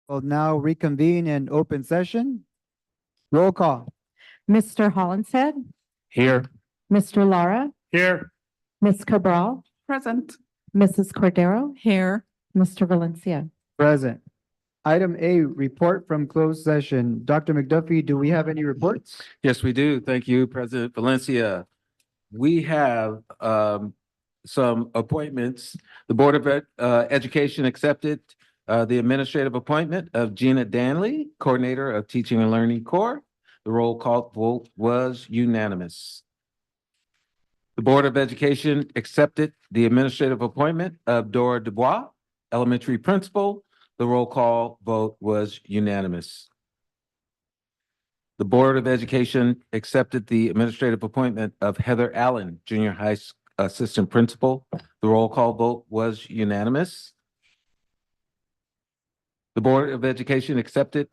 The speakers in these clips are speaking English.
We'll now reconvene in open session. Roll call. Mr. Hollinshead, Here. Mr. Lara, Here. Ms. Cabral, Present. Mrs. Cordero. Here. Mr. Valencia. Present. Item A, report from closed session. Dr. McDuffie, do we have any reports? Yes, we do. Thank you, President Valencia. We have some appointments. The Board of Education accepted the administrative appointment of Gina Danley, Coordinator of Teaching and Learning Corps. The roll call vote was unanimous. The Board of Education accepted the administrative appointment of Dora Dubois, Elementary Principal. The roll call vote was unanimous. The Board of Education accepted the administrative appointment of Heather Allen, Junior High Assistant Principal. The roll call vote was unanimous. The Board of Education accepted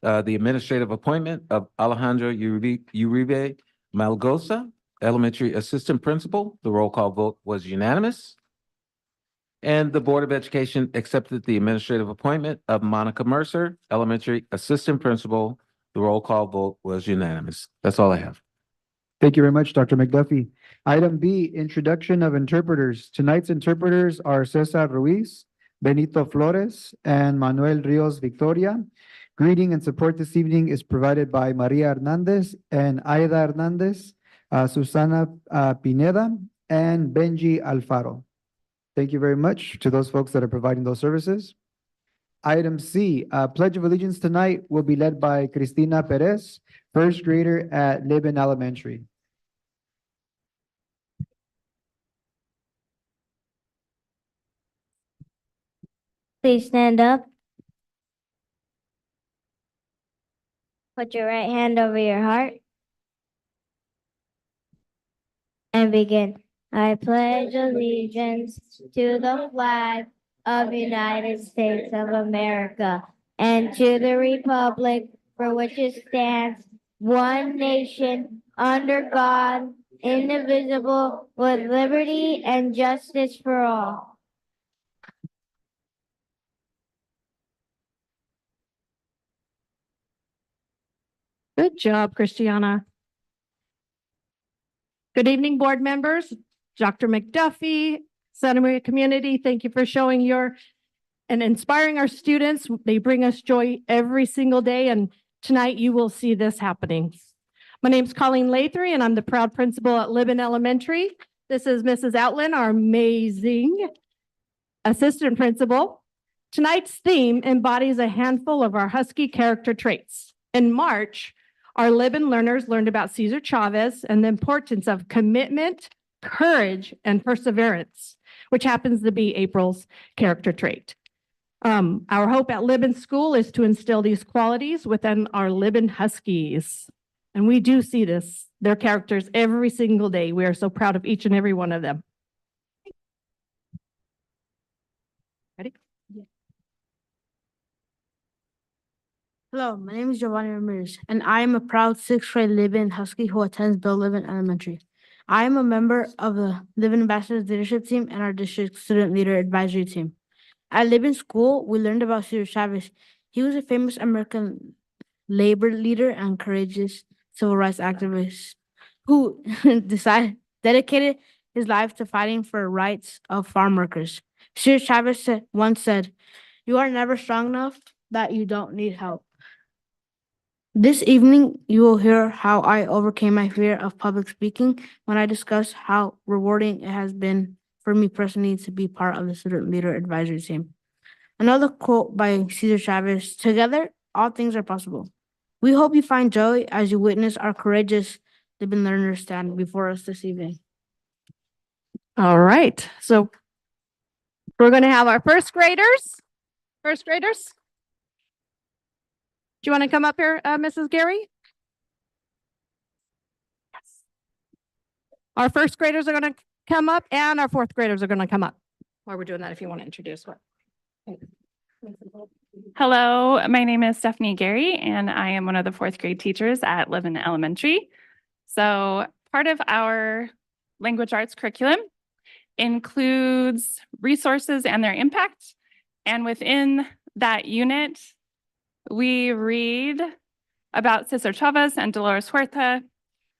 the administrative appointment of Alejandra Uribe Malgosa, Elementary Assistant Principal. The roll call vote was unanimous. And the Board of Education accepted the administrative appointment of Monica Mercer, Elementary Assistant Principal. The roll call vote was unanimous. That's all I have. Thank you very much, Dr. McDuffie. Item B, introduction of interpreters. Tonight's interpreters are Cesar Ruiz, Benito Flores, and Manuel Rios Victoria. Greeting and support this evening is provided by Maria Hernandez and Aida Hernandez, Susana Pineda, and Benji Alfaro. Thank you very much to those folks that are providing those services. Item C, Pledge of Allegiance tonight will be led by Cristina Perez, first grader at Libin Elementary. Please stand up. Put your right hand over your heart. And begin. I pledge allegiance to the flag of the United States of America and to the republic for which it stands, one nation, under God, indivisible, with liberty and justice for all. Good job, Christiana. Good evening, board members. Dr. McDuffie, Santa Maria community, thank you for showing and inspiring our students. They bring us joy every single day, and tonight you will see this happening. My name's Colleen Lathery, and I'm the proud principal at Libin Elementary. This is Mrs. Outland, our amazing assistant principal. Tonight's theme embodies a handful of our Husky character traits. In March, our Libin learners learned about Cesar Chavez and the importance of commitment, courage, and perseverance, which happens to be April's character trait. Our hope at Libin School is to instill these qualities within our Libin Huskies. And we do see their characters every single day. We are so proud of each and every one of them. Ready? Yeah. Hello, my name is Giovanni Ramirez, and I am a proud sixth grade Libin Husky who attends Bill Libin Elementary. I am a member of the Libin Ambassadors Leadership Team and our district Student Leader Advisory Team. At Libin School, we learned about Cesar Chavez. He was a famous American labor leader and courageous civil rights activist who dedicated his life to fighting for rights of farm workers. Cesar Chavez once said, "You are never strong enough that you don't need help." This evening, you will hear how I overcame my fear of public speaking when I discuss how rewarding it has been for me personally to be part of the Student Leader Advisory Team. Another quote by Cesar Chavez, "Together, all things are possible." We hope you find joy as you witness our courageous Libin learners stand before us this evening. All right, so we're going to have our first graders. First graders. Do you want to come up here, Mrs. Gary? Yes. Our first graders are going to come up and our fourth graders are going to come up. While we're doing that, if you want to introduce what. Hello, my name is Stephanie Gary, and I am one of the fourth grade teachers at Libin Elementary. So part of our language arts curriculum includes resources and their impact. And within that unit, we read about Cesar Chavez and Dolores Huerta,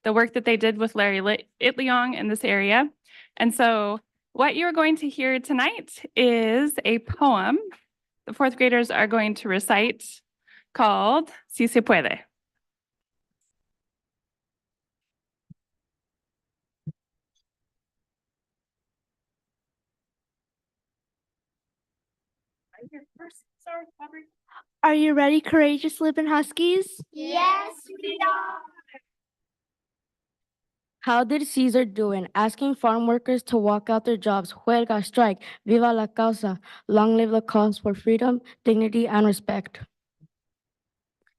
the work that they did with Larry Itliong in this area. And so what you're going to hear tonight is a poem the fourth graders are going to recite called Si se puede. Are you ready, courageous Living Huskies? Yes, we are. How did Caesar do it? Asking farm workers to walk out their jobs. Huelga, strike, viva la causa. Long live the cause for freedom, dignity, and respect.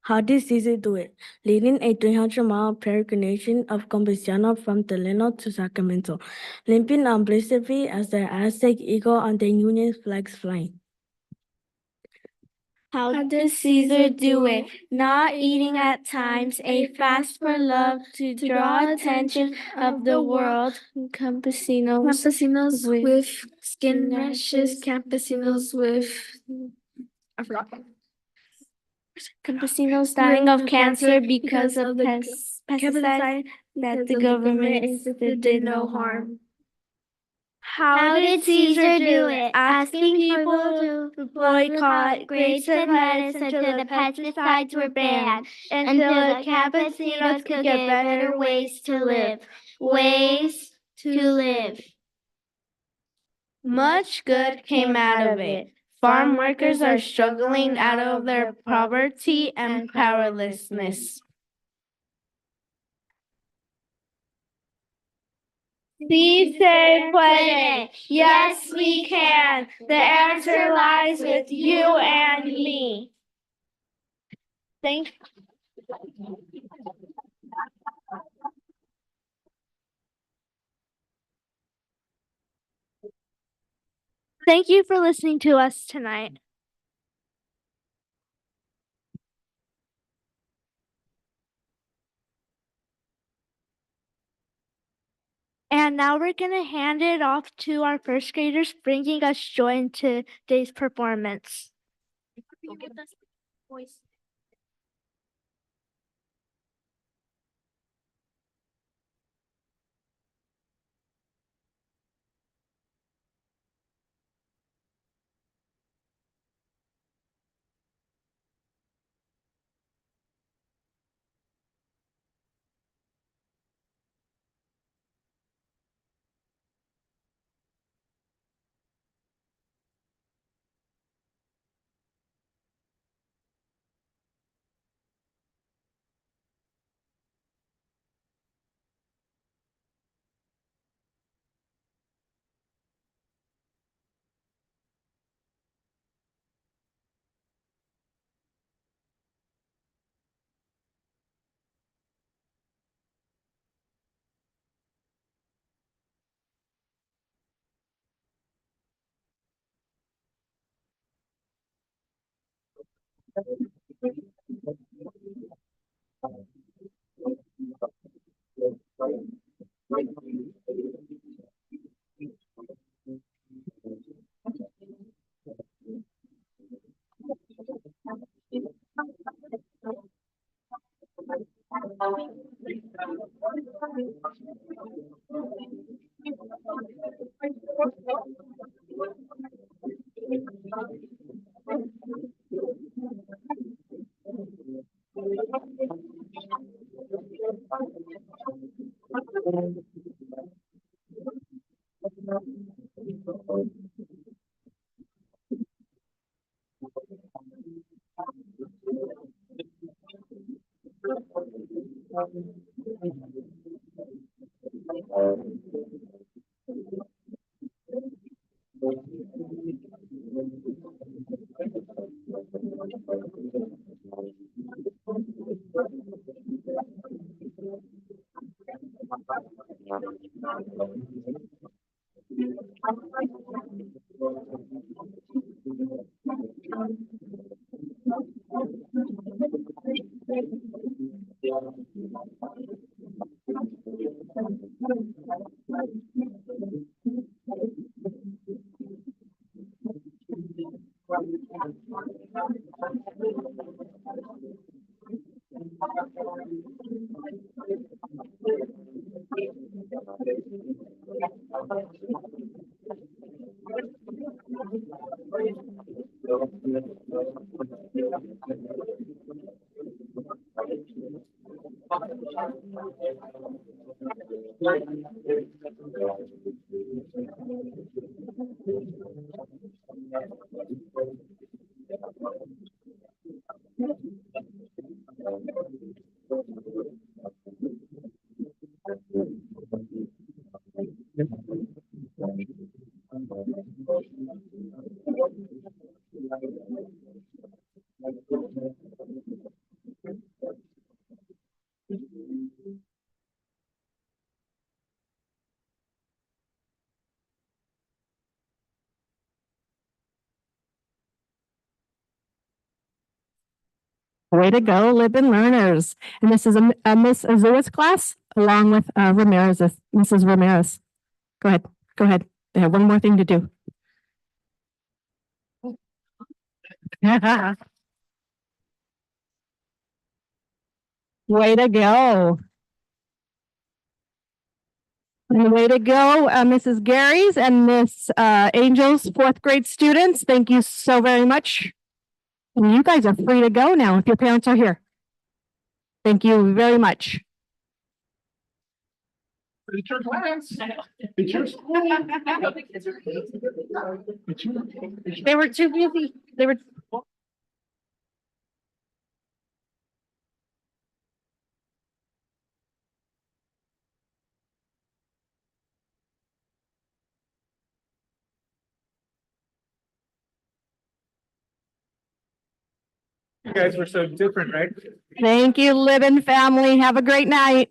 How did Caesar do it? Leading a 300-mile peregrination of campesinos from Teleno to Sacramento, limping on blistered feet as the Aztec eagle on the Union flags flying. How did Caesar do it? Not eating at times, a fast for love to draw attention of the world. Campesinos with skin rashes, campesinos with campesinos dying of cancer because of the pesticide that the government insisted did no harm. How did Caesar do it? Asking people to boycott grapes and lettuce until the pesticides were banned, until the campesinos could get better ways to live. Ways to live. Much good came out of it. Farm workers are struggling out of their poverty and powerlessness. Sí se puede. Yes, we can. The answer lies with you and me. Thank you for listening to us tonight. And now we're going to hand it off to our first graders, bringing us joy in today's performance. Way to go, Libin learners. And this is a Miss Azua's class along with Ramirez's, Mrs. Ramirez. Go ahead, go ahead. They have one more thing to do. Way to go. And way to go, Mrs. Gary's and Miss Angel's fourth grade students. Thank you so very much. And you guys are free to go now if your parents are here. Thank you very much. It's your class. It's your school. They were too busy. They were. You guys were so different, right? Thank you, Libin family. Have a great night.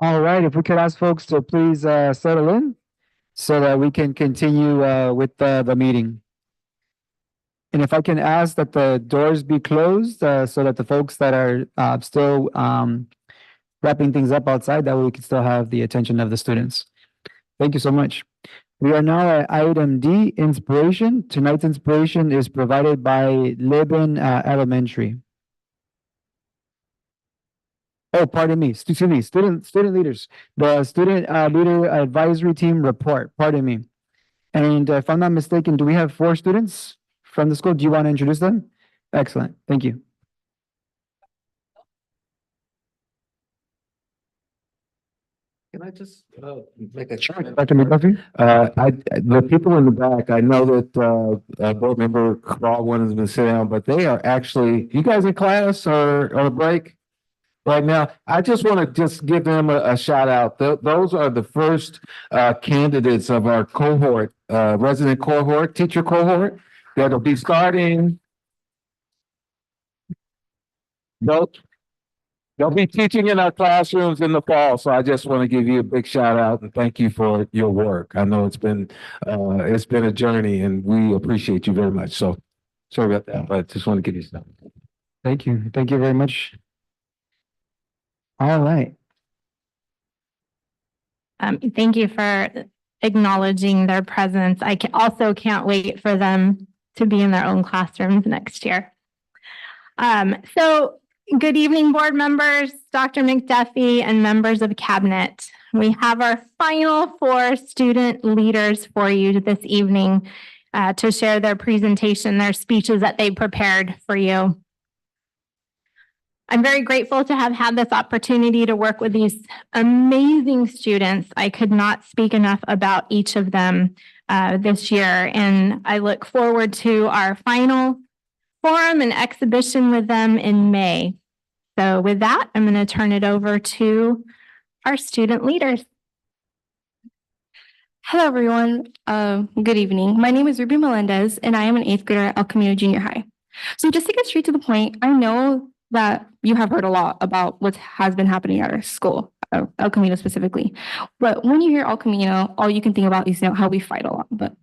All right, if we could ask folks to please settle in so that we can continue with the meeting. And if I can ask that the doors be closed so that the folks that are still wrapping things up outside, that way we can still have the attention of the students. Thank you so much. We are now at item D, inspiration. Tonight's inspiration is provided by Libin Elementary. Oh, pardon me, excuse me, student leaders, the student leader advisory team report, pardon me. And if I'm not mistaken, do we have 4 students from the school? Do you want to introduce them? Excellent, thank you. Can I just make a comment? Dr. McDuffie? The people in the back, I know that board member Baldwin has been sitting down, but they are actually, you guys in class or break? right now. I just want to just give them a shout out. Those are the first candidates of our cohort, resident cohort, teacher cohort that'll be starting. They'll be teaching in our classrooms in the fall. So I just want to give you a big shout out and thank you for your work. I know it's been a journey and we appreciate you very much. So sorry about that, but just want to give you some. Thank you. Thank you very much. All right. Thank you for acknowledging their presence. I also can't wait for them to be in their own classrooms next year. So good evening, board members, Dr. McDuffie, and members of cabinet. We have our final 4 student leaders for you this evening to share their presentation, their speeches that they prepared for you. I'm very grateful to have had this opportunity to work with these amazing students. I could not speak enough about each of them this year, and I look forward to our final forum and exhibition with them in May. So with that, I'm going to turn it over to our student leaders. Hello, everyone. Good evening. My name is Ruby Melendez, and I am an 8th grader at El Camino Junior High. So just to get straight to the point, I know that you have heard a lot about what has been happening at our school, El Camino specifically. But when you hear El Camino, all you can think about is how we fight a lot. But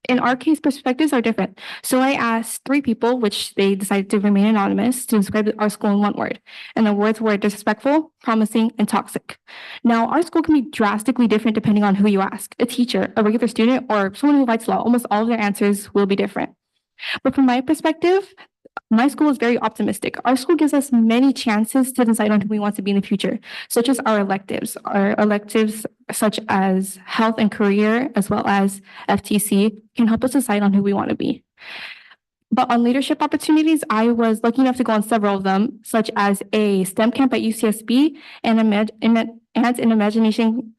in our case, perspectives are different. So I asked 3 people, which they decided to remain anonymous, to describe our school in 1 word. And the words were disrespectful, promising, and toxic. Now, our school can be drastically different depending on who you ask. A teacher, a regular student, or someone who writes law, almost all of their answers will be different. But from my perspective, my school is very optimistic. Our school gives us many chances to decide on who we want to be in the future, such as our electives. Our electives such as health and career, as well as FTC, can help us decide on who we want to be. But on leadership opportunities, I was lucky enough to go on several of them, such as a STEM camp at UCSB and an imagination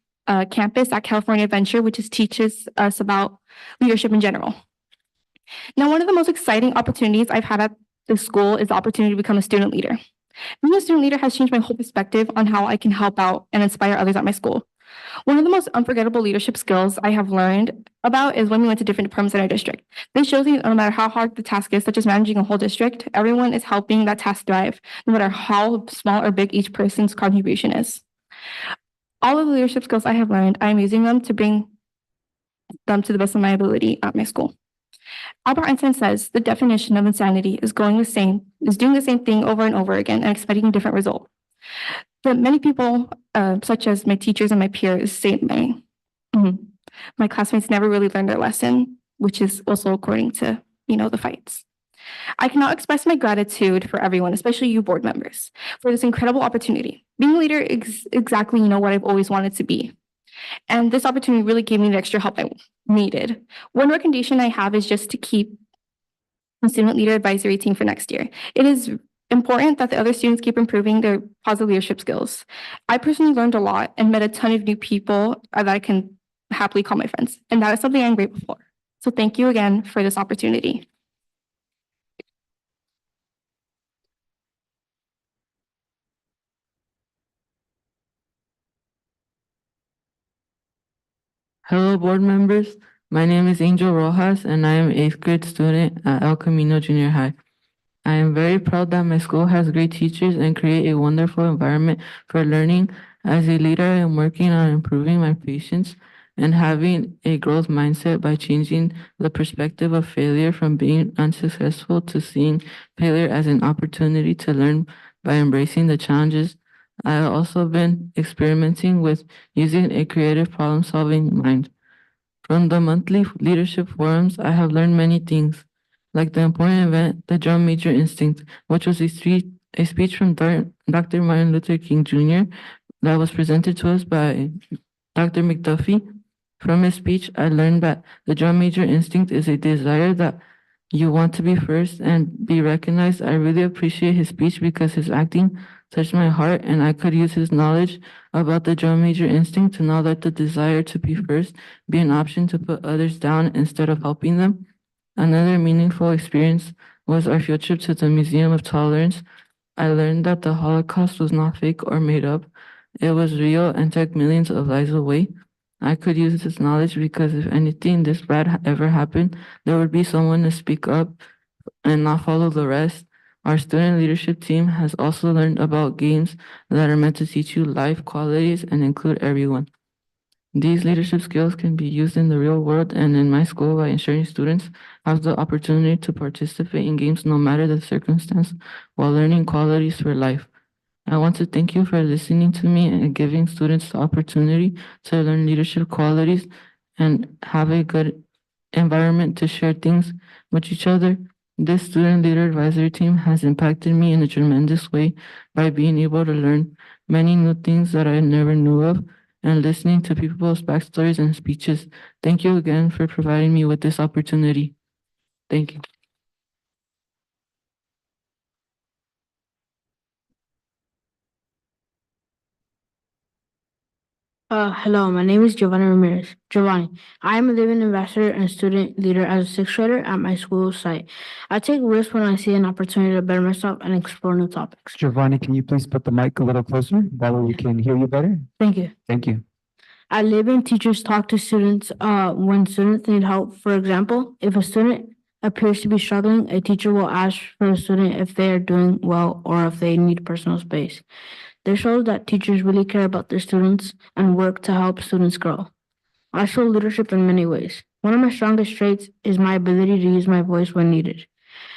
campus at California Adventure, which teaches us about leadership in general. Now, one of the most exciting opportunities I've had at the school is the opportunity to become a student leader. Being a student leader has changed my whole perspective on how I can help out and inspire others at my school. One of the most unforgettable leadership skills I have learned about is when we went to different departments in our district. This shows me no matter how hard the task is, such as managing a whole district, everyone is helping that task thrive, no matter how small or big each person's contribution is. All of the leadership skills I have learned, I am using them to bring them to the best of my ability at my school. Albert Einstein says the definition of insanity is doing the same thing over and over again and expecting a different result. But many people, such as my teachers and my peers, say my classmates never really learned their lesson, which is also according to, the fights. I cannot express my gratitude for everyone, especially you board members, for this incredible opportunity. Being a leader is exactly, what I've always wanted to be. And this opportunity really gave me the extra help I needed. One recommendation I have is just to keep a student leader advisory team for next year. It is important that the other students keep improving their positive leadership skills. I personally learned a lot and met a ton of new people that I can happily call my friends. And that is something I'm grateful for. So thank you again for this opportunity. Hello, board members. My name is Angel Rojas, and I am an 8th grade student at El Camino Junior High. I am very proud that my school has great teachers and create a wonderful environment for learning. As a leader, I am working on improving my patience and having a growth mindset by changing the perspective of failure from being unsuccessful to seeing failure as an opportunity to learn by embracing the challenges. I have also been experimenting with using a creative problem-solving mind. From the monthly leadership forums, I have learned many things, like the important event, the drum major instinct, which was a speech from Dr. Martin Luther King Jr. that was presented to us by Dr. McDuffie. From his speech, I learned that the drum major instinct is a desire that you want to be first and be recognized. I really appreciate his speech because his acting touched my heart, and I could use his knowledge about the drum major instinct to now let the desire to be first be an option to put others down instead of helping them. Another meaningful experience was our field trip to the Museum of Tolerance. I learned that the Holocaust was not fake or made up. It was real and took millions of lives away. I could use this knowledge because if anything this bad ever happened, there would be someone to speak up and not follow the rest. Our student leadership team has also learned about games that are meant to teach you life qualities and include everyone. These leadership skills can be used in the real world and in my school by ensuring students have the opportunity to participate in games no matter the circumstance while learning qualities for life. I want to thank you for listening to me and giving students the opportunity to learn leadership qualities and have a good environment to share things with each other. This student leader advisory team has impacted me in a tremendous way by being able to learn many new things that I never knew of and listening to people's backstories and speeches. Thank you again for providing me with this opportunity. Thank you. Hello, my name is Giovanni Ramirez. Giovanni, I am a living ambassador and student leader as a sixth grader at my school site. I take risks when I see an opportunity to better myself and explore new topics. Giovanni, can you please put the mic a little closer? That way we can hear you better. Thank you. Thank you. At Living, teachers talk to students when students need help. For example, if a student appears to be struggling, a teacher will ask for a student if they are doing well or if they need personal space. This shows that teachers really care about their students and work to help students grow. I show leadership in many ways. One of my strongest traits is my ability to use my voice when needed.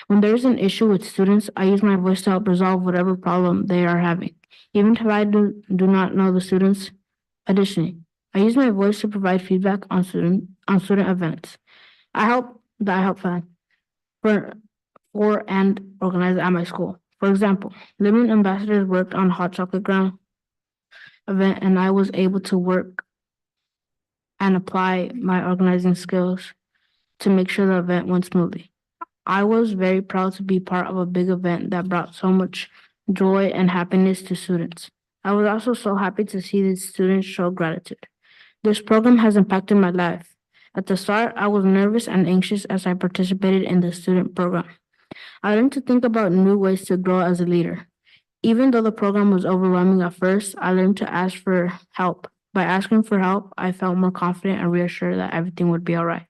When there is an issue with students, I use my voice to help resolve whatever problem they are having, even if I do not know the students. Additionally, I use my voice to provide feedback on student events. I help plan for and organize at my school. For example, Living Ambassadors worked on Hot Chocolate Ground event, and I was able to work and apply my organizing skills to make sure the event went smoothly. I was very proud to be part of a big event that brought so much joy and happiness to students. I was also so happy to see the students show gratitude. This program has impacted my life. At the start, I was nervous and anxious as I participated in the student program. I learned to think about new ways to grow as a leader. Even though the program was overwhelming at first, I learned to ask for help. By asking for help, I felt more confident and reassured that everything would be all right.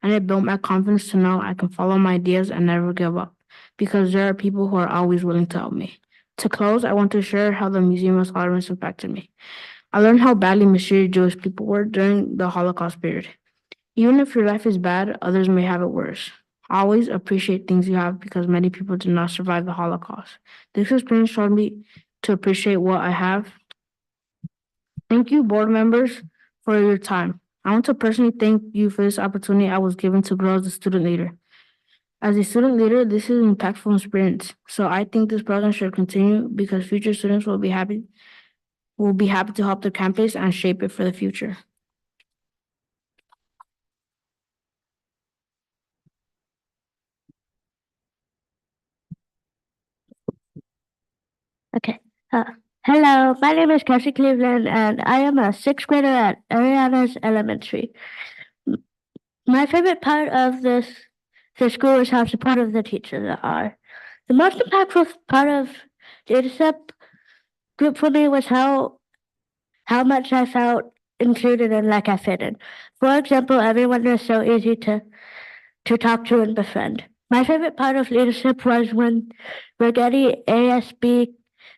And it built my confidence to know I can follow my ideas and never give up, because there are people who are always willing to help me. To close, I want to share how the Museum of Tolerance impacted me. I learned how badly mistreated Jewish people were during the Holocaust period. Even if your life is bad, others may have it worse. Always appreciate things you have because many people did not survive the Holocaust. This experience showed me to appreciate what I have. Thank you, board members, for your time. I want to personally thank you for this opportunity I was given to grow as a student leader. As a student leader, this is an impactful experience. So I think this program should continue because future students will be happy to help their campus and shape it for the future. Okay. Hello, my name is Kelsey Cleveland, and I am a sixth grader at Ariana's Elementary. My favorite part of the school is how supportive the teachers are. The most impactful part of the INTERCEP group for me was how much I felt included and like I fit in. For example, everyone was so easy to talk to and befriend. My favorite part of leadership was when Rigetti ASB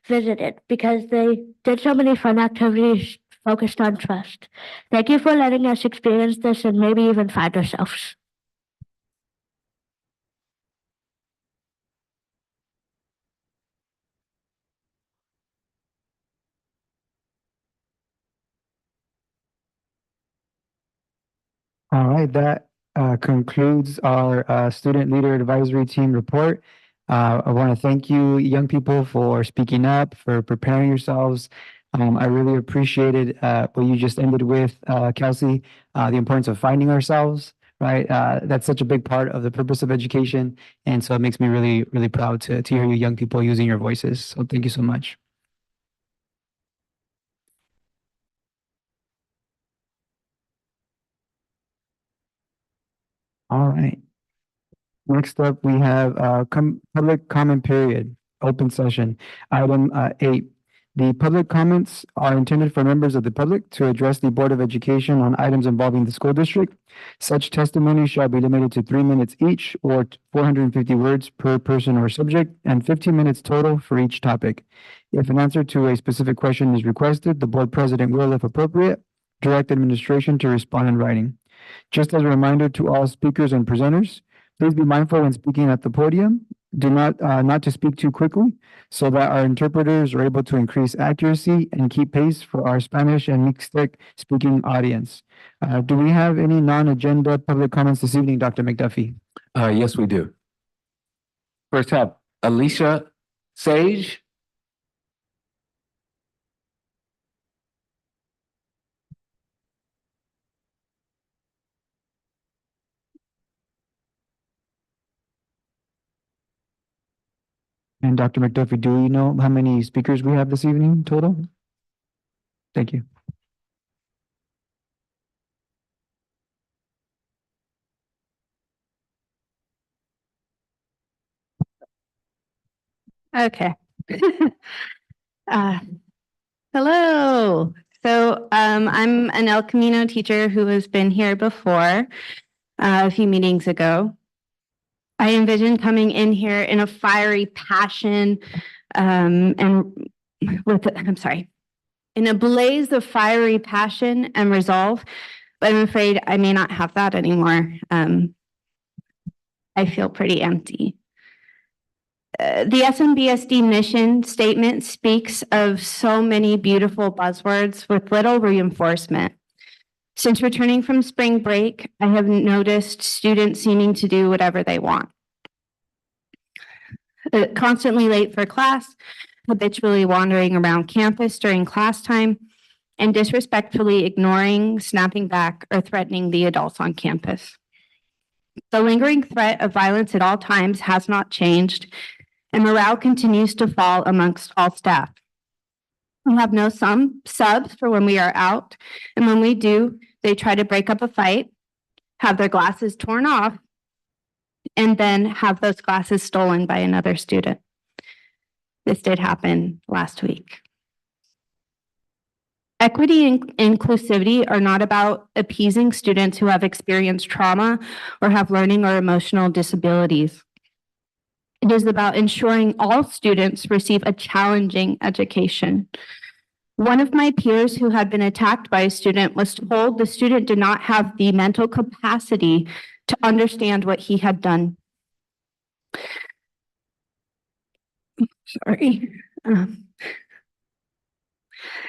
visited because they did so many fun activities focused on trust. Thank you for letting us experience this and maybe even find ourselves. All right, that concludes our student leader advisory team report. I want to thank you, young people, for speaking up, for preparing yourselves. I really appreciated what you just ended with, Kelsey, the importance of finding ourselves, right? That's such a big part of the purpose of education. And so it makes me really, really proud to hear you young people using your voices. So thank you so much. All right. Next up, we have public comment period. open session. Item 8. The public comments are intended for members of the public to address the Board of Education on items involving the school district. Such testimony shall be limited to 3 minutes each or 450 words per person or subject and 15 minutes total for each topic. If an answer to a specific question is requested, the board president will, if appropriate, direct administration to respond in writing. Just as a reminder to all speakers and presenters, please be mindful when speaking at the podium. Do not to speak too quickly so that our interpreters are able to increase accuracy and keep pace for our Spanish and Mixtec speaking audience. Do we have any non-agenda public comments this evening, Dr. McDuffie? Yes, we do. First have Alicia Sage. And Dr. McDuffie, do we know how many speakers we have this evening total? Thank you. Okay. Hello. So I'm an El Camino teacher who has been here before a few meetings ago. I envision coming in here in a fiery passion in a blaze of fiery passion and resolve, but I'm afraid I may not have that anymore. I feel pretty empty. The SMBSD mission statement speaks of so many beautiful buzzwords with little reinforcement. Since returning from spring break, I have noticed students seeming to do whatever they want. Constantly late for class, habitually wandering around campus during class time, and disrespectfully ignoring, snapping back, or threatening the adults on campus. The lingering threat of violence at all times has not changed, and morale continues to fall amongst all staff. We have no subs for when we are out, and when we do, they try to break up a fight, have their glasses torn off, and then have those glasses stolen by another student. This did happen last week. Equity and inclusivity are not about appeasing students who have experienced trauma or have learning or emotional disabilities. It is about ensuring all students receive a challenging education. One of my peers who had been attacked by a student was told the student did not have the mental capacity to understand what he had done. Sorry.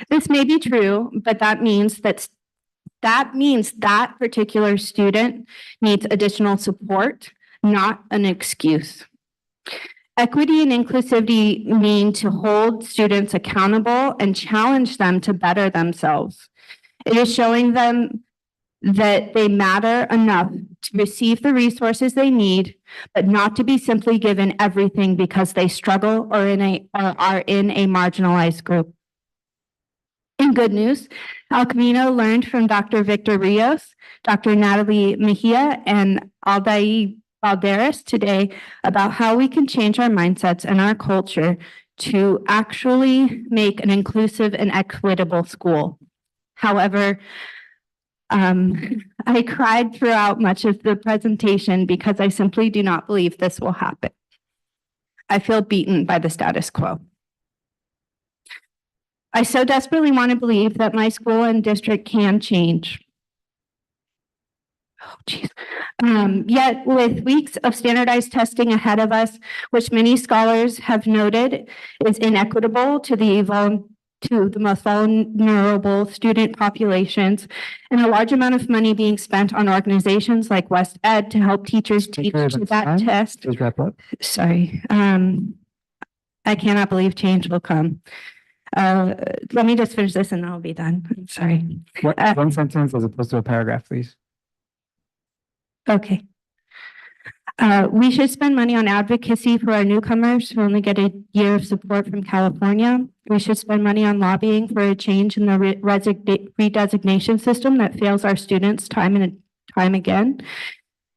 This may be true, but that means that particular student needs additional support, not an excuse. Equity and inclusivity mean to hold students accountable and challenge them to better themselves. It is showing them that they matter enough to receive the resources they need, but not to be simply given everything because they struggle or are in a marginalized group. In good news, El Camino learned from Dr. Victor Rios, Dr. Natalie Mejia, and Aldair Valderas today about how we can change our mindsets and our culture to actually make an inclusive and equitable school. However, I cried throughout much of the presentation because I simply do not believe this will happen. I feel beaten by the status quo. I so desperately want to believe that my school and district can change. Oh, geez. Yet with weeks of standardized testing ahead of us, which many scholars have noted is inequitable to the most vulnerable student populations, and a large amount of money being spent on organizations like West Ed to help teachers teach to that test. Please wrap up. Sorry. I cannot believe change will come. Let me just finish this and then I'll be done. Sorry. One sentence as opposed to a paragraph, please. Okay. We should spend money on advocacy for our newcomers who only get a year of support from California. We should spend money on lobbying for a change in the redesignation system that fails our students time and time again.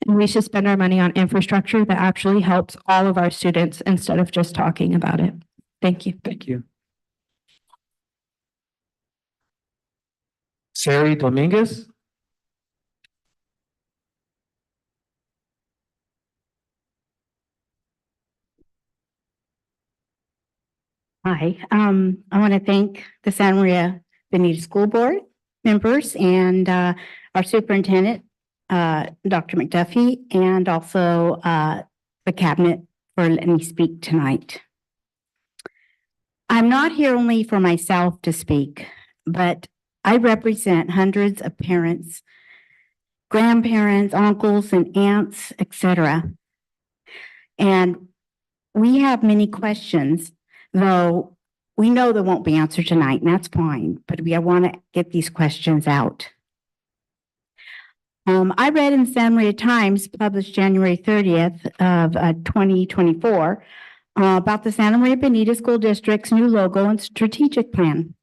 And we should spend our money on infrastructure that actually helps all of our students instead of just talking about it. Thank you. Thank you. Sari Dominguez? Hi, I want to thank the Santa Maria Benita School Board members and our superintendent, Dr. McDuffie, and also the cabinet for letting me speak tonight. I'm not here only for myself to speak, but I represent hundreds of parents, grandparents, uncles, and aunts, etc. And we have many questions, though we know they won't be answered tonight, and that's fine, but I want to get these questions out. I read in Santa Maria Times, published January 30th of 2024, about the Santa Maria Benita School District's new logo and strategic plan.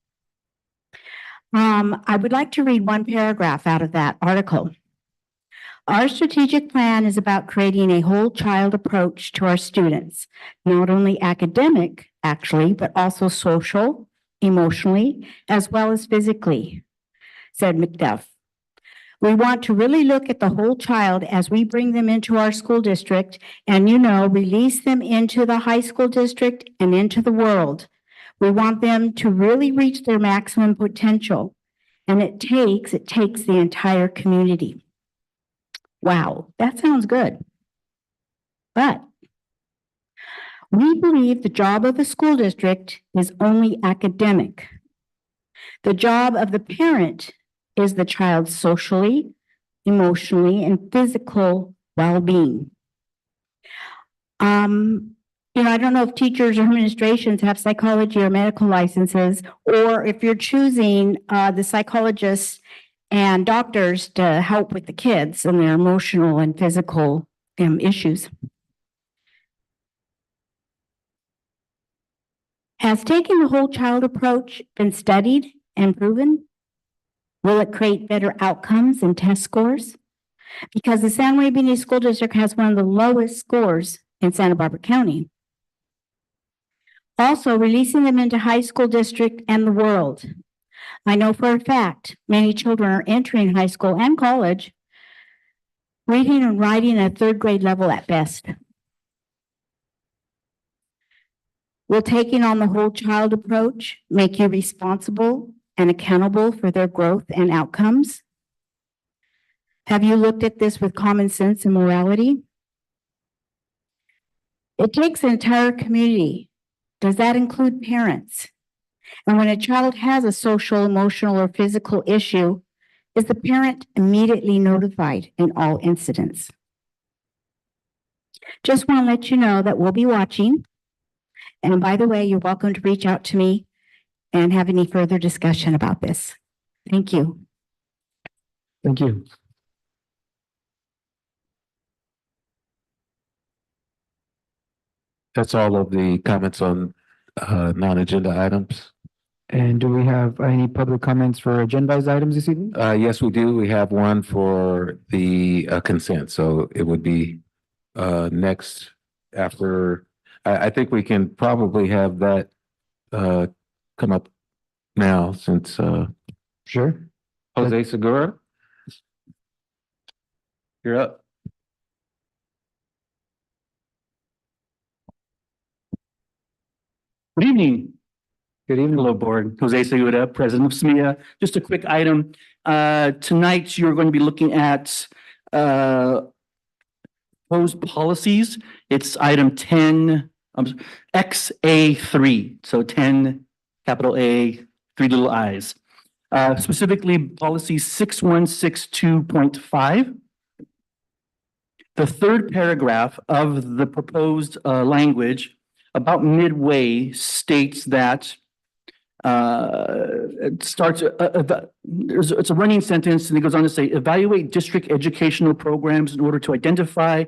I would like to read one paragraph out of that article. Our strategic plan is about creating a whole child approach to our students, not only academic, actually, but also social, emotionally, as well as physically, said McDuff. We want to really look at the whole child as we bring them into our school district and, release them into the high school district and into the world. We want them to really reach their maximum potential. And it takes the entire community. Wow, that sounds good. But we believe the job of the school district is only academic. The job of the parent is the child's socially, emotionally, and physical well-being. I don't know if teachers or administrations have psychology or medical licenses, or if you're choosing the psychologists and doctors to help with the kids and their emotional and physical issues. Has taking the whole child approach been studied and proven? Will it create better outcomes and test scores? Because the Santa Maria Benita School District has one of the lowest scores in Santa Barbara County. Also, releasing them into high school district and the world. I know for a fact many children are entering high school and college, reading and writing at third grade level at best. Will taking on the whole child approach make you responsible and accountable for their growth and outcomes? Have you looked at this with common sense and morality? It takes the entire community. Does that include parents? And when a child has a social, emotional, or physical issue, is the parent immediately notified in all incidents? Just want to let you know that we'll be watching. And by the way, you're welcome to reach out to me and have any further discussion about this. Thank you. Thank you. That's all of the comments on non-agenda items. And do we have any public comments for agendized items this evening? Yes, we do. We have one for the consent. So it would be next after. I think we can probably have that come up now since Sure. Jose Segura, you're up. Good evening. Good evening. Hello, board. Jose Segura, president of SMBSD. Just a quick item. Tonight, you're going to be looking at proposed policies. It's item 10, XA3. So 10, capital A, 3 little I's. Specifically, policy 6162.5. The third paragraph of the proposed language about midway states that it starts, it's a running sentence and it goes on to say, evaluate district educational programs in order to identify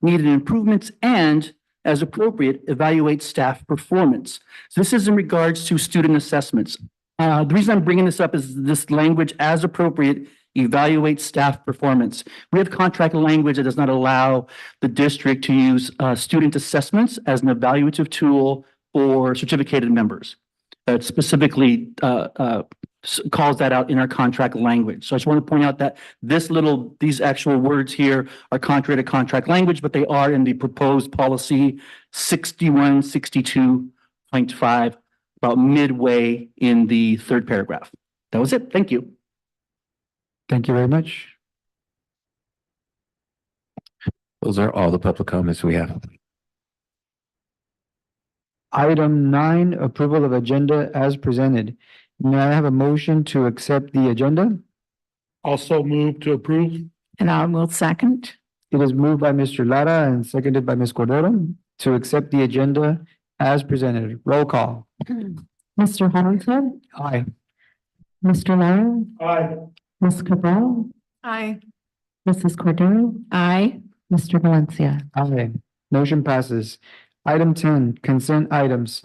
needed improvements and, as appropriate, evaluate staff performance. So this is in regards to student assessments. The reason I'm bringing this up is this language, as appropriate, evaluate staff performance. We have contract language that does not allow the district to use student assessments as an evaluative tool for certificated members. It specifically calls that out in our contract language. So I just want to point out that these actual words here are contrary to contract language, but they are in the proposed policy 6162.5, about midway in the third paragraph. That was it. Thank you. Thank you very much. Those are all the public comments we have. Item 9, approval of agenda as presented. May I have a motion to accept the agenda? Also move to approve. And I will second. It is moved by Mr. Lara and seconded by Ms. Cordero to accept the agenda as presented. Roll call. Mr. Hollingshead, Aye. Mr. Lara, Aye. Ms. Cabral, Aye. Mrs. Cordero. Aye. Mr. Valencia. Aye. Motion passes. Item 10, consent items.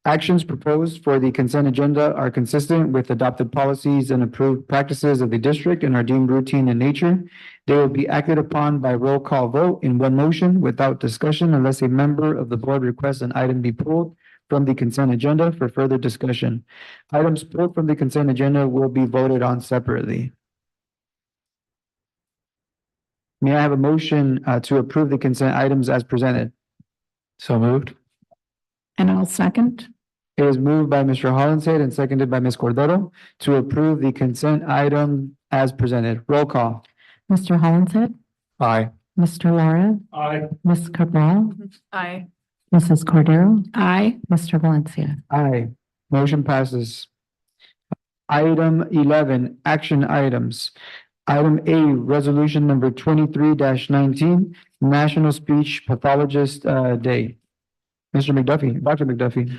Actions proposed for the consent agenda are consistent with adopted policies and approved practices of the district and are deemed routine in nature. They will be acted upon by roll call vote in one motion without discussion unless a member of the board requests an item be pulled from the consent agenda for further discussion. Items pulled from the consent agenda will be voted on separately. May I have a motion to approve the consent items as presented? So moved. And I'll second. It is moved by Mr. Hollingshead and seconded by Ms. Cordero to approve the consent item as presented. Roll call. Mr. Hollingshead, Aye. Mr. Lara, Aye. Ms. Cabral, Aye. Mrs. Cordero. Aye. Mr. Valencia. Aye. Motion passes. Item 11, action items. Item A, resolution number 23-19, National Speech Pathologist Day. Mr. McDuffie, Dr. McDuffie.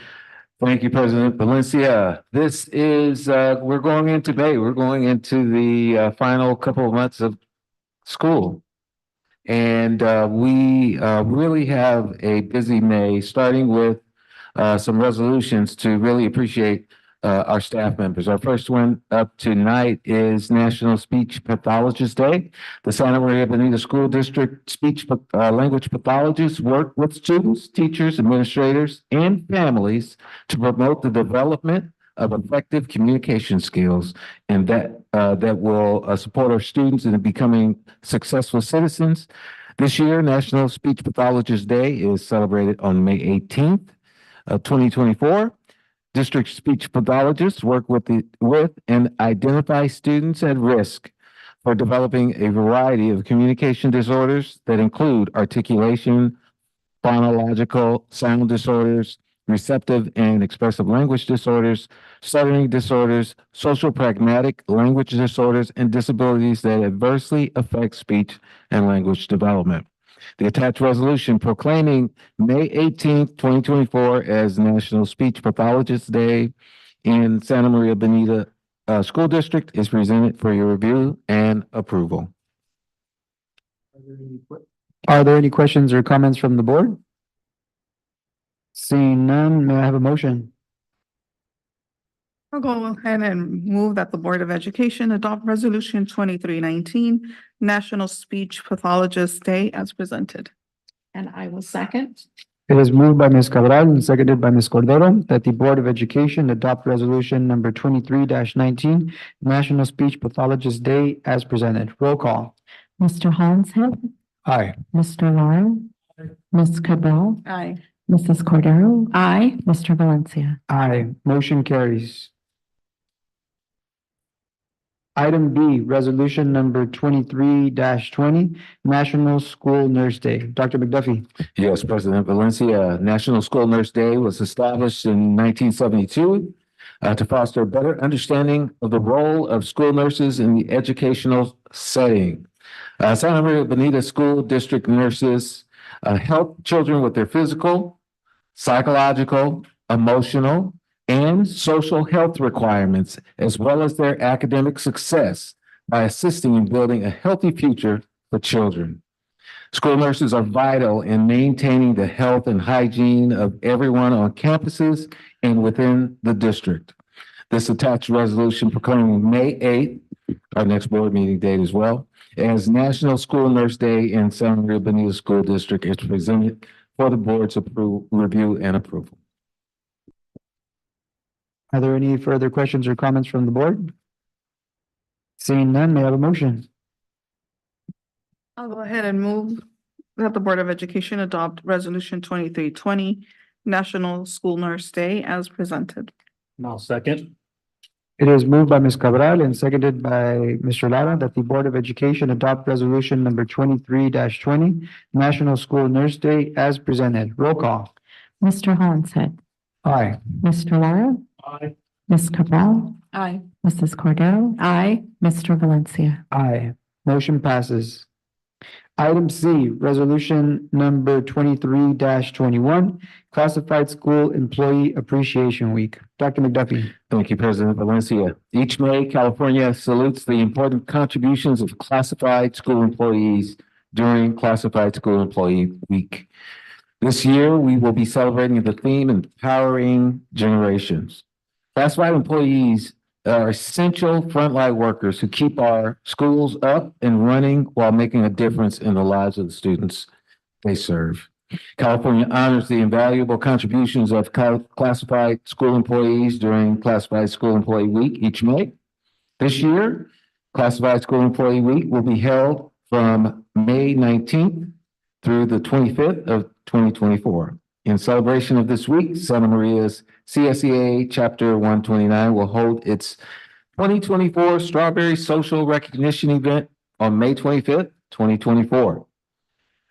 Thank you, President Valencia. This is, we're going into May. We're going into the final couple of months of school. And we really have a busy May, starting with some resolutions to really appreciate our staff members. Our first one up tonight is National Speech Pathologist Day. The Santa Maria Bonita School District speech language pathologists work with students, teachers, administrators, and families to promote the development of effective communication skills, and that will support our students in becoming successful citizens. This year, National Speech Pathologist Day is celebrated on May 18th of 2024. District speech pathologists work with and identify students at risk for developing a variety of communication disorders that include articulation, phonological sound disorders, receptive and expressive language disorders, stuttering disorders, social pragmatic language disorders, and disabilities that adversely affect speech and language development. The attached resolution proclaiming May 18th, 2024 as National Speech Pathologist Day in Santa Maria Bonita School District is presented for your review and approval. Are there any questions or comments from the board? Seeing none, may I have a motion? I'll go ahead and move that the Board of Education adopt Resolution 2319, National Speech Pathologist Day as presented. And I will second. It is moved by Ms. Cabral and seconded by Ms. Cordero that the Board of Education adopt resolution number 23-19, National Speech Pathologist Day as presented. Roll call. Mr. Hollingshead, Aye. Mr. Lara, Ms. Cabral, Aye. Mrs. Cordero. Aye. Mr. Valencia. Aye. Motion carries. Item B, resolution number 23-20, National School Nurse Day. Dr. McDuffie. Yes, President Valencia. National School Nurse Day was established in 1972 to foster a better understanding of the role of school nurses in the educational setting. Santa Maria Bonita School District nurses help children with their physical, psychological, emotional, and social health requirements, as well as their academic success by assisting in building a healthy future for children. School nurses are vital in maintaining the health and hygiene of everyone on campuses and within the district. This attached resolution proclaiming May 8th our next board meeting date as well, as National School Nurse Day in Santa Maria Bonita School District is presented for the board's review and approval. Are there any further questions or comments from the board? Seeing none, may I have a motion? I'll go ahead and move that the Board of Education adopt Resolution 2320, National School Nurse Day as presented. I'll second. It is moved by Ms. Cabral and seconded by Mr. Lara that the Board of Education adopt resolution number 23-20, National School Nurse Day as presented. Roll call. Mr. Hollenshead, Aye. Mr. Lara, Aye. Ms. Cabral, Aye. Mrs. Cordero. Aye. Mr. Valencia. Aye. Motion passes. Item C, resolution number 23-21, Classified School Employee Appreciation Week. Dr. McDuffie. Thank you, President Valencia. Each May, California salutes the important contributions of classified school employees during Classified School Employee Week. This year, we will be celebrating the theme Empowering Generations. Classified employees are essential frontline workers who keep our schools up and running while making a difference in the lives of the students they serve. California honors the invaluable contributions of classified school employees during Classified School Employee Week each May. This year, Classified School Employee Week will be held from May 19th through the 25th of 2024. In celebration of this week, Santa Maria's CSEA Chapter 129 will hold its 2024 Strawberry Social Recognition event on May 25th, 2024.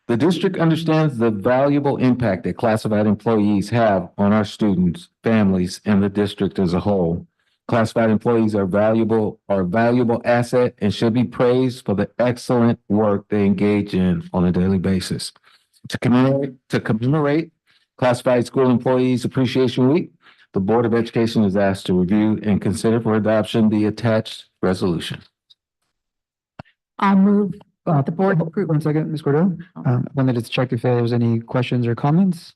The district understands the valuable impact that classified employees have on our students, families, and the district as a whole. Classified employees are a valuable asset and should be praised for the excellent work they engage in on a daily basis. To commemorate Classified School Employees Appreciation Week, the Board of Education is asked to review and consider for adoption the attached resolution. I'll move the board approve. 1 second, Ms. Cordero. Wanted to check if there's any questions or comments.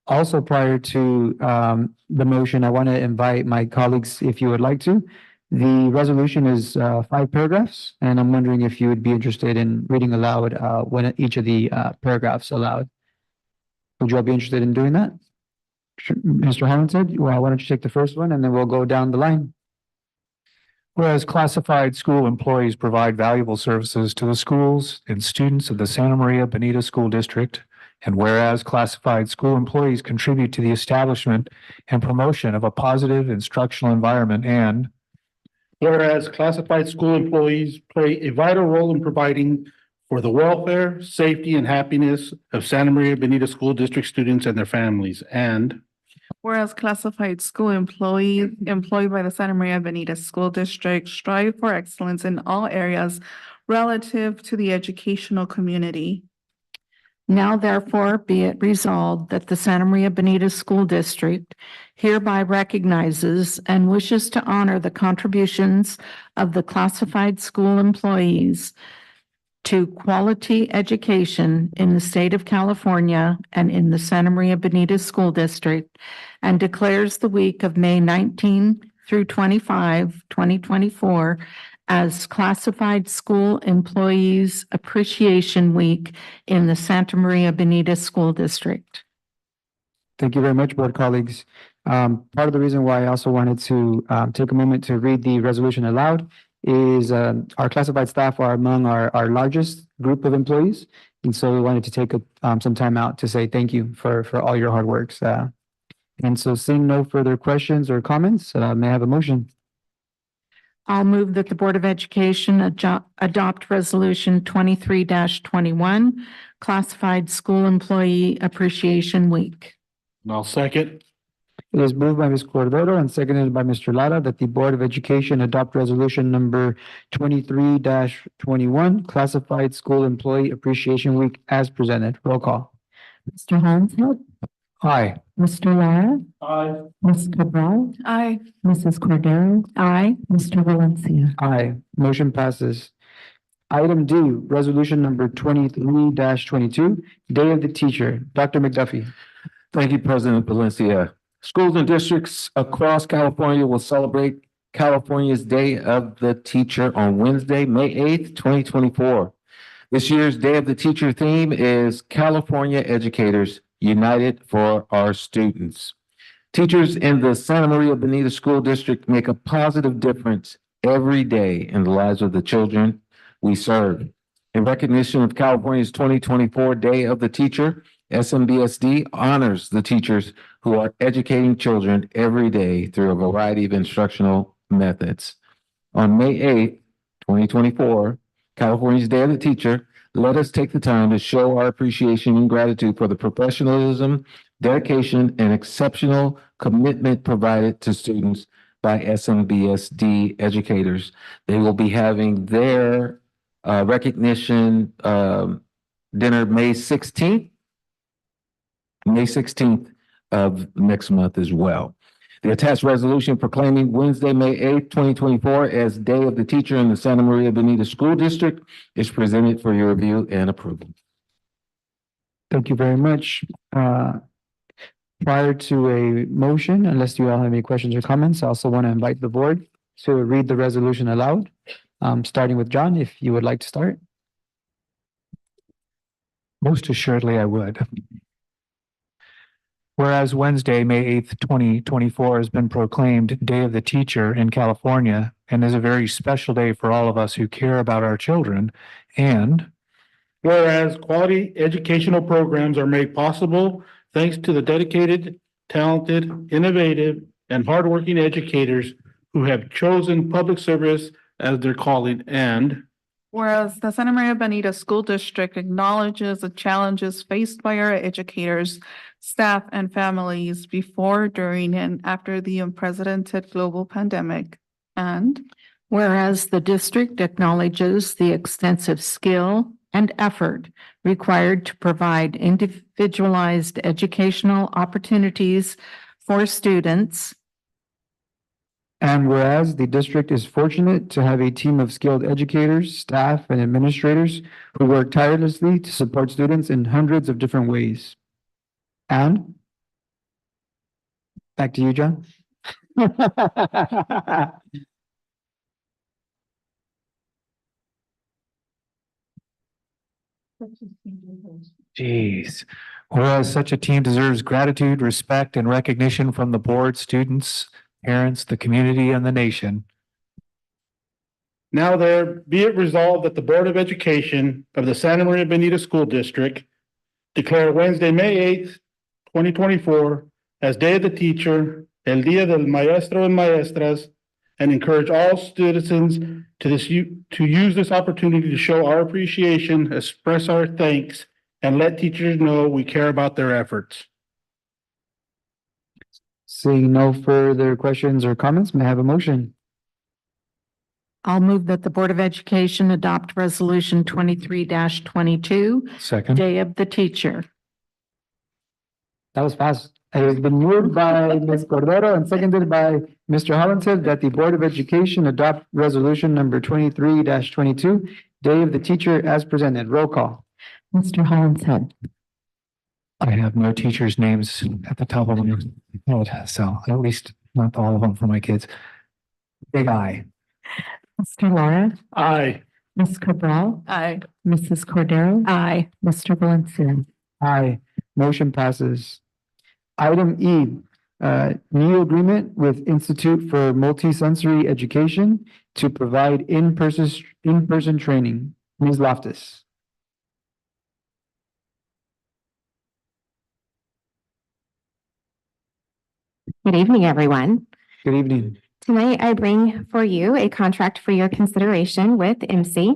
Also, prior to the motion, I want to invite my colleagues, if you would like to. The resolution is 5 paragraphs, and I'm wondering if you would be interested in reading aloud when each of the paragraphs aloud. Would you all be interested in doing that? Mr. Hollenshead, well, why don't you take the first one and then we'll go down the line. Whereas classified school employees provide valuable services to the schools and students of the Santa Maria Bonita School District, and whereas classified school employees contribute to the establishment and promotion of a positive instructional environment, and whereas classified school employees play a vital role in providing for the welfare, safety, and happiness of Santa Maria Bonita School District students and their families, and Whereas classified school employees employed by the Santa Maria Bonita School District strive for excellence in all areas relative to the educational community. Now therefore be it resolved that the Santa Maria Bonita School District hereby recognizes and wishes to honor the contributions of the classified school employees to quality education in the state of California and in the Santa Maria Bonita School District, and declares the week of May 19 through 25, 2024 as Classified School Employees Appreciation Week in the Santa Maria Bonita School District. Thank you very much, board colleagues. Part of the reason why I also wanted to take a moment to read the resolution aloud is our classified staff are among our largest group of employees. And so we wanted to take some time out to say thank you for all your hard works. And so seeing no further questions or comments, may I have a motion? I'll move that the Board of Education adopt Resolution 23-21, Classified School Employee Appreciation Week. And I'll second. It is moved by Ms. Cordero and seconded by Mr. Lara that the Board of Education adopt resolution number 23-21, Classified School Employee Appreciation Week as presented. Roll call. Mr. Hollenshead, Aye. Mr. Lara, Aye. Ms. Cabral, Aye. Mrs. Cordero. Aye. Mr. Valencia. Aye. Motion passes. Item D, resolution number 23-22, Day of the Teacher. Dr. McDuffie. Thank you, President Valencia. Schools and districts across California will celebrate California's Day of the Teacher on Wednesday, May 8th, 2024. This year's Day of the Teacher theme is California Educators United for Our Students. Teachers in the Santa Maria Bonita School District make a positive difference every day in the lives of the children we serve. In recognition of California's 2024 Day of the Teacher, SMBSD honors the teachers who are educating children every day through a variety of instructional methods. On May 8th, 2024, California's Day of the Teacher, let us take the time to show our appreciation and gratitude for the professionalism, dedication, and exceptional commitment provided to students by SMBSD educators. They will be having their recognition dinner May 16th of next month as well. The attached resolution proclaiming Wednesday, May 8th, 2024 as Day of the Teacher in the Santa Maria Bonita School District is presented for your review and approval. Thank you very much. Prior to a motion, unless you all have any questions or comments, I also want to invite the board to read the resolution aloud. Starting with John, if you would like to start. Most assuredly, I would. Whereas Wednesday, May 8th, 2024 has been proclaimed Day of the Teacher in California and is a very special day for all of us who care about our children. And whereas quality educational programs are made possible thanks to the dedicated, talented, innovative, and hardworking educators who have chosen public service as their calling. And whereas the Santa Maria Bonita School District acknowledges the challenges faced by our educators, staff, and families before, during, and after the unprecedented global pandemic. And whereas the district acknowledges the extensive skill and effort required to provide individualized educational opportunities for students. And whereas the district is fortunate to have a team of skilled educators, staff, and administrators who work tirelessly to support students in hundreds of different ways. And back to you, John. Jeez. Whereas such a team deserves gratitude, respect, and recognition from the board, students, parents, the community, and the nation. now there be it resolved that the Board of Education of the Santa Maria Bonita School District declare Wednesday, May 8th, 2024 as Day of the Teacher, El Día del Maestro and Maestras, and encourage all citizens to use this opportunity to show our appreciation, express our thanks, and let teachers know we care about their efforts. Seeing no further questions or comments, may I have a motion? I'll move that the Board of Education adopt Resolution 23-22, Second. Day of the Teacher. That was fast. It has been moved by Ms. Cordero and seconded by Mr. Hollinshead that the Board of Education adopt resolution number 23-22, Day of the Teacher as presented. Roll call. Mr. Hollinshead. I have no teachers' names at the top of my head, so at least not all of them for my kids. Big I. Mr. Laura. Aye. Ms. Cabral. Aye. Mrs. Cordero. Aye. Mr. Valencia. Aye. Motion passes. Item E, new agreement with Institute for Multisensory Education to provide in-person training. Ms. Loftus. Good evening, everyone. Good evening. Tonight, I bring for you a contract for your consideration with MC.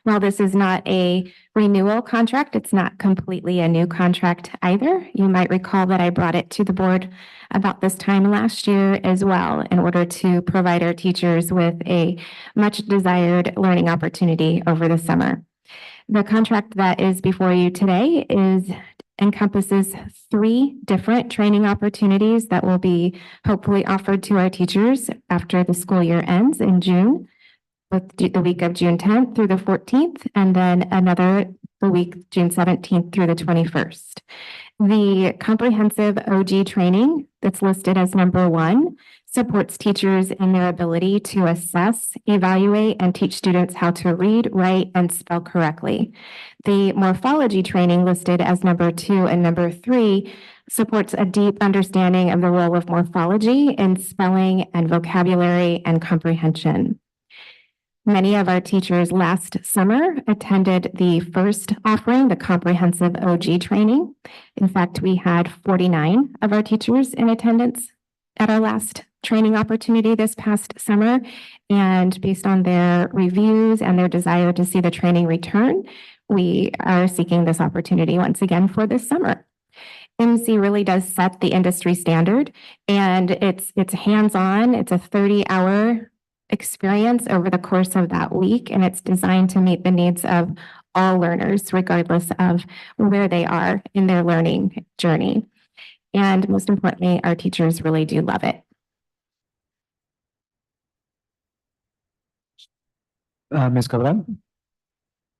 While this is not a renewal contract, it's not completely a new contract either. You might recall that I brought it to the board about this time last year as well in order to provide our teachers with a much desired learning opportunity over the summer. The contract that is before you today encompasses 3 different training opportunities that will be hopefully offered to our teachers after the school year ends in June, with the week of June 10th through the 14th, and then another the week June 17th through the 21st. The comprehensive OG training that's listed as number 1 supports teachers in their ability to assess, evaluate, and teach students how to read, write, and spell correctly. The morphology training listed as number 2 and number 3 supports a deep understanding of the role of morphology in spelling and vocabulary and comprehension. Many of our teachers last summer attended the first offering, the comprehensive OG training. In fact, we had 49 of our teachers in attendance at our last training opportunity this past summer. And based on their reviews and their desire to see the training return, we are seeking this opportunity once again for this summer. MC really does set the industry standard, and it's hands-on. It's a 30-hour experience over the course of that week, and it's designed to meet the needs of all learners, regardless of where they are in their learning journey. And most importantly, our teachers really do love it. Ms. Cabral?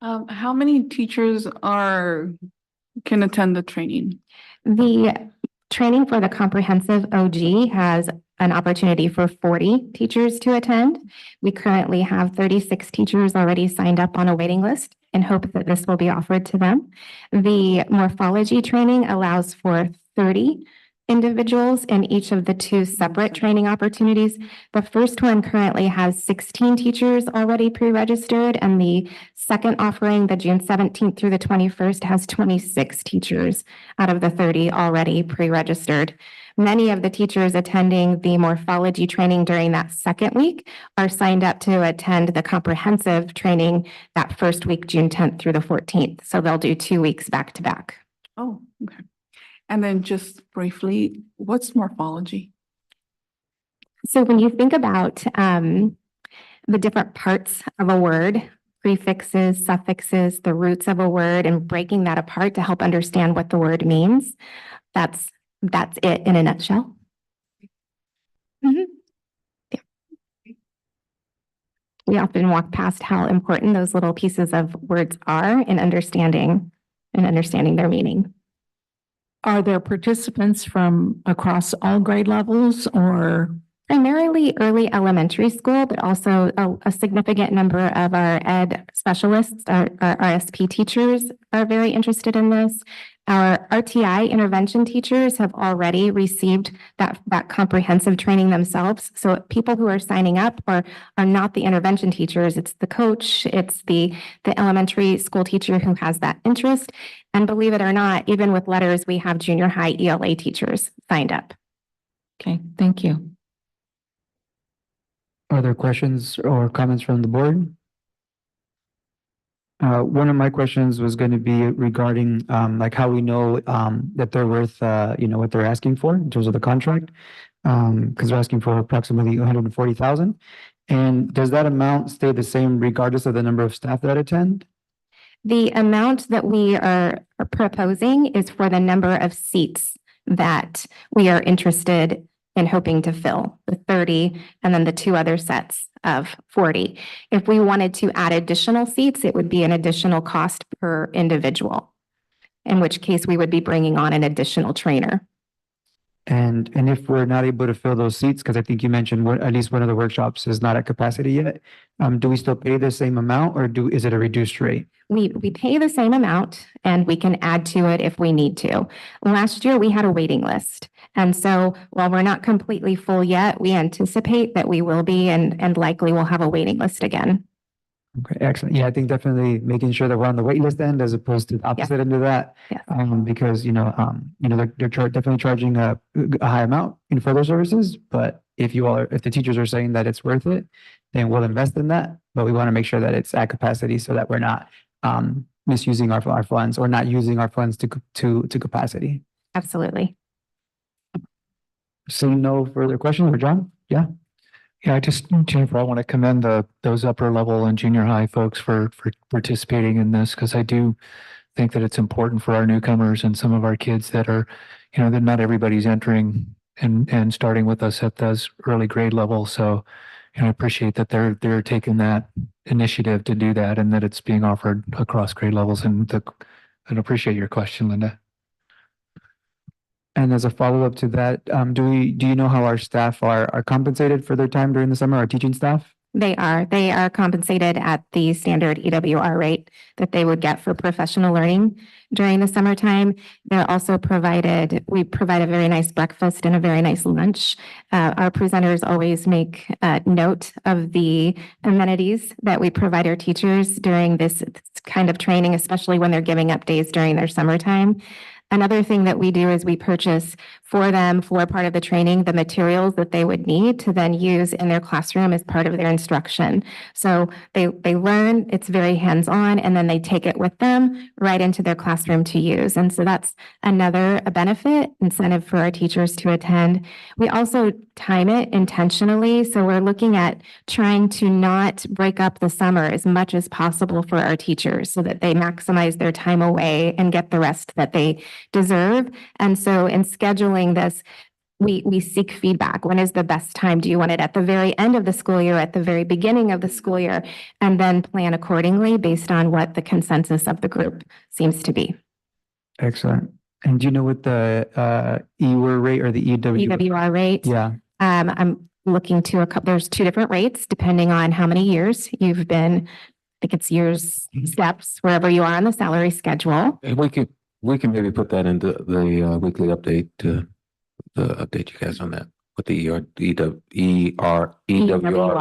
How many teachers can attend the training? The training for the comprehensive OG has an opportunity for 40 teachers to attend. We currently have 36 teachers already signed up on a waiting list in hope that this will be offered to them. The morphology training allows for 30 individuals in each of the 2 separate training opportunities. The first one currently has 16 teachers already pre-registered, and the second offering, the June 17th through the 21st, has 26 teachers out of the 30 already pre-registered. Many of the teachers attending the morphology training during that second week are signed up to attend the comprehensive training that first week, June 10th through the 14th. So they'll do 2 weeks back to back. Oh, okay. And then just briefly, what's morphology? So when you think about the different parts of a word, prefixes, suffixes, the roots of a word, and breaking that apart to help understand what the word means, that's it in a nutshell. Yeah. We often walk past how important those little pieces of words are in understanding their meaning. Are there participants from across all grade levels or? Primarily early elementary school, but also a significant number of our ed specialists, our RSP teachers are very interested in this. Our RTI intervention teachers have already received that comprehensive training themselves. So people who are signing up are not the intervention teachers, it's the coach, it's the elementary school teacher who has that interest. And believe it or not, even with letters, we have junior high ELA teachers signed up. Okay, thank you. Are there questions or comments from the board? One of my questions was going to be regarding like how we know that they're worth what they're asking for in terms of the contract, because they're asking for approximately 140,000. And does that amount stay the same regardless of the number of staff that attend? The amount that we are proposing is for the number of seats that we are interested in hoping to fill, the 30 and then the 2 other sets of 40. If we wanted to add additional seats, it would be an additional cost per individual, in which case we would be bringing on an additional trainer. And if we're not able to fill those seats, because I think you mentioned at least one of the workshops is not at capacity yet, do we still pay the same amount or is it a reduced rate? We pay the same amount and we can add to it if we need to. Last year, we had a waiting list. And so while we're not completely full yet, we anticipate that we will be and likely will have a waiting list again. Okay, excellent. Yeah, I think definitely making sure that we're on the wait list end as opposed to the opposite end of that. Yes. Because they're definitely charging a high amount for those services. But if the teachers are saying that it's worth it, then we'll invest in that. But we want to make sure that it's at capacity so that we're not misusing our funds or not using our funds to capacity. Absolutely. Seeing no further questions, or John? Yeah. Yeah, Jennifer, I want to commend those upper level and junior high folks for participating in this, because I do think that it's important for our newcomers and some of our kids that are, that not everybody's entering and starting with us at those early grade levels. So, I appreciate that they're taking that initiative to do that and that it's being offered across grade levels. And appreciate your question, Linda. And as a follow-up to that, do you know how our staff are compensated for their time during the summer, our teaching staff? They are compensated at the standard EWR rate that they would get for professional learning during the summertime. We provide a very nice breakfast and a very nice lunch. Our presenters always make note of the amenities that we provide our teachers during this kind of training, especially when they're giving up days during their summertime. Another thing that we do is we purchase for them, for part of the training, the materials that they would need to then use in their classroom as part of their instruction. So they learn, it's very hands-on, and then they take it with them right into their classroom to use. And so that's another benefit, incentive for our teachers to attend. We also time it intentionally. So we're looking at trying to not break up the summer as much as possible for our teachers so that they maximize their time away and get the rest that they deserve. And so in scheduling this, we seek feedback. When is the best time? Do you want it at the very end of the school year, at the very beginning of the school year, and then plan accordingly based on what the consensus of the group seems to be. Excellent. And do you know what the EWR rate or the EWR rate? Yeah. I'm looking to there's two different rates depending on how many years you've been, I think it's years, steps, wherever you are on the salary schedule. And we can maybe put that into the weekly update to update you guys on that. What the EWR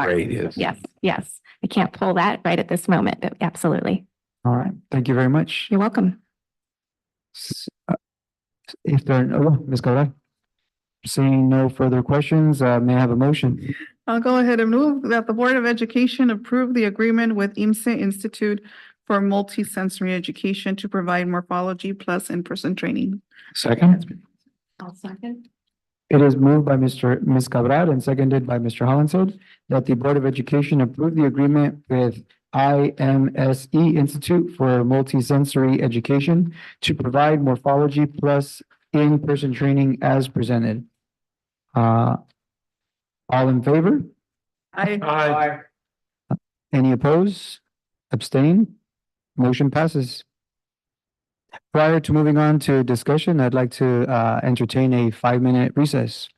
rate is. Yes. I can't pull that right at this moment, but absolutely. All right. Thank you very much. You're welcome. If there, Ms. Cabral. Seeing no further questions, may I have a motion? I'll go ahead and move that the Board of Education approve the agreement with IMSE Institute for Multisensory Education to provide morphology plus in-person training. Second? I'll second. It is moved by Ms. Cabral and seconded by Mr. Hollingshead that the Board of Education approve the agreement with IMSE Institute for Multisensory Education to provide morphology plus in-person training as presented. All in favor? Aye. Any opposed? Abstain? Motion passes. Prior to moving on to discussion, I'd like to entertain a 5-minute recess.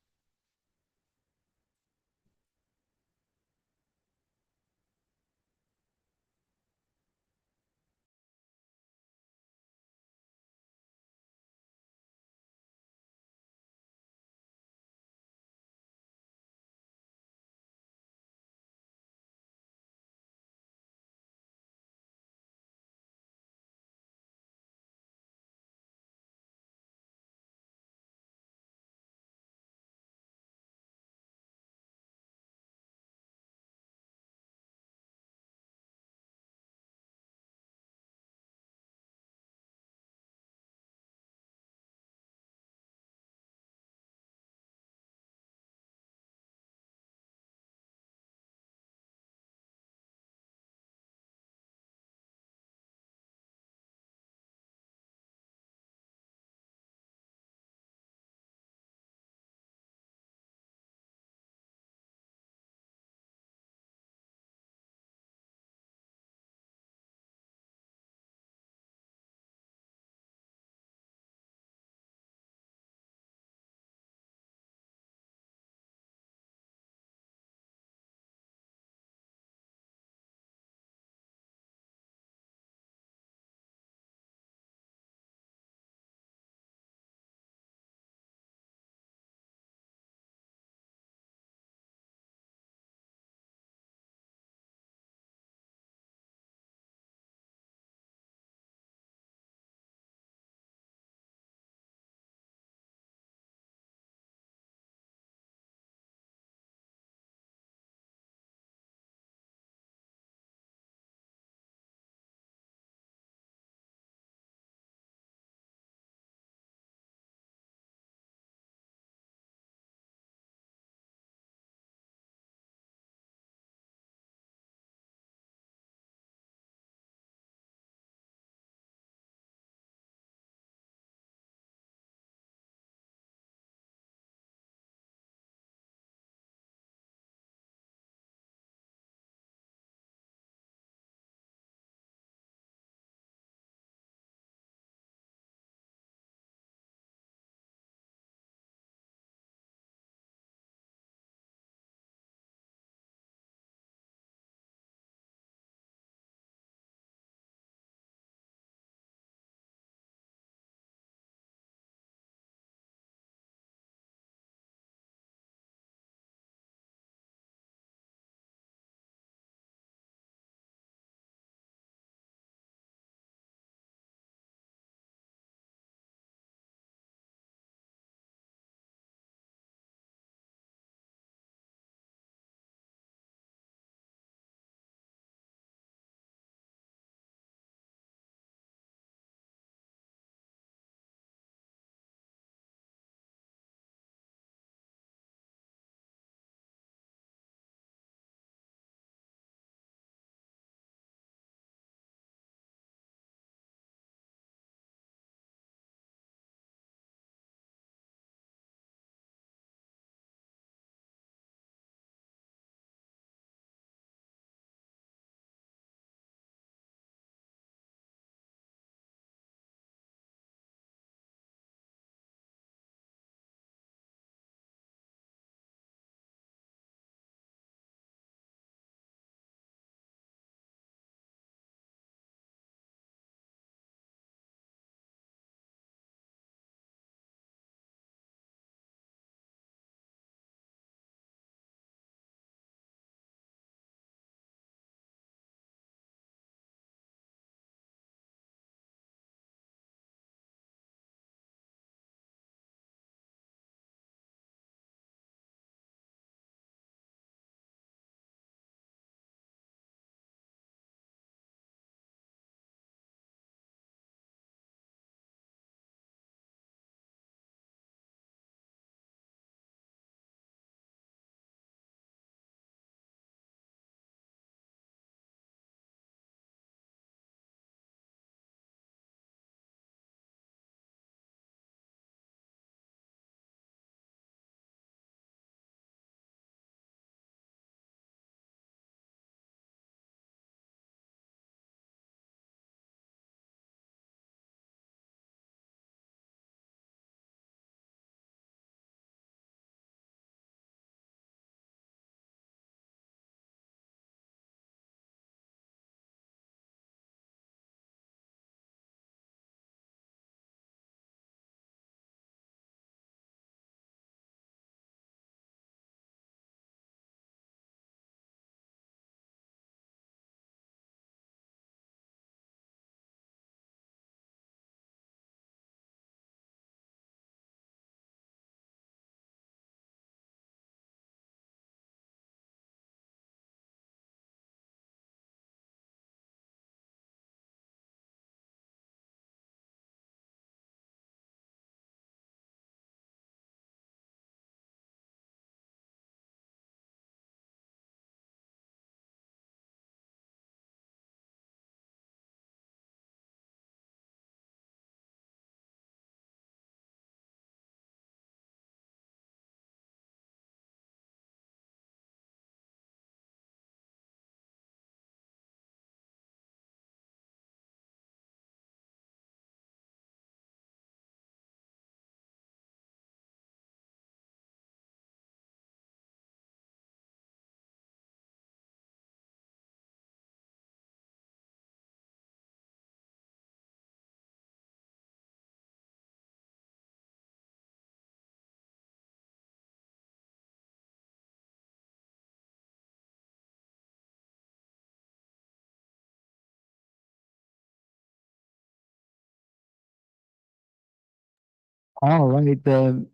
All right, the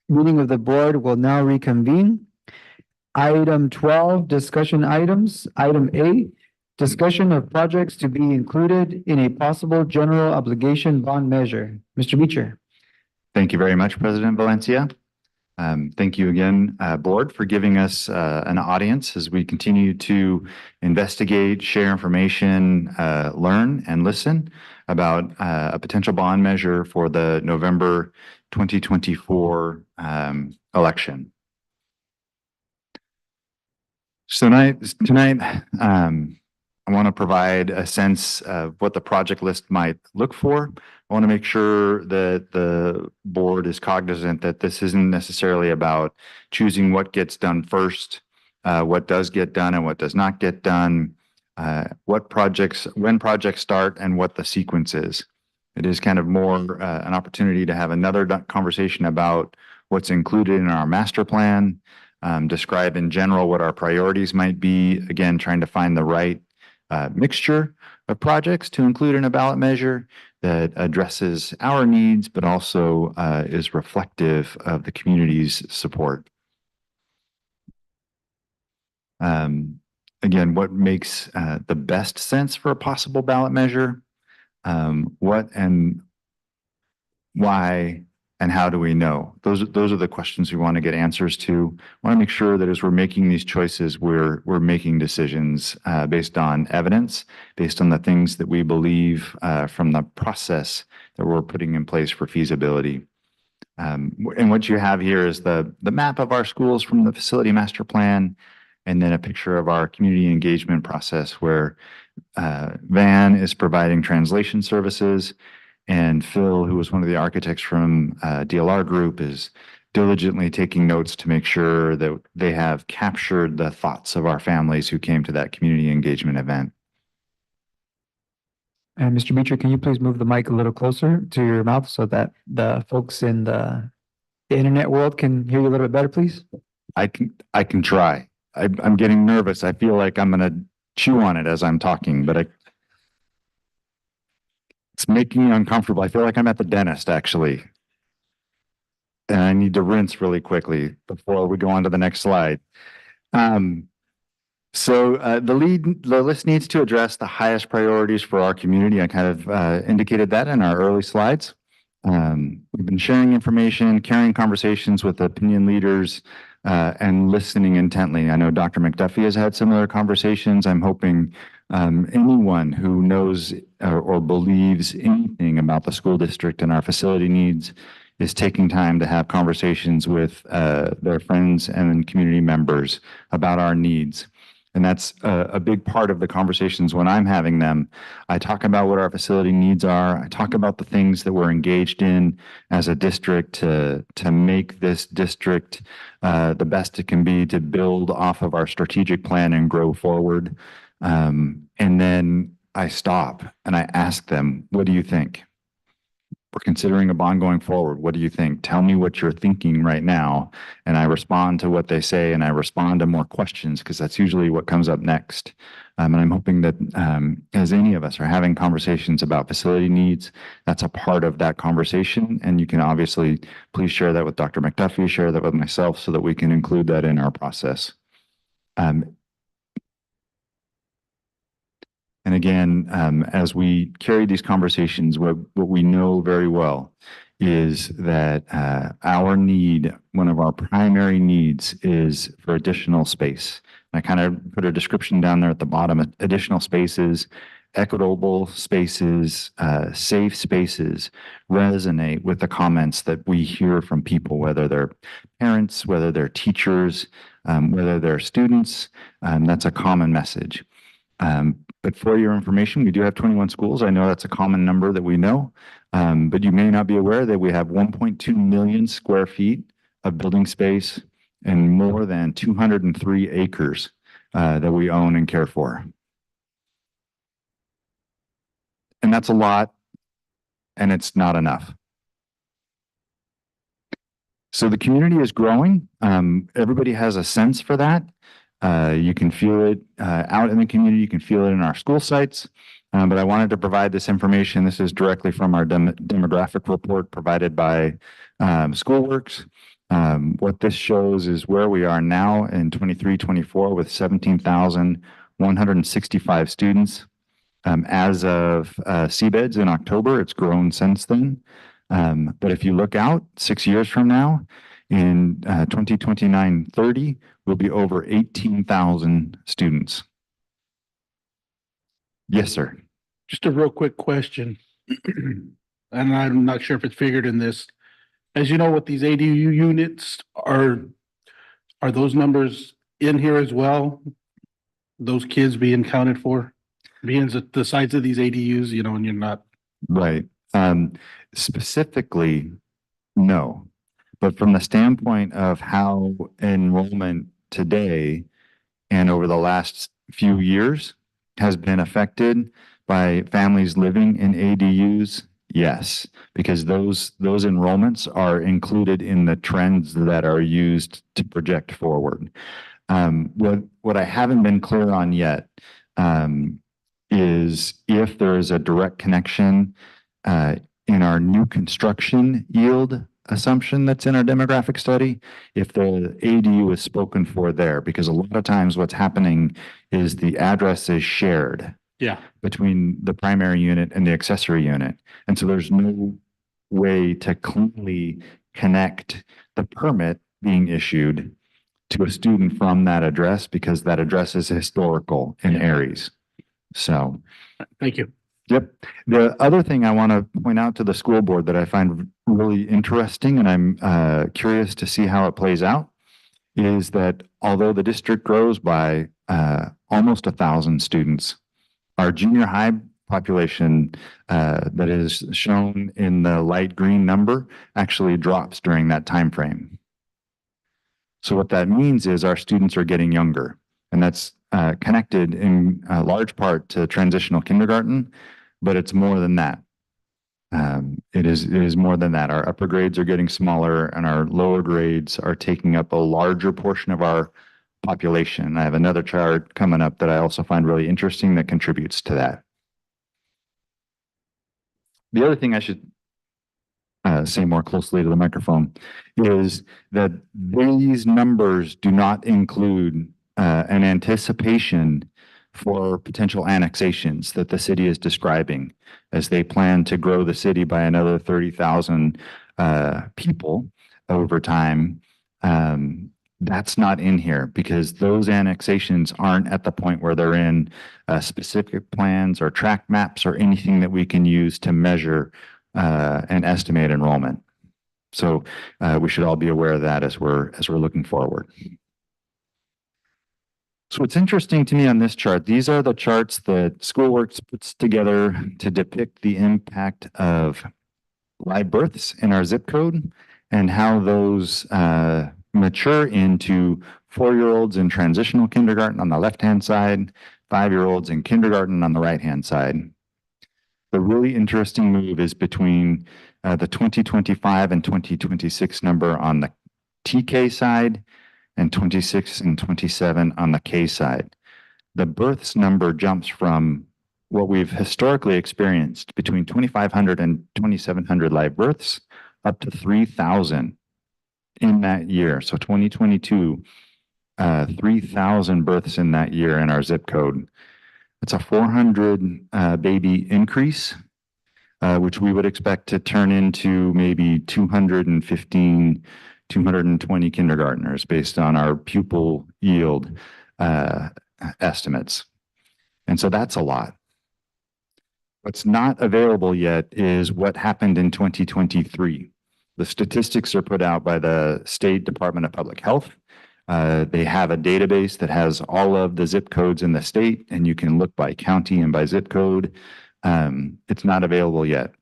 meeting of the board will now reconvene. Item 12, discussion items. Item A, discussion of projects to be included in a possible general obligation bond measure. Mr. Beecher. Thank you very much, President Valencia. Thank you again, board, for giving us an audience as we continue to investigate, share information, learn and listen about a potential bond measure for the November 2024 election. So tonight, I want to provide a sense of what the project list might look for. I want to make sure that the board is cognizant that this isn't necessarily about choosing what gets done first, what does get done and what does not get done, when projects start and what the sequence is. It is kind of more an opportunity to have another conversation about what's included in our master plan, describe in general what our priorities might be, again, trying to find the right mixture of projects to include in a ballot measure that addresses our needs, but also is reflective of the community's support. Again, what makes the best sense for a possible ballot measure? What and why and how do we know? Those are the questions we want to get answers to. I want to make sure that as we're making these choices, we're making decisions based on evidence, based on the things that we believe from the process that we're putting in place for feasibility. And what you have here is the map of our schools from the facility master plan, and then a picture of our community engagement process where Van is providing translation services, and Phil, who was one of the architects from DLR Group, is diligently taking notes to make sure that they have captured the thoughts of our families who came to that community engagement event. And Mr. Beecher, can you please move the mic a little closer to your mouth so that the folks in the internet world can hear you a little bit better, please? I can try. I'm getting nervous. I feel like I'm going to chew on it as I'm talking, but it's making me uncomfortable. I feel like I'm at the dentist, actually. And I need to rinse really quickly before we go on to the next slide. So the list needs to address the highest priorities for our community. I kind of indicated that in our early slides. We've been sharing information, carrying conversations with opinion leaders, and listening intently. I know Dr. McDuffie has had similar conversations. I'm hoping anyone who knows or believes anything about the school district and our facility needs is taking time to have conversations with their friends and community members about our needs. And that's a big part of the conversations when I'm having them. I talk about what our facility needs are. I talk about the things that we're engaged in as a district to make this district the best it can be, to build off of our strategic plan and grow forward. And then I stop and I ask them, what do you think? We're considering a bond going forward. What do you think? Tell me what you're thinking right now. And I respond to what they say, and I respond to more questions because that's usually what comes up next. And I'm hoping that as any of us are having conversations about facility needs, that's a part of that conversation. And you can obviously please share that with Dr. McDuffie, share that with myself so that we can include that in our process. And again, as we carry these conversations, what we know very well is that our need, one of our primary needs, is for additional space. And I kind of put a description down there at the bottom: additional spaces, equitable spaces, safe spaces resonate with the comments that we hear from people, whether they're parents, whether they're teachers, whether they're students. That's a common message. But for your information, we do have 21 schools. I know that's a common number that we know, but you may not be aware that we have 1.2 million square feet of building space and more than 203 acres that we own and care for. And that's a lot, and it's not enough. So the community is growing. Everybody has a sense for that. You can feel it out in the community. You can feel it in our school sites. But I wanted to provide this information. This is directly from our demographic report provided by Schoolworks. What this shows is where we are now in 23-24 with 17,165 students. As of CBEDS in October, it's grown since then. But if you look out 6 years from now, in 2029-30, we'll be over 18,000 students. Yes, sir. Just a real quick question. And I'm not sure if it's figured in this. As you know, with these ADU units, are those numbers in here as well? Those kids being counted for? Being the size of these ADUs, you know, and you're not. Right. Specifically, no. But from the standpoint of how enrollment today and over the last few years has been affected by families living in ADUs, yes, because those enrollments are included in the trends that are used to project forward. What I haven't been clear on yet is if there is a direct connection in our new construction yield assumption that's in our demographic study, if the ADU is spoken for there, because a lot of times what's happening is the address is shared between the primary unit and the accessory unit. And so there's no way to cleanly connect the permit being issued to a student from that address because that address is historical in Aries. So. Thank you. Yep. The other thing I want to point out to the school board that I find really interesting, and I'm curious to see how it plays out, is that although the district grows by almost 1,000 students, our junior high population that is shown in the light green number actually drops during that time frame. So what that means is our students are getting younger, and that's connected in large part to transitional kindergarten, but it's more than that. It is more than that. Our upper grades are getting smaller and our lower grades are taking up a larger portion of our population. I have another chart coming up that I also find really interesting that contributes to that. The other thing I should say more closely to the microphone is that these numbers do not include an anticipation for potential annexations that the city is describing as they plan to grow the city by another 30,000 people over time. That's not in here because those annexations aren't at the point where they're in specific plans or track maps or anything that we can use to measure and estimate enrollment. So we should all be aware of that as we're looking forward. So what's interesting to me on this chart, these are the charts that Schoolworks puts together to depict the impact of live births in our zip code and how those mature into 4-year-olds in transitional kindergarten on the left-hand side, 5-year-olds in kindergarten on the right-hand side. The really interesting move is between the 2025 and 2026 number on the TK side and 26 and 27 on the K side. The births number jumps from what we've historically experienced between 2,500 and 2,700 live births up to 3,000 in that year. So 2022, 3,000 births in that year in our zip code. It's a 400 baby increase, which we would expect to turn into maybe 215 220 kindergartners based on our pupil yield estimates. And so that's a lot. What's not available yet is what happened in 2023. The statistics are put out by the State Department of Public Health. They have a database that has all of the zip codes in the state, and you can look by county and by zip code. It's not available yet.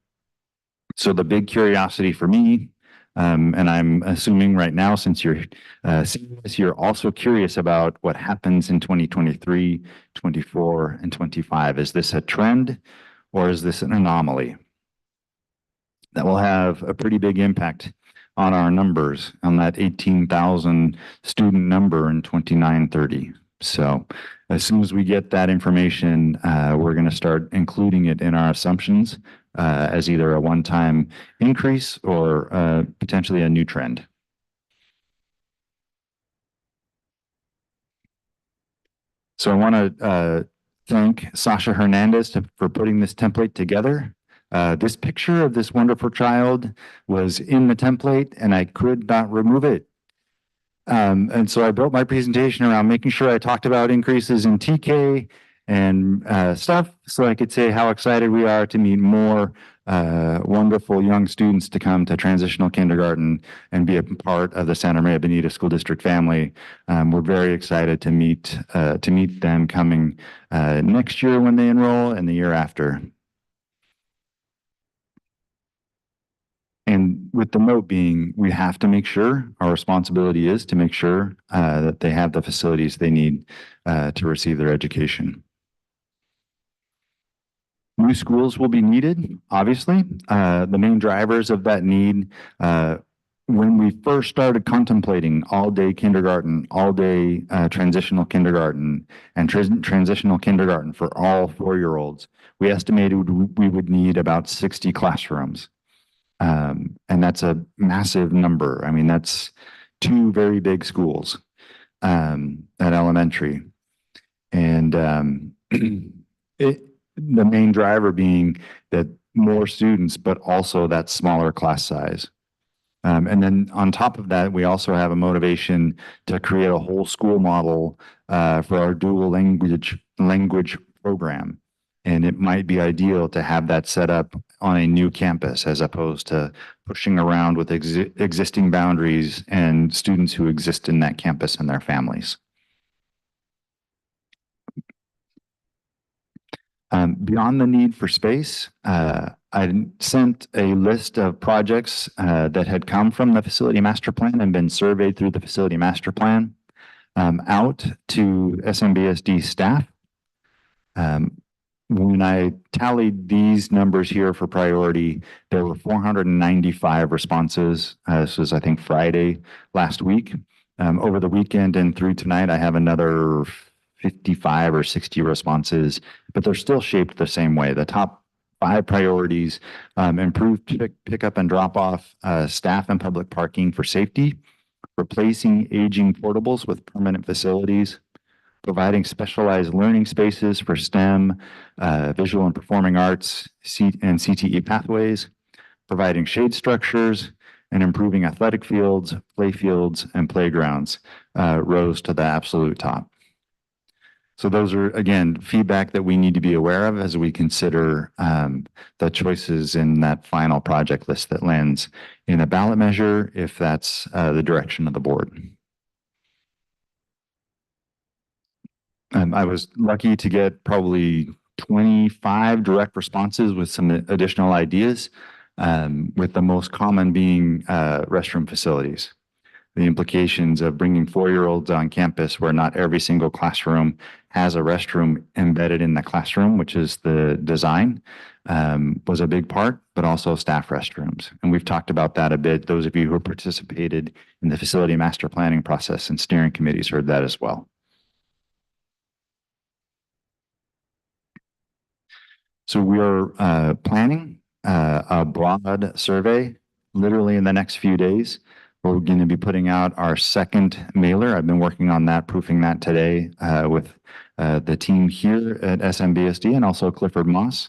So the big curiosity for me, and I'm assuming right now, since you're seeing this, you're also curious about what happens in 2023, 24, and 25. Is this a trend or is this an anomaly? That will have a pretty big impact on our numbers, on that 18,000 student number in 29-30. So as soon as we get that information, we're going to start including it in our assumptions as either a one-time increase or potentially a new trend. So I want to thank Sasha Hernandez for putting this template together. This picture of this wonderful child was in the template and I could not remove it. And so I built my presentation around making sure I talked about increases in TK and stuff so I could say how excited we are to meet more wonderful young students to come to transitional kindergarten and be a part of the Santa Maria Bonita School District family. We're very excited to meet them coming next year when they enroll and the year after. And with the note being, we have to make sure, our responsibility is to make sure that they have the facilities they need to receive their education. New schools will be needed, obviously. The main drivers of that need, when we first started contemplating all-day kindergarten, all-day transitional kindergarten, and transitional kindergarten for all 4-year-olds, we estimated we would need about 60 classrooms. And that's a massive number. I mean, that's 2 very big schools at elementary. And the main driver being that more students, but also that smaller class size. And then on top of that, we also have a motivation to create a whole school model for our dual language program. And it might be ideal to have that set up on a new campus as opposed to pushing around with existing boundaries and students who exist in that campus and their families. Beyond the need for space, I sent a list of projects that had come from the facility master plan and been surveyed through the facility master plan out to SMBSD staff. When I tallied these numbers here for priority, there were 495 responses. This was, I think, Friday last week. Over the weekend and through tonight, I have another 55 or 60 responses, but they're still shaped the same way. The top 5 priorities: improved pickup and drop off staff and public parking for safety, replacing aging portables with permanent facilities, providing specialized learning spaces for STEM, visual and performing arts, and CTE pathways, providing shade structures, and improving athletic fields, play fields, and playgrounds rose to the absolute top. So those are, again, feedback that we need to be aware of as we consider the choices in that final project list that lands in a ballot measure, if that's the direction of the board. I was lucky to get probably 25 direct responses with some additional ideas, with the most common being restroom facilities. The implications of bringing 4-year-olds on campus where not every single classroom has a restroom embedded in the classroom, which is the design, was a big part, but also staff restrooms. And we've talked about that a bit. Those of you who participated in the facility master planning process and steering committees heard that as well. So we are planning a broad survey literally in the next few days. We're going to be putting out our second mailer. I've been working on that, proofing that today with the team here at SMBSD and also Clifford Moss.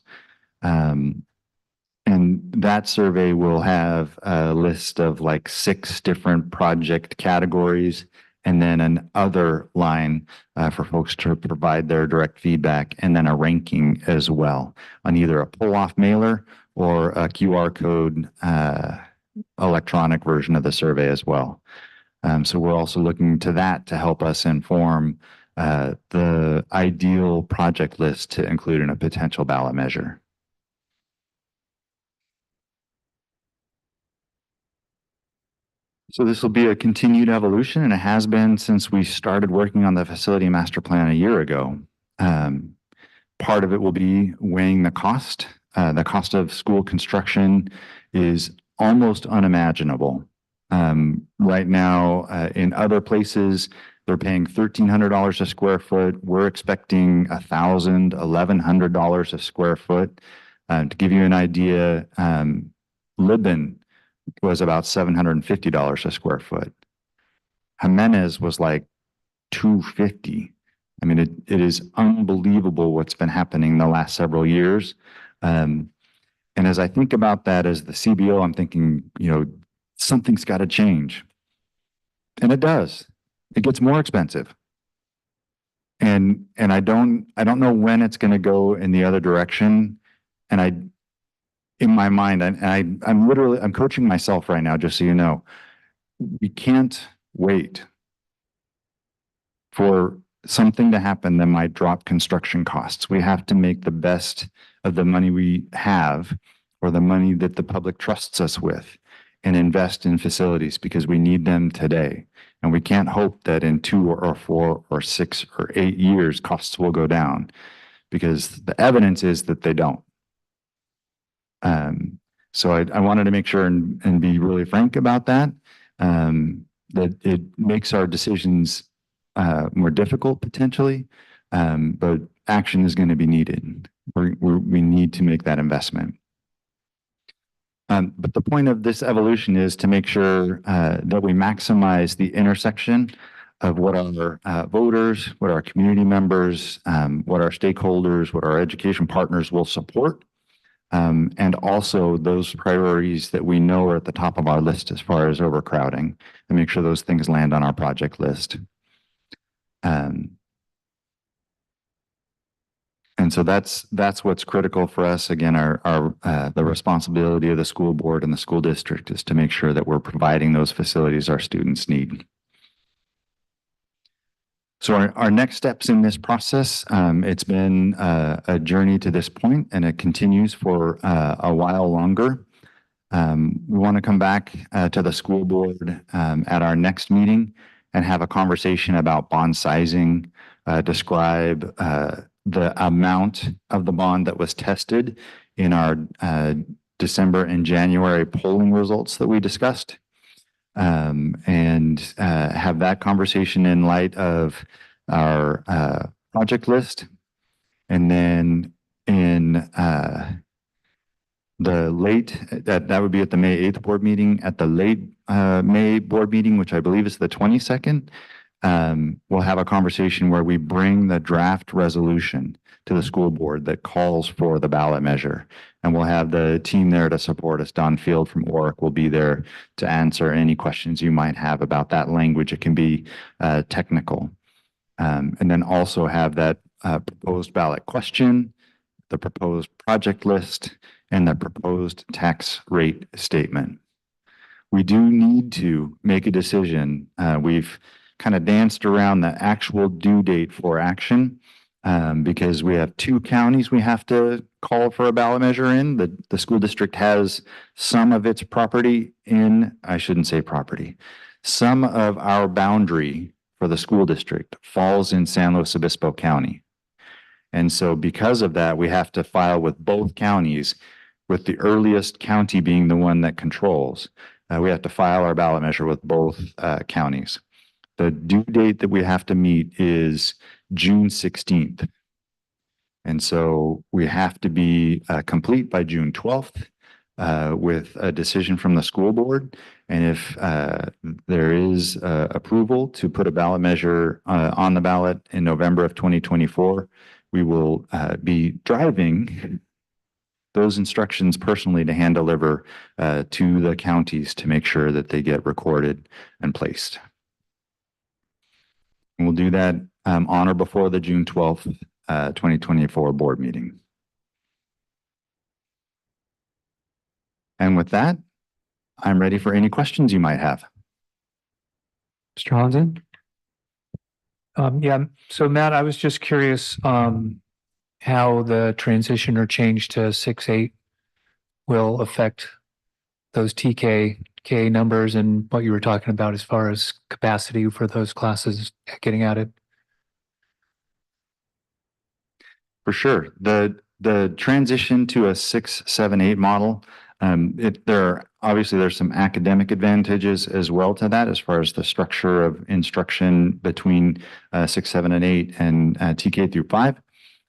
And that survey will have a list of like 6 different project categories and then an other line for folks to provide their direct feedback, and then a ranking as well on either a pull-off mailer or a QR code electronic version of the survey as well. So we're also looking to that to help us inform the ideal project list to include in a potential ballot measure. So this will be a continued evolution, and it has been since we started working on the facility master plan a year ago. Part of it will be weighing the cost. The cost of school construction is almost unimaginable. Right now, in other places, They're paying $1,300 a square foot. We're expecting $1,100 a square foot. To give you an idea, Libin was about $750 a square foot. Jimenez was like $250. I mean, it is unbelievable what's been happening the last several years. And as I think about that as the CBO, I'm thinking, something's got to change. And it does. It gets more expensive. And I don't know when it's going to go in the other direction. And in my mind, I'm coaching myself right now, just so you know. We can't wait for something to happen that might drop construction costs. We have to make the best of the money we have, or the money that the public trusts us with, and invest in facilities because we need them today. And we can't hope that in 2 or 4 or 6 or 8 years, costs will go down, because the evidence is that they don't. So I wanted to make sure and be really frank about that, that it makes our decisions more difficult potentially, but action is going to be needed. We need to make that investment. But the point of this evolution is to make sure that we maximize the intersection of what our voters, what our community members, what our stakeholders, what our education partners will support, and also those priorities that we know are at the top of our list as far as overcrowding, and make sure those things land on our project list. And so that's what's critical for us. Again, the responsibility of the school board and the school district is to make sure that we're providing those facilities our students need. So our next steps in this process, it's been a journey to this point, and it continues for a while longer. We want to come back to the school board at our next meeting and have a conversation about bond sizing, describe the amount of the bond that was tested in our December and January polling results that we discussed, and have that conversation in light of our project list. And then in the late, that would be at the May 8th board meeting. At the late May board meeting, which I believe is the 22nd, we'll have a conversation where we bring the draft resolution to the school board that calls for the ballot measure. And we'll have the team there to support us. Don Field from ORC will be there to answer any questions you might have about that language. It can be technical. And then also have that proposed ballot question, the proposed project list, and the proposed tax rate statement. We do need to make a decision. We've kind of danced around the actual due date for action because we have 2 counties we have to call for a ballot measure in. The school district has some of its property in, I shouldn't say property, some of our boundary for the school district falls in San Luis Obispo County. And so because of that, we have to file with both counties, with the earliest county being the one that controls. We have to file our ballot measure with both counties. The due date that we have to meet is June 16th. And so we have to be complete by June 12th with a decision from the school board. And if there is approval to put a ballot measure on the ballot in November of 2024, we will be driving those instructions personally to hand deliver to the counties to make sure that they get recorded and placed. And we'll do that on or before the June 12th, 2024 board meeting. And with that, I'm ready for any questions you might have. Mr. Hollingshead? Yeah, so Matt, I was just curious how the transition or change to 6-8 will affect those TK numbers and what you were talking about as far as capacity for those classes getting added. For sure. The transition to a 6-7-8 model Obviously there's some academic advantages as well to that as far as the structure of instruction between 6, 7, and 8 and TK through 5.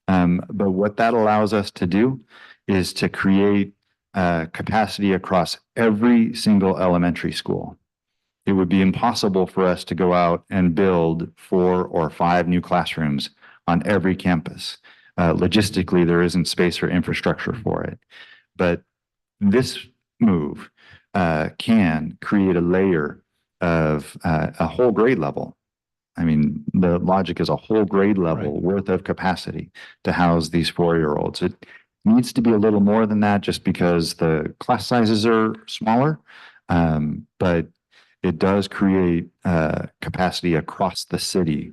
But what that allows us to do is to create capacity across every single elementary school. It would be impossible for us to go out and build 4 or 5 new classrooms on every campus. Logistically, there isn't space or infrastructure for it. But this move can create a layer of a whole grade level. I mean, the logic is a whole grade level worth of capacity to house these 4-year-olds. It needs to be a little more than that just because the class sizes are smaller, but it does create capacity across the city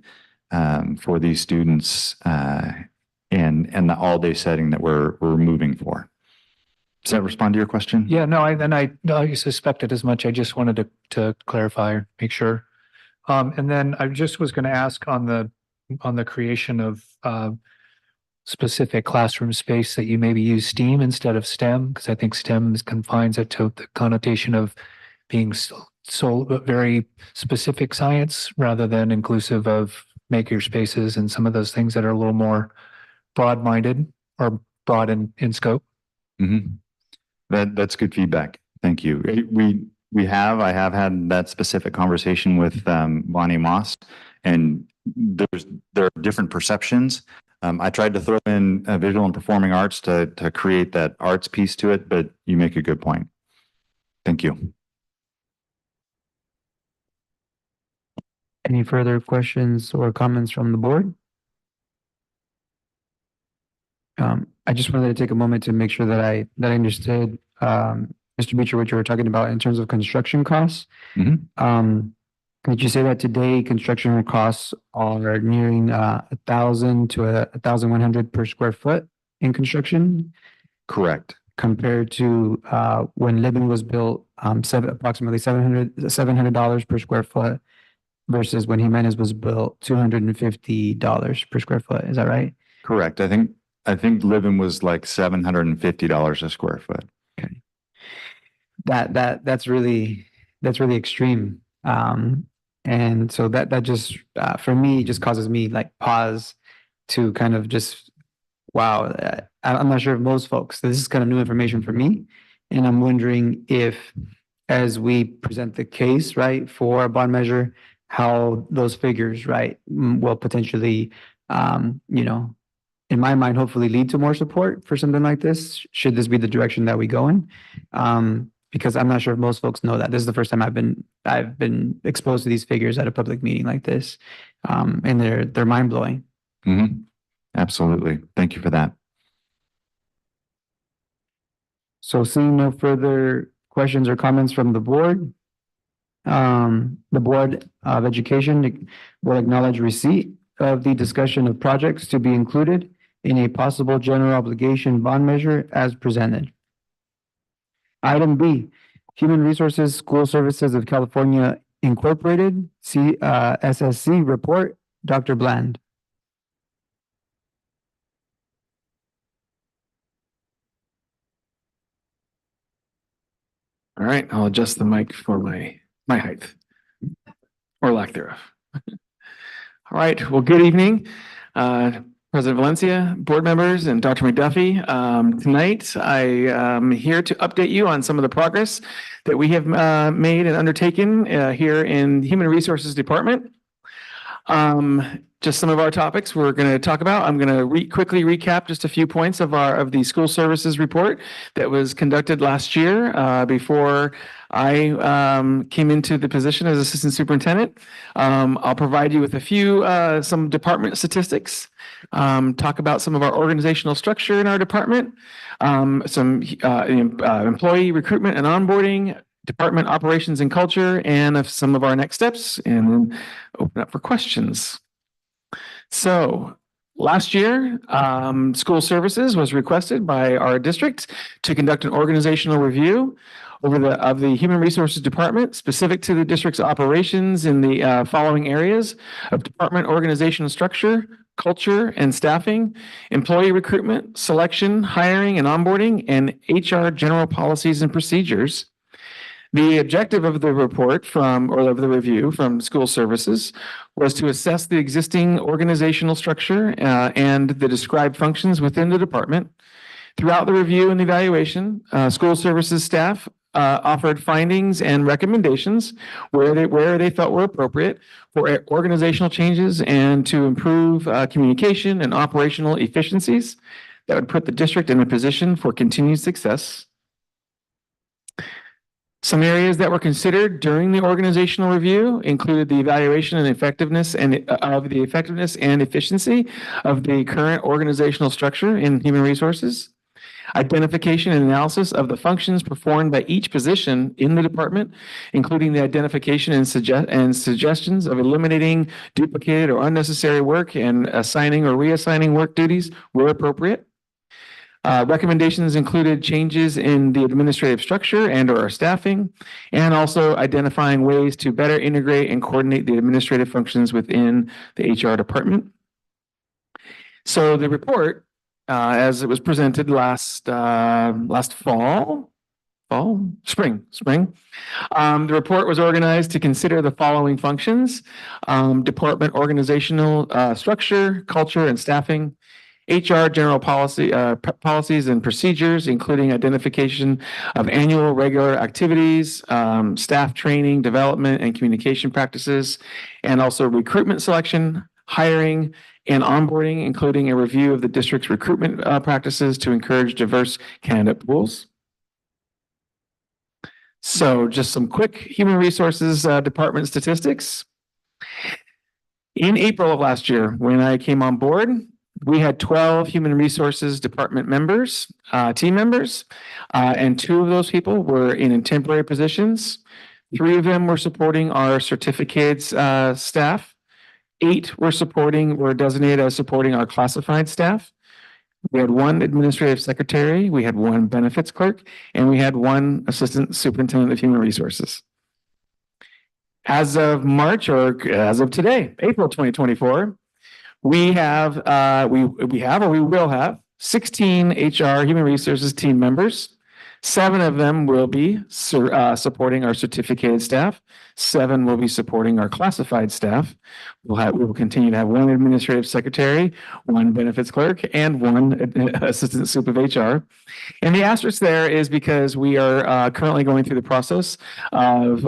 for these students and the all-day setting that we're moving for. Does that respond to your question? Yeah, no, I suspected as much. I just wanted to clarify or make sure. And then I just was going to ask on the creation of specific classroom space that you maybe use STEAM instead of STEM, because I think STEM confines it to the connotation of being so very specific science rather than inclusive of maker spaces and some of those things that are a little more broad-minded or broad in scope. Mm-hmm. That's good feedback. Thank you. I have had that specific conversation with Bonnie Moss, and there are different perceptions. I tried to throw in visual and performing arts to create that arts piece to it, but you make a good point. Thank you. Any further questions or comments from the board? I just wanted to take a moment to make sure that I understood, Mr. Beecher, what you were talking about in terms of construction costs. Mm-hmm. Could you say that today construction costs are nearing 1,000 to 1,100 per square foot in construction? Correct. Compared to when Libin was built, approximately $700 per square foot, versus when Jimenez was built, $250 per square foot. Is that right? Correct. I think Libin was like $750 a square foot. Okay. That's really extreme. And so that just for me just causes me like pause to kind of just wow. I'm not sure if most folks, this is kind of new information for me, and I'm wondering if as we present the case right for a bond measure, how those figures right will potentially in my mind hopefully lead to more support for something like this, should this be the direction that we go in. Because I'm not sure if most folks know that. This is the first time I've been exposed to these figures at a public meeting like this. And they're mind-blowing. Mm-hmm. Absolutely. Thank you for that. So seeing no further questions or comments from the board, the Board of Education will acknowledge receipt of the discussion of projects to be included in a possible general obligation bond measure as presented. Item B, Human Resources School Services of California Incorporated, SSC report, Dr. Bland. All right, I'll adjust the mic for my height or lack thereof. All right, well, good evening, President Valencia, board members, and Dr. McDuffie. Tonight, I am here to update you on some of the progress that we have made and undertaken here in the Human Resources Department. Just some of our topics we're going to talk about. I'm going to quickly recap just a few points of the school services report that was conducted last year before I came into the position as assistant superintendent. I'll provide you with a few some department statistics, talk about some of our organizational structure in our department, some employee recruitment and onboarding, department operations and culture, and of some of our next steps, and then open up for questions. So Last year, school services was requested by our district to conduct an organizational review of the Human Resources Department specific to the district's operations in the following areas of department organizational structure, culture and staffing, employee recruitment, selection, hiring and onboarding, and HR general policies and procedures. The objective of the report of the review from school services was to assess the existing organizational structure and the described functions within the department. Throughout the review and evaluation, school services staff offered findings and recommendations where they felt were appropriate for organizational changes and to improve communication and operational efficiencies that would put the district in a position for continued success. Some areas that were considered during the organizational review included the evaluation and effectiveness and efficiency of the current organizational structure in human resources, identification and analysis of the functions performed by each position in the department, including the identification and suggestions of eliminating duplicated or unnecessary work and assigning or reassigning work duties where appropriate. Recommendations included changes in the administrative structure and or staffing, and also identifying ways to better integrate and coordinate the administrative functions within the HR department. So the report, as it was presented last spring. The report was organized to consider the following functions: department organizational structure, culture, and staffing, HR general policies and procedures, including identification of annual regular activities, staff training, development, and communication practices, and also recruitment selection, hiring, and onboarding, including a review of the district's recruitment practices to encourage diverse candidate pools. So just some quick human resources department statistics. In April of last year, when I came on board, we had 12 human resources department members, team members, and 2 of those people were in temporary positions. 3 of them were supporting our certificates staff. 8 were designated as supporting our classified staff. We had 1 administrative secretary, we had 1 benefits clerk, and we had 1 assistant superintendent of human resources. As of March, or as of today, April 2024, we will have 16 HR human resources team members. 7 of them will be supporting our certificated staff. 7 will be supporting our classified staff. We will continue to have 1 administrative secretary, 1 benefits clerk, and 1 assistant soup of HR. And the asterisk there is because we are currently going through the process of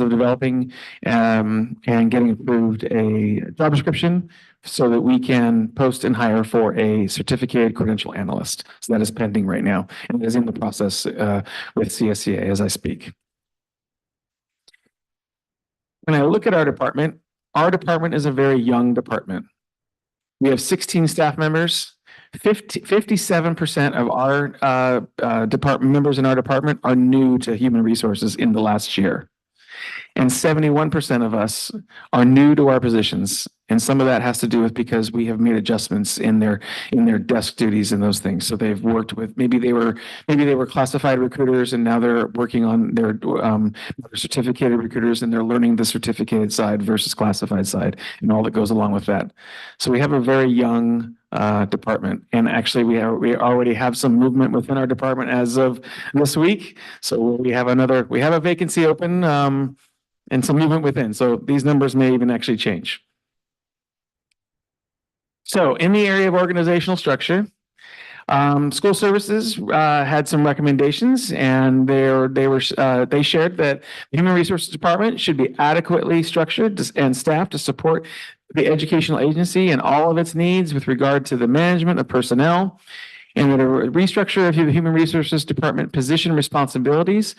developing and getting approved a job description so that we can post and hire for a certificated credential analyst. So that is pending right now, and it is in the process with CSCA as I speak. When I look at our department is a very young department. We have 16 staff members. 57% of our department members in our department are new to human resources in the last year. And 71% of us are new to our positions. And some of that has to do with because we have made adjustments in their desk duties and those things. So they've worked with, maybe they were classified recruiters and now they're working on their certificated recruiters and they're learning the certificated side versus classified side and all that goes along with that. So we have a very young department, and actually we already have some movement within our department as of this week. So we have a vacancy open and some movement within. So these numbers may even actually change. So in the area of organizational structure, school services had some recommendations, and they shared that the Human Resources Department should be adequately structured and staffed to support the educational agency and all of its needs with regard to the management of personnel, and that a restructure of the Human Resources Department position responsibilities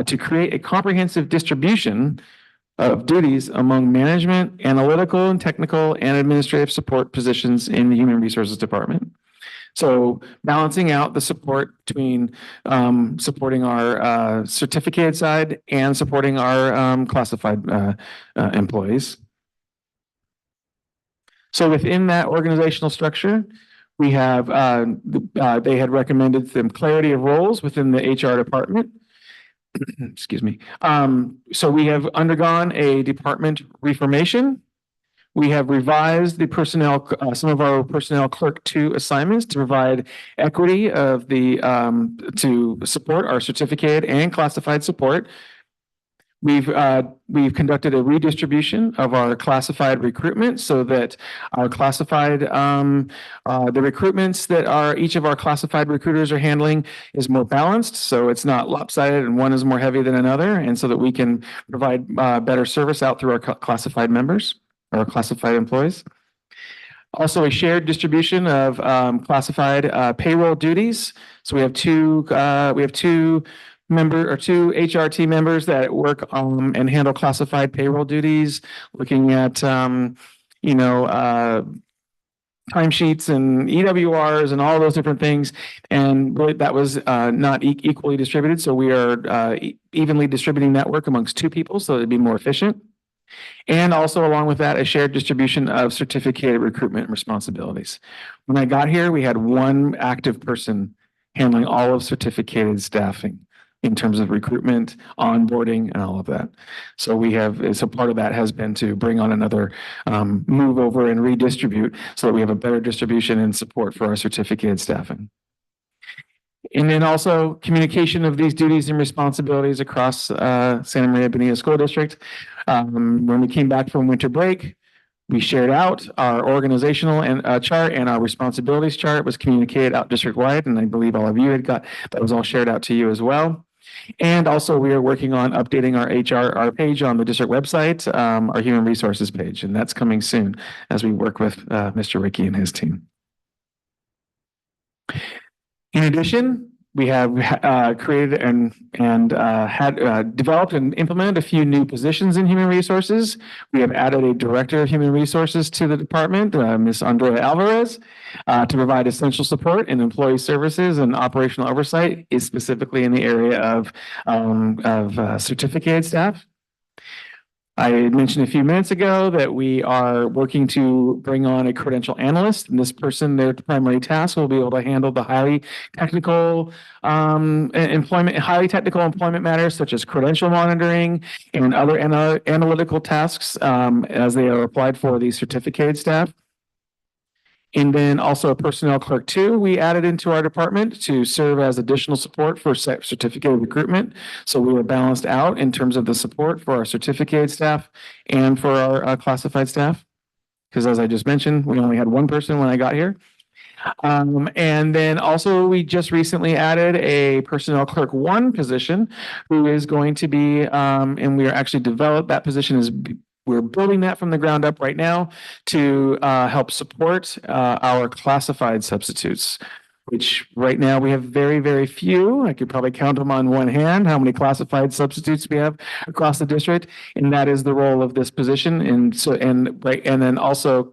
to create a comprehensive distribution of duties among management, analytical and technical and administrative support positions in the Human Resources Department. So balancing out the support between supporting our certificated side and supporting our classified employees. So within that organizational structure, we have, they had recommended some clarity of roles within the HR department. Excuse me. So we have undergone a department reformation. We have revised the personnel, some of our personnel clerk 2 assignments to provide equity of the, to support our certificated and classified support. We've conducted a redistribution of our classified recruitment so that our classified, the recruitments that each of our classified recruiters are handling is more balanced. So it's not lopsided and one is more heavy than another. And so that we can provide better service out through our classified members or classified employees. Also a shared distribution of classified payroll duties. So we have two two HRT members that work and handle classified payroll duties, looking at timesheets and EWRs and all those different things. And really that was not equally distributed. So we are evenly distributing that work amongst 2 people so it'd be more efficient. And also along with that, a shared distribution of certificated recruitment responsibilities. When I got here, we had 1 active person handling all of certificated staffing in terms of recruitment, onboarding, and all of that. So we have, so part of that has been to bring on another move over and redistribute so that we have a better distribution and support for our certificated staffing. And then also communication of these duties and responsibilities across Santa Maria Bonita School District. When we came back from winter break, we shared out our organizational and chart, and our responsibilities chart was communicated out district-wide, and I believe all of you had got, that was all shared out to you as well. And also we are working on updating our page on the district website, our human resources page, and that's coming soon as we work with Mr. Ricky and his team. In addition, we have created and had developed and implemented a few new positions in human resources. We have added a director of human resources to the department, Ms. Andrea Alvarez, to provide essential support in employee services and operational oversight, is specifically in the area of certificated staff. I mentioned a few minutes ago that we are working to bring on a credential analyst, and this person, their primary task will be able to handle the highly technical employment matters such as credential monitoring and other analytical tasks as they are applied for these certificated staff. And then also a personnel clerk 2 we added into our department to serve as additional support for certificated recruitment. So we were balanced out in terms of the support for our certificated staff and for our classified staff. Because as I just mentioned, we only had 1 person when I got here. And then also we just recently added a personnel clerk 1 position who is going to be, and we are actually developed, that position is we're building that from the ground up right now to help support our classified substitutes, which right now we have very, very few. I could probably count them on one hand, how many classified substitutes we have across the district. And that is the role of this position. And so, and then also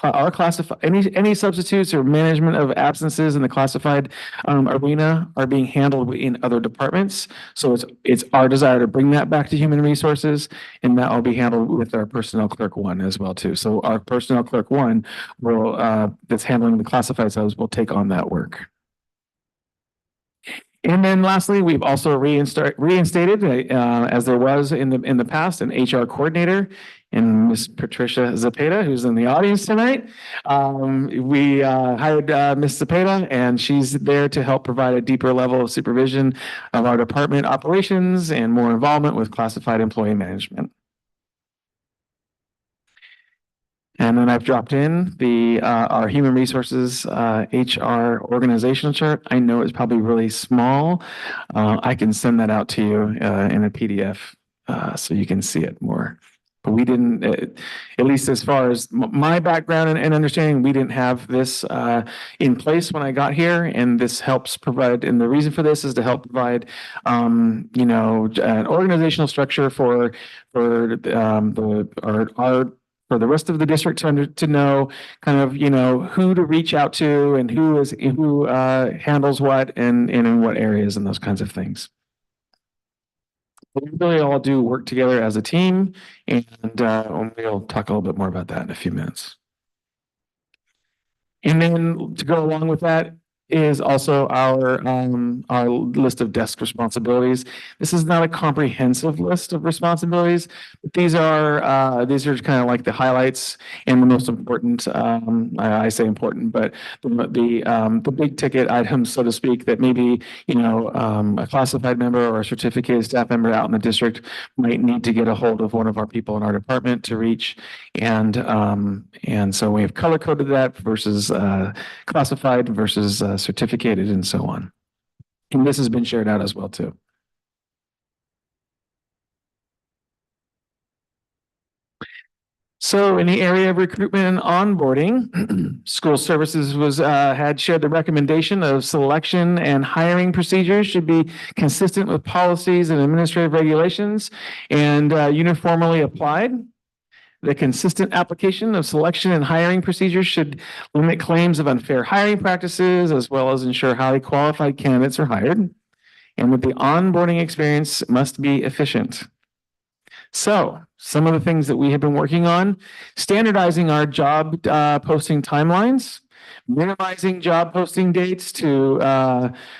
our classified, any substitutes or management of absences in the classified arena are being handled in other departments. So it's our desire to bring that back to human resources, and that will be handled with our personnel clerk 1 as well too. So our personnel clerk 1 will that's handling the classified subs will take on that work. And then lastly, we've also reinstated, as there was in the past, an HR coordinator, and Ms. Patricia Zapata, who's in the audience tonight. We hired Ms. Zapata, and she's there to help provide a deeper level of supervision of our department operations and more involvement with classified employee management. And then I've dropped in our human resources HR organizational chart. I know it's probably really small. I can send that out to you in a PDF so you can see it more. But we didn't, at least as far as my background and understanding, we didn't have this in place when I got here, and this helps provide. And the reason for this is to help provide, an organizational structure for the rest of the district to know kind of, who to reach out to and who handles what and in what areas and those kinds of things. We really all do work together as a team, and we'll talk a little bit more about that in a few minutes. And then to go along with that is also our list of desk responsibilities. This is not a comprehensive list of responsibilities, but these are kind of like the highlights and the most important, I say important, but the big ticket items, so to speak, that maybe, a classified member or a certificated staff member out in the district might need to get a hold of one of our people in our department to reach. And so we have color coded that versus classified versus certificated and so on. And this has been shared out as well too. So in the area of recruitment and onboarding, school services had shared the recommendation of selection and hiring procedures should be consistent with policies and administrative regulations and uniformly applied. The consistent application of selection and hiring procedures should limit claims of unfair hiring practices, as well as ensure highly qualified candidates are hired, and that the onboarding experience must be efficient. So some of the things that we have been working on: standardizing our job posting timelines, minimizing job posting dates to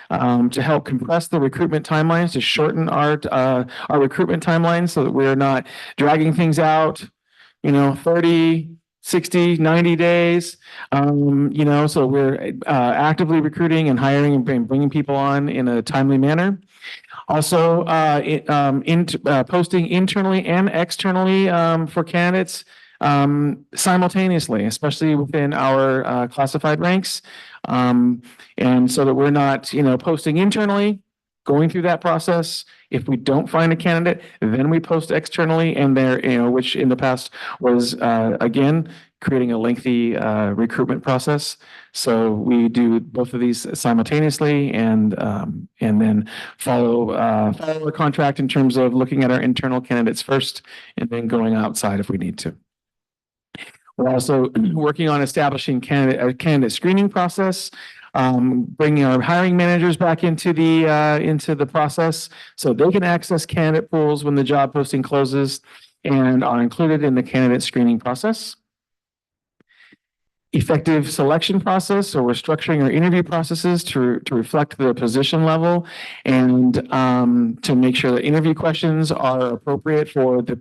help compress the recruitment timelines, to shorten our recruitment timelines so that we're not dragging things out 30, 60, 90 days, so we're actively recruiting and hiring and bringing people on in a timely manner. Also, posting internally and externally for candidates simultaneously, especially within our classified ranks. And so that we're not, posting internally, going through that process. If we don't find a candidate, then we post externally, and which in the past was, again, creating a lengthy recruitment process. So we do both of these simultaneously, and then follow a contract in terms of looking at our internal candidates first, and then going outside if we need to. We're also working on establishing a candidate screening process. Bringing our hiring managers back into the process so they can access candidate pools when the job posting closes and are included in the candidate screening process. Effective selection process, so we're structuring our interview processes to reflect the position level and to make sure that interview questions are appropriate for the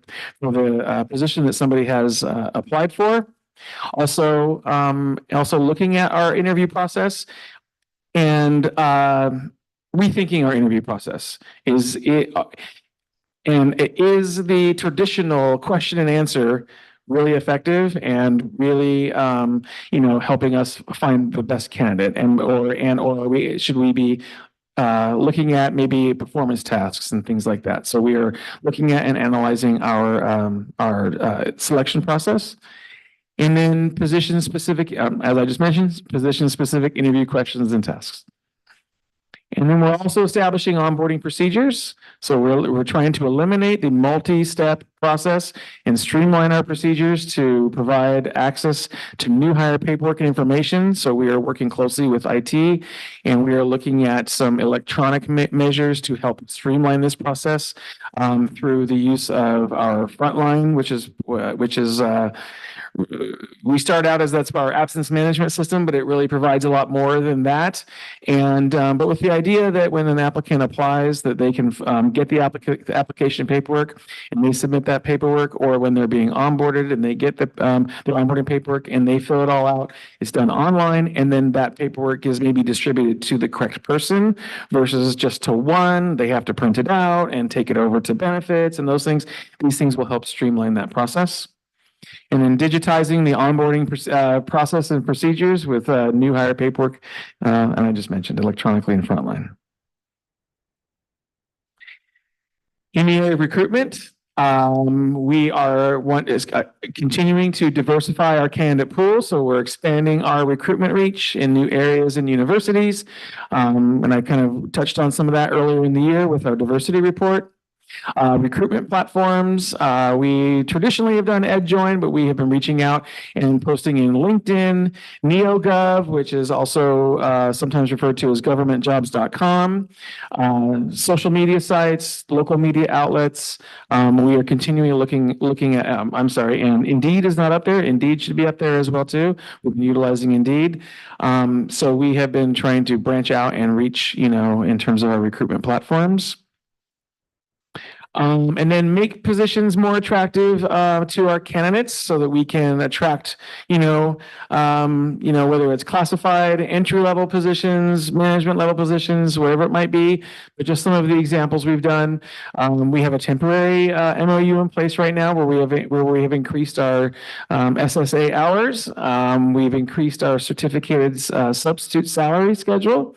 position that somebody has applied for. Also looking at our interview process and rethinking our interview process. Is the traditional question and answer really effective and really helping us find the best candidate, should we be looking at maybe performance tasks and things like that? So we are looking at and analyzing our selection process. And then position-specific, as I just mentioned, position-specific interview questions and tasks. And then we're also establishing onboarding procedures. So we're trying to eliminate the multi-step process and streamline our procedures to provide access to new hire paperwork and information. So we are working closely with IT, and we are looking at some electronic measures to help streamline this process through the use of our frontline, which is we start out as that's our absence management system, but it really provides a lot more than that. And but with the idea that when an applicant applies, that they can get the application paperwork and they submit that paperwork, or when they're being onboarded and they get the onboarding paperwork and they fill it all out, it's done online, and then that paperwork is maybe distributed to the correct person versus just to one. They have to print it out and take it over to benefits and those things. These things will help streamline that process. And then digitizing the onboarding process and procedures with new hire paperwork, and I just mentioned electronically in frontline. In the area of recruitment, we are continuing to diversify our candidate pool, so we're expanding our recruitment reach in new areas and universities, and I kind of touched on some of that earlier in the year with our diversity report. Recruitment platforms, we traditionally have done EdJoin, but we have been reaching out and posting in LinkedIn, NeoGov, which is also sometimes referred to as governmentjobs.com, social media sites, local media outlets. We are continually looking at, I'm sorry, and Indeed is not up there. Indeed should be up there as well too. We've been utilizing Indeed. So we have been trying to branch out and reach, in terms of our recruitment platforms. And then make positions more attractive to our candidates so that we can attract, whether it's classified, entry-level positions, management-level positions, whatever it might be. But just some of the examples we've done. We have a temporary MOU in place right now where we have increased our SSA hours. We've increased our certificated substitute salary schedule.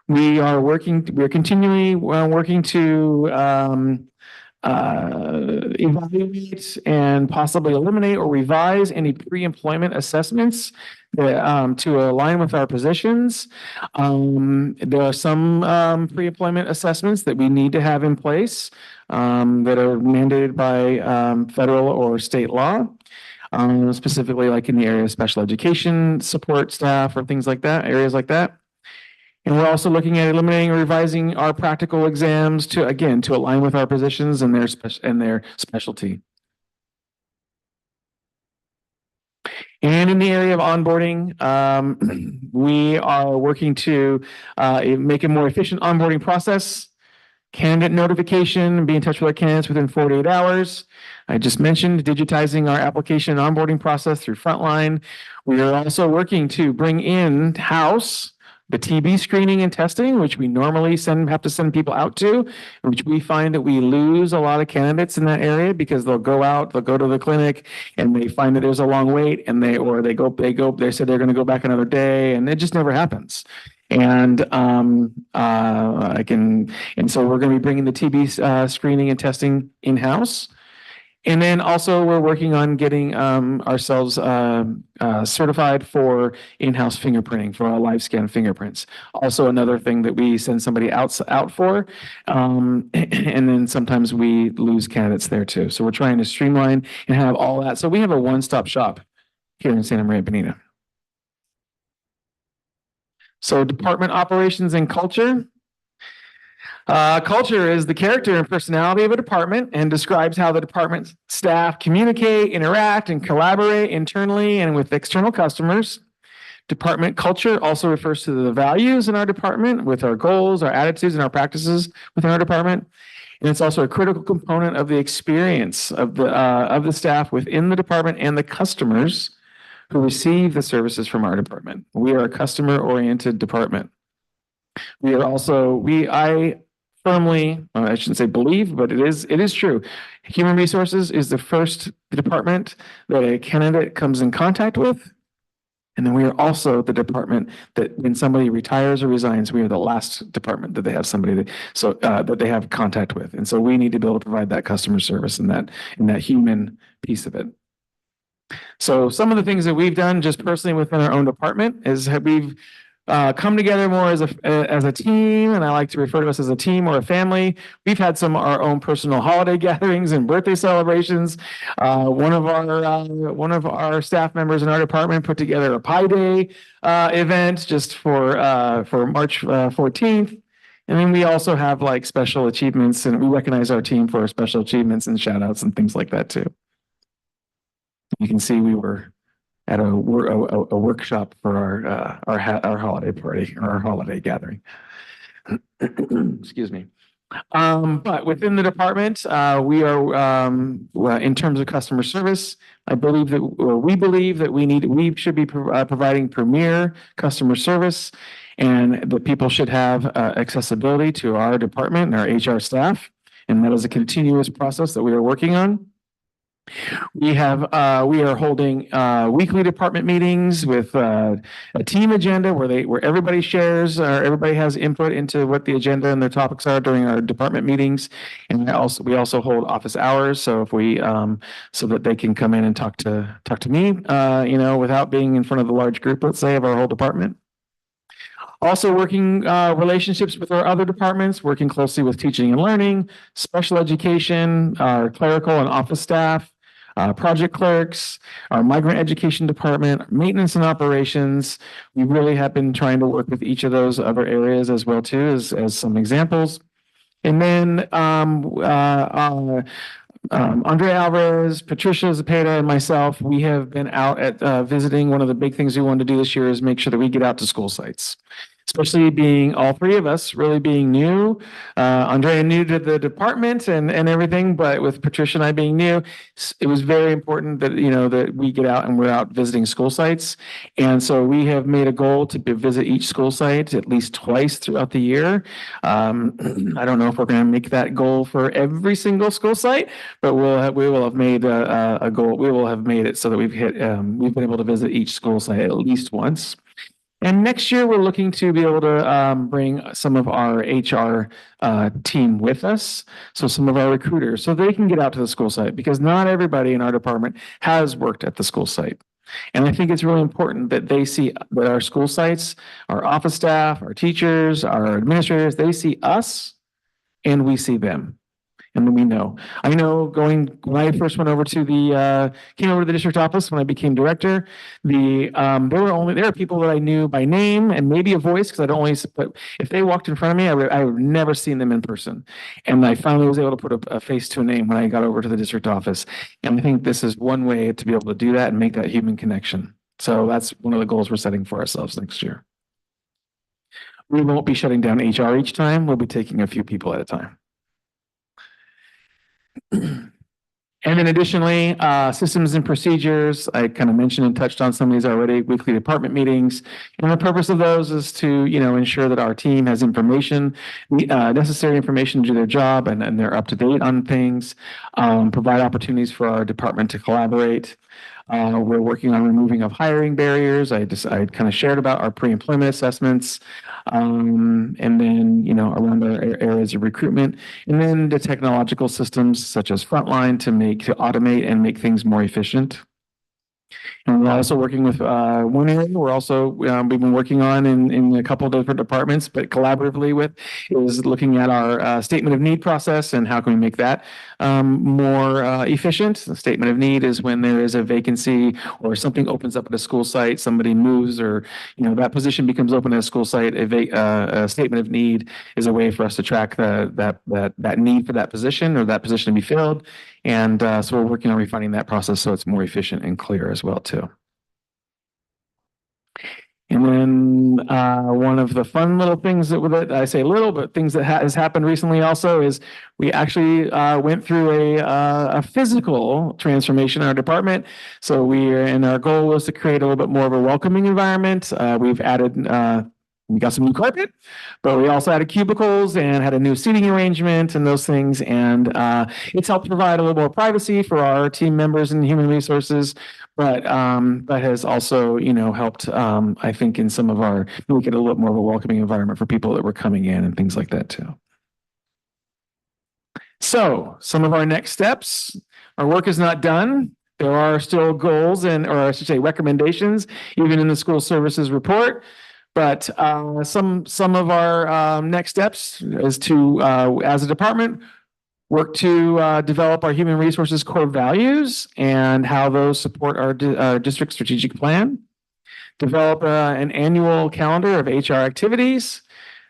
We're continually working to evaluate and possibly eliminate or revise any pre-employment assessments to align with our positions. There are some pre-employment assessments that we need to have in place that are mandated by federal or state law. Specifically like in the area of special education support staff or things like that, areas like that. And we're also looking at eliminating or revising our practical exams to align with our positions and their specialty. And in the area of onboarding, we are working to make a more efficient onboarding process, candidate notification, be in touch with our candidates within 48 hours. I just mentioned digitizing our application and onboarding process through Frontline. We are also working to bring in-house the TB screening and testing, which we normally have to send people out to, which we find that we lose a lot of candidates in that area because they'll go to the clinic and they find that there's a long wait and they said they're going to go back another day and it just never happens. And so we're going to be bringing the TB screening and testing in-house. And then also we're working on getting ourselves certified for in-house fingerprinting for our live scan fingerprints. Also another thing that we send somebody out for. And then sometimes we lose candidates there too. So we're trying to streamline and have all that. So we have a one-stop shop here in Santa Maria Bonita. So department operations and culture. Culture is the character and personality of a department and describes how the department staff communicate, interact, and collaborate internally and with external customers. Department culture also refers to the values in our department with our goals, our attitudes, and our practices within our department. And it's also a critical component of the experience of the staff within the department and the customers who receive the services from our department. We are a customer-oriented department. I firmly, I shouldn't say believe, but it is true. Human resources is the first department that a candidate comes in contact with. And then we are also the department that when somebody retires or resigns, we are the last department that they have that they have contact with. And so we need to be able to provide that customer service and that human piece of it. So some of the things that we've done just personally within our own department is we've come together more as a team, and I like to refer to us as a team or a family. We've had our own personal holiday gatherings and birthday celebrations. One of our staff members in our department put together a Pie Day event just for March 14th. And then we also have like special achievements, and we recognize our team for special achievements and shout outs and things like that too. You can see we were at a workshop for our holiday party or our holiday gathering. Excuse me. But within the department, we are in terms of customer service. We believe that we should be providing premier customer service, and that people should have accessibility to our department and our HR staff, and that is a continuous process that we are working on. We are holding weekly department meetings with a team agenda where everybody shares or everybody has input into what the agenda and their topics are during our department meetings. And we also hold office hours, so so that they can come in and talk to me, without being in front of the large group, let's say, of our whole department. Also working relationships with our other departments, working closely with teaching and learning, special education, our clerical and office staff, project clerks, our migrant education department, maintenance and operations. We really have been trying to work with each of those other areas as well too, as some examples. And then Andre Alvarez, Patricia Zepeda, and myself, we have been out at visiting. One of the big things we wanted to do this year is make sure that we get out to school sites, especially being all three of us really being new. Andrea new to the department and everything, but with Patricia and I being new, it was very important that, you know, that we get out and we're out visiting school sites. And so we have made a goal to visit each school site at least twice throughout the year. I don't know if we're going to make that goal for every single school site, but we will have made a goal. We will have made it so that we've been able to visit each school site at least once. And next year, we're looking to be able to bring some of our HR team with us. So some of our recruiters, so they can get out to the school site, because not everybody in our department has worked at the school site. And I think it's really important that they see that our school sites, our office staff, our teachers, our administrators, they see us and we see them. And then we know. I know when I first went over to came over to the district office when I became director, there were people that I knew by name and maybe a voice, because I'd only, but if they walked in front of me, I would never seen them in person. And I finally was able to put a face to a name when I got over to the district office. And I think this is one way to be able to do that and make that human connection. So that's one of the goals we're setting for ourselves next year. We won't be shutting down HR each time. We'll be taking a few people at a time. And then additionally, systems and procedures. I kind of mentioned and touched on some of these already, weekly department meetings. And the purpose of those is to, ensure that our team has information, necessary information to do their job, and they're up to date on things, provide opportunities for our department to collaborate. We're working on removing of hiring barriers. I kind of shared about our pre-employment assessments, and then, around our areas of recruitment, and then the technological systems such as Frontline to automate and make things more efficient. And we're also working with one area we're also we've been working on in a couple of different departments, but collaboratively with, is looking at our statement of need process and how can we make that more efficient. The statement of need is when there is a vacancy or something opens up at a school site, somebody moves, or that position becomes open at a school site. A statement of need is a way for us to track that need for that position or that position to be filled. And so we're working on refining that process so it's more efficient and clear as well too. And then one of the fun little things that I say little, but things that has happened recently also is we actually went through a physical transformation in our department. So our goal was to create a little bit more of a welcoming environment. We've added we got some new carpet, but we also added cubicles and had a new seating arrangement and those things. And it's helped provide a little more privacy for our team members in human resources, but that has also, helped, I think, in some of make it a little more of a welcoming environment for people that were coming in and things like that too. So some of our next steps, our work is not done. There are still goals or I should say recommendations, even in the school services report. But some of our next steps is to, as a department, work to develop our human resources core values and how those support our district strategic plan. Develop an annual calendar of HR activities.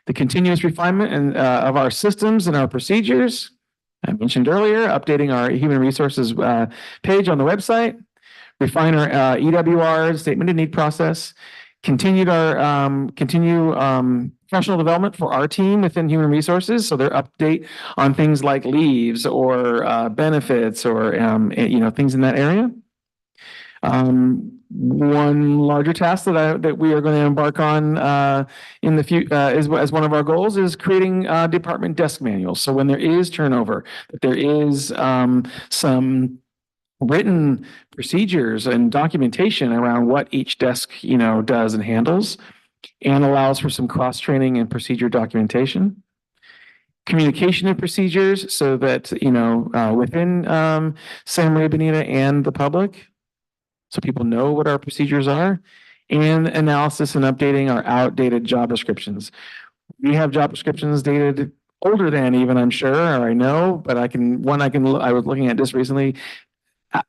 The continuous refinement of our systems and our procedures. I mentioned earlier, updating our human resources page on the website. Refine our EWR, statement of need process. Continue professional development for our team within human resources, so they're update on things like leaves or benefits or things in that area. One larger task that we are going to embark on in the future as one of our goals is creating department desk manuals. So when there is turnover, that there is some written procedures and documentation around what each desk, does and handles, and allows for some cross-training and procedure documentation. Communication of procedures so that, within Santa Maria Bonita and the public, so people know what our procedures are, and analysis and updating our outdated job descriptions. We have job descriptions dated older than even, I'm sure, or I know, but I was looking at this recently,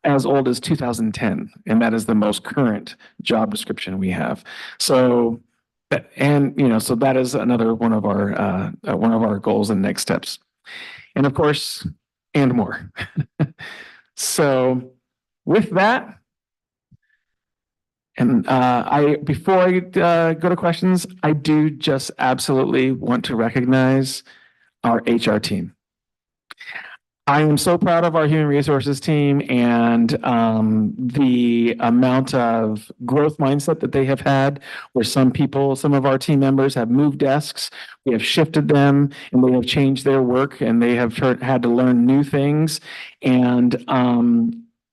as old as 2010, and that is the most current job description we have. So, so that is another one of our goals and next steps. And of course, and more. So with that, and before I go to questions, I do just absolutely want to recognize our HR team. I am so proud of our human resources team and the amount of growth mindset that they have had, where some of our team members have moved desks, we have shifted them, and they have changed their work, and they have had to learn new things.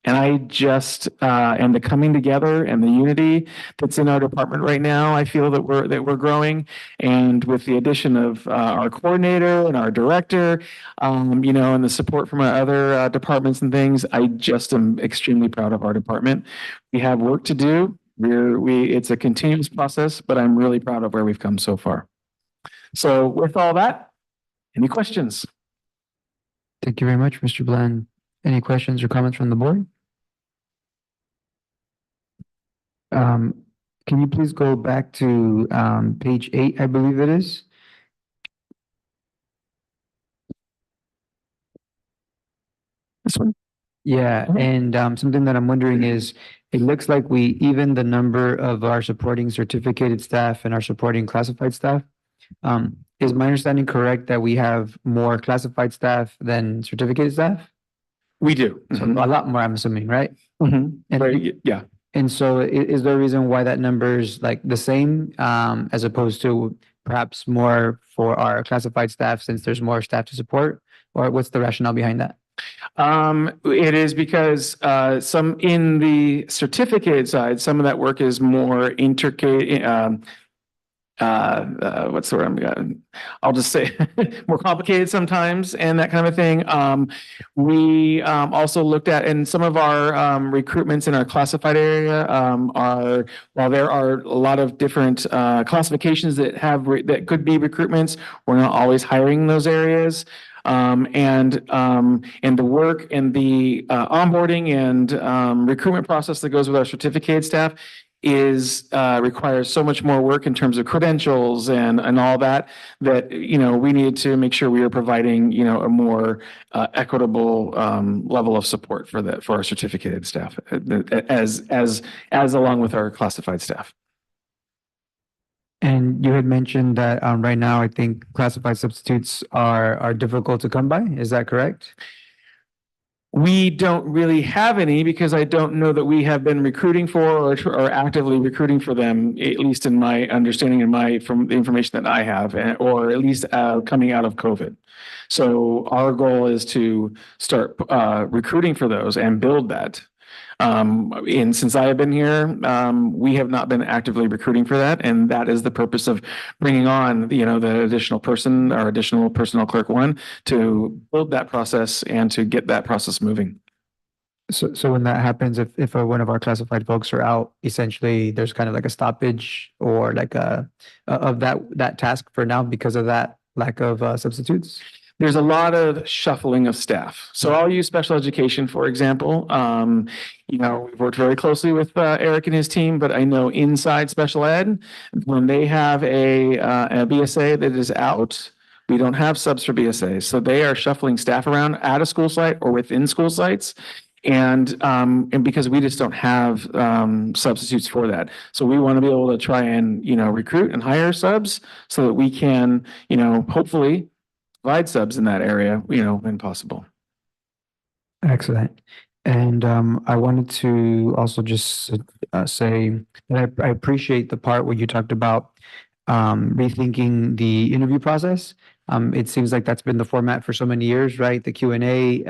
And I just, and the coming together and the unity that's in our department right now, I feel that we're growing. And with the addition of our coordinator and our director, and the support from our other departments and things, I just am extremely proud of our department. We have work to do. It's a continuous process, but I'm really proud of where we've come so far. So with all that, any questions? Thank you very much, Mr. Bland. Any questions or comments from the board? Can you please go back to page 8, I believe it is? This one? Yeah, and something that I'm wondering is, it looks like we even the number of our supporting certificated staff and our supporting classified staff. Is my understanding correct that we have more classified staff than certificated staff? We do. So a lot more, I'm assuming, right? Yeah. And so is there a reason why that number is like the same, as opposed to perhaps more for our classified staff since there's more staff to support? Or what's the rationale behind that? It is because some in the certificate side, some of that work is more intricate. What's the word I'll just say more complicated sometimes and that kind of thing. We also looked at, and some of our recruitments in our classified area while there are a lot of different classifications that could be recruitments, we're not always hiring in those areas. And the work and the onboarding and recruitment process that goes with our certificated staff requires so much more work in terms of credentials and all that we needed to make sure we are providing a more equitable level of support for our certificated staff as along with our classified staff. And you had mentioned that right now, I think classified substitutes are difficult to come by. Is that correct? We don't really have any because I don't know that we have been recruiting for or actively recruiting for them, at least in my understanding from the information that I have, or at least coming out of COVID. So our goal is to start recruiting for those and build that. And since I have been here, we have not been actively recruiting for that. And that is the purpose of bringing on, the additional person, our additional personnel clerk 1, to build that process and to get that process moving. So when that happens, if one of our classified folks are out, essentially there's kind of like a stoppage or like of that task for now because of that lack of substitutes? There's a lot of shuffling of staff. So I'll use special education, for example. We've worked very closely with Eric and his team, but I know inside special ed, when they have a BSA that is out, we don't have subs for BSA. So they are shuffling staff around at a school site or within school sites. And because we just don't have substitutes for that. So we want to be able to try and, recruit and hire subs so that we can, hopefully provide subs in that area, when possible. Excellent. And I wanted to also just say that I appreciate the part where you talked about rethinking the interview process. It seems like that's been the format for so many years, right? The Q&A,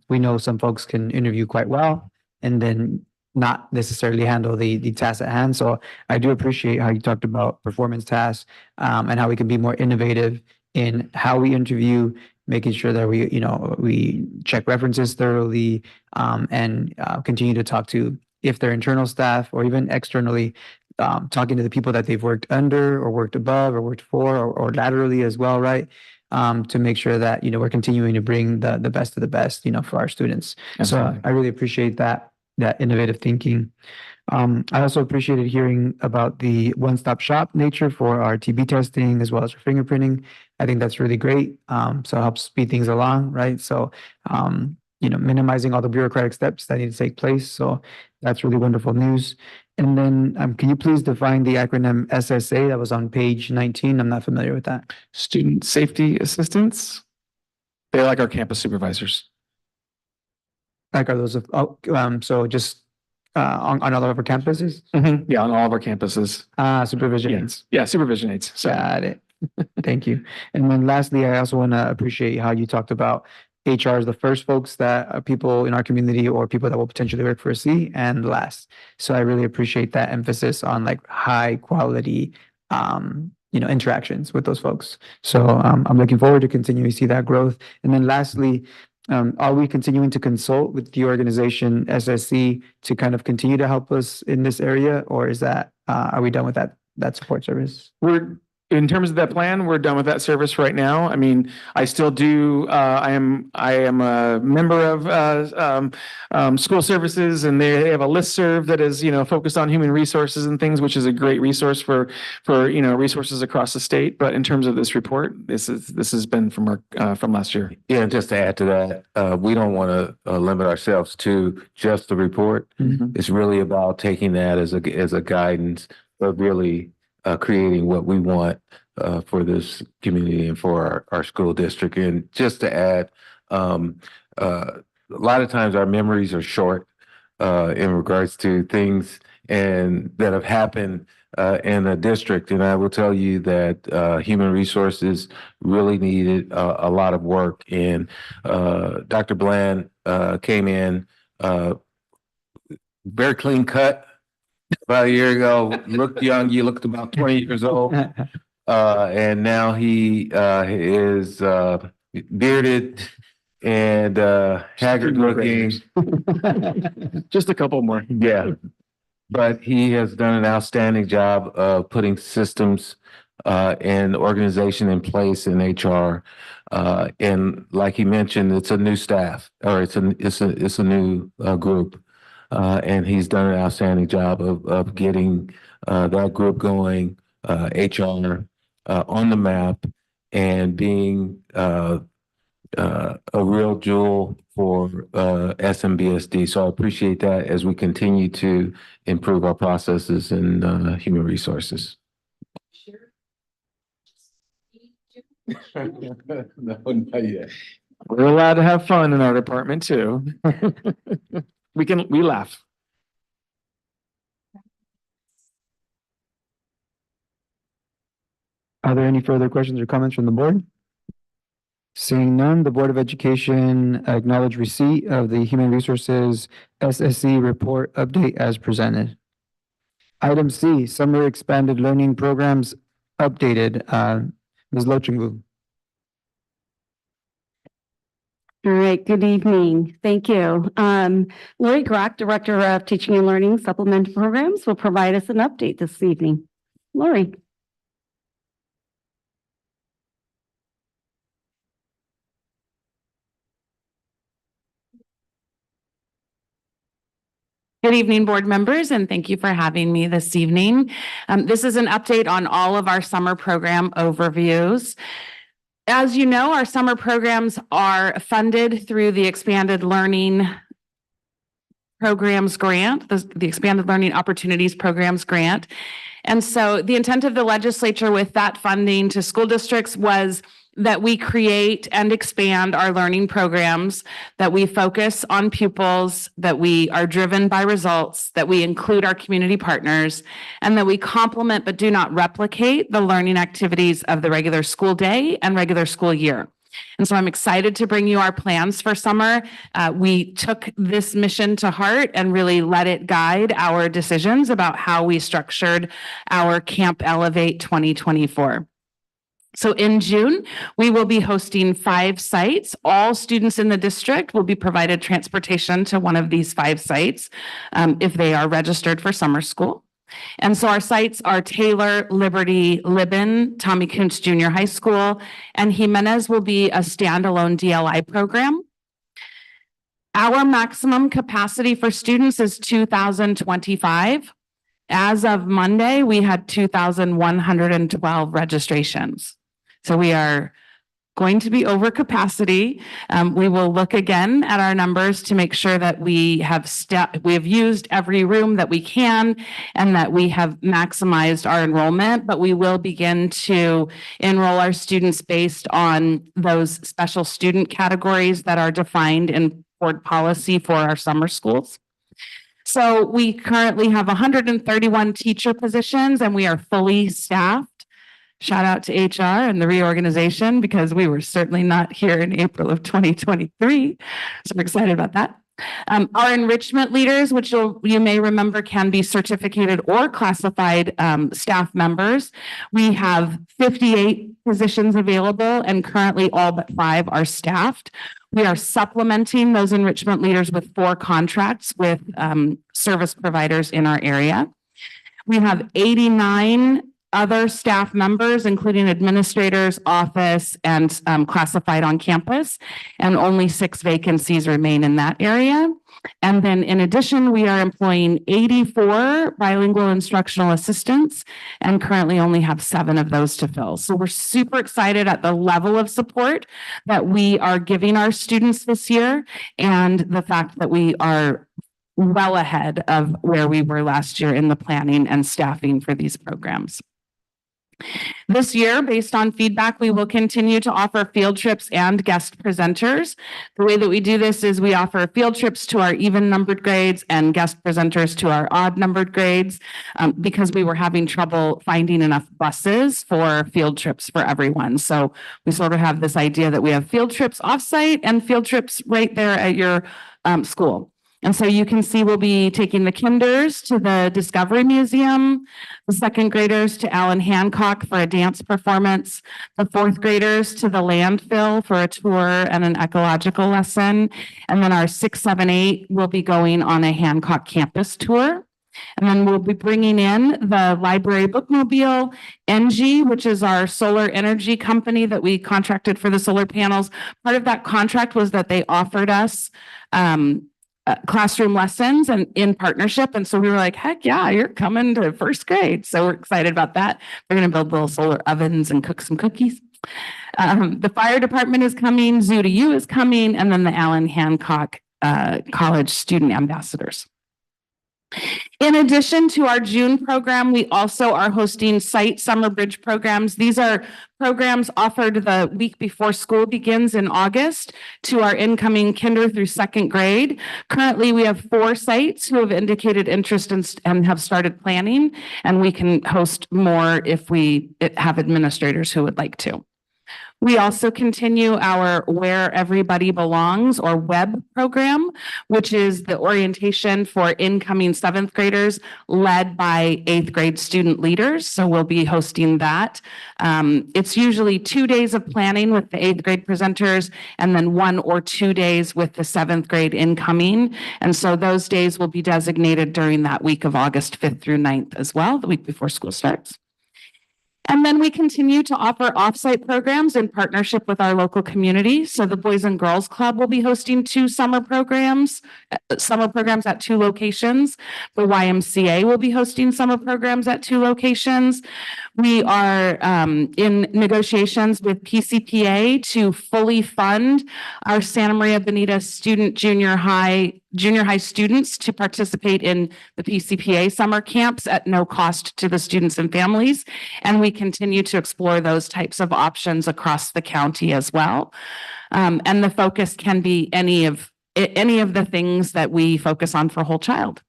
we know some folks can interview quite well and then not necessarily handle the task at hand. So I do appreciate how you talked about performance tasks and how we can be more innovative in how we interview, making sure that we check references thoroughly and continue to talk to, if they're internal staff or even externally, talking to the people that they've worked under or worked above or worked for or laterally as well, right? To make sure that, we're continuing to bring the best of the best, for our students. Absolutely. So I really appreciate that innovative thinking. I also appreciated hearing about the one-stop shop nature for our TB testing as well as for fingerprinting. I think that's really great. So it helps speed things along, right? So, minimizing all the bureaucratic steps that need to take place. So that's really wonderful news. And then, can you please define the acronym SSA that was on page 19? I'm not familiar with that. Student Safety Assistants. They're like our campus supervisors. Like, are those, so just on all of our campuses? Yeah, on all of our campuses. Supervision aides. Yeah, supervision aides. So. Got it. Thank you. And then lastly, I also want to appreciate how you talked about HR is the first folks that people in our community or people that will potentially work for C and last. So I really appreciate that emphasis on like high quality, interactions with those folks. So I'm looking forward to continuing to see that growth. And then lastly, are we continuing to consult with the organization SSC to kind of continue to help us in this area, or is that are we done with that support service? In terms of that plan, we're done with that service right now. I mean, I still do. I am a member of school services, and they have a listserv that is focused on human resources and things, which is a great resource for resources across the state. But in terms of this report, this has been from last year. Yeah, and just to add to that, we don't want to limit ourselves to just the report. It's really about taking that as a guidance, but really creating what we want for this community and for our school district. And just to add, a lot of times our memories are short in regards to things that have happened in the district. And I will tell you that human resources really needed a lot of work. And Dr. Bland came in very clean cut. About a year ago, looked young. You looked about 20 years old, and now he is bearded and haggard looking. Just a couple more. Yeah, but he has done an outstanding job of putting systems and organization in place in HR. And like he mentioned, it's a new staff, or it's a new group. And he's done an outstanding job of getting that group going, HR on the map, and being a real jewel for SMBSD. So I appreciate that as we continue to improve our processes and human resources. No, not yet. We're allowed to have fun in our department too. We laugh. Are there any further questions or comments from the board? Seeing none, the Board of Education acknowledge receipt of the Human Resources SSC report update as presented. Item C, Summer Expanded Learning Programs updated. Ms. Lochingu. All right, good evening. Thank you. Lori Grock, Director of Teaching and Learning Supplemental Programs, will provide us an update this evening. Lori. Good evening, board members, and thank you for having me this evening. This is an update on all of our summer program overviews. As you know, our summer programs are funded through the Expanded Learning Programs Grant, the Expanded Learning Opportunities Programs Grant. And so the intent of the legislature with that funding to school districts was that we create and expand our learning programs, that we focus on pupils, that we are driven by results, that we include our community partners, and that we complement but do not replicate the learning activities of the regular school day and regular school year. And so I'm excited to bring you our plans for summer. We took this mission to heart and really let it guide our decisions about how we structured our Camp Elevate 2024. So in June, we will be hosting 5 sites. All students in the district will be provided transportation to one of these 5 sites if they are registered for summer school. And so our sites are Taylor, Liberty, Libin, Tommy Kuntz Junior High School, and Jimenez will be a standalone DLI program. Our maximum capacity for students is 2,025. As of Monday, we had 2,112 registrations. So we are going to be over capacity. We will look again at our numbers to make sure that we have used every room that we can and that we have maximized our enrollment, but we will begin to enroll our students based on those special student categories that are defined in board policy for our summer schools. So we currently have 131 teacher positions and we are fully staffed. Shout out to HR and the reorganization because we were certainly not here in April of 2023. So I'm excited about that. Our enrichment leaders, which you may remember can be certificated or classified staff members. We have 58 positions available and currently all but 5 are staffed. We are supplementing those enrichment leaders with 4 contracts with service providers in our area. We have 89 other staff members, including administrators, office, and classified on campus, and only 6 vacancies remain in that area. And then in addition, we are employing 84 bilingual instructional assistants and currently only have 7 of those to fill. So we're super excited at the level of support that we are giving our students this year and the fact that we are well ahead of where we were last year in the planning and staffing for these programs. This year, based on feedback, we will continue to offer field trips and guest presenters. The way that we do this is we offer field trips to our even numbered grades and guest presenters to our odd numbered grades because we were having trouble finding enough buses for field trips for everyone. So we sort of have this idea that we have field trips offsite and field trips right there at your school. And so you can see we'll be taking the kinders to the Discovery Museum, the 2nd graders to Allen Hancock for a dance performance, the 4th graders to the landfill for a tour and an ecological lesson. And then our 6, 7, 8 will be going on a Hancock campus tour. And then we'll be bringing in the library bookmobile, NG, which is our solar energy company that we contracted for the solar panels. Part of that contract was that they offered us classroom lessons and in partnership. And so we were like, heck yeah, you're coming to 1st grade. So we're excited about that. We're going to build little solar ovens and cook some cookies. The fire department is coming, Zoo to You is coming, and then the Allen Hancock College student ambassadors. In addition to our June program, we also are hosting site summer bridge programs. These are programs offered the week before school begins in August to our incoming kinder through 2nd grade. Currently, we have 4 sites who have indicated interest and have started planning, and we can host more if we have administrators who would like to. We also continue our Where Everybody Belongs or WEB program, which is the orientation for incoming 7th graders led by 8th grade student leaders. So we'll be hosting that. It's usually 2 days of planning with the 8th grade presenters and then 1 or 2 days with the 7th grade incoming. And so those days will be designated during that week of August 5th through 9th as well, the week before school starts. And then we continue to offer offsite programs in partnership with our local community. So the Boys and Girls Club will be hosting 2 summer programs at 2 locations. The YMCA will be hosting summer programs at 2 locations. We are in negotiations with PCPA to fully fund our Santa Maria Bonita junior high students to participate in the PCPA summer camps at no cost to the students and families. And we continue to explore those types of options across the county as well. And the focus can be any of the things that we focus on for Whole Child.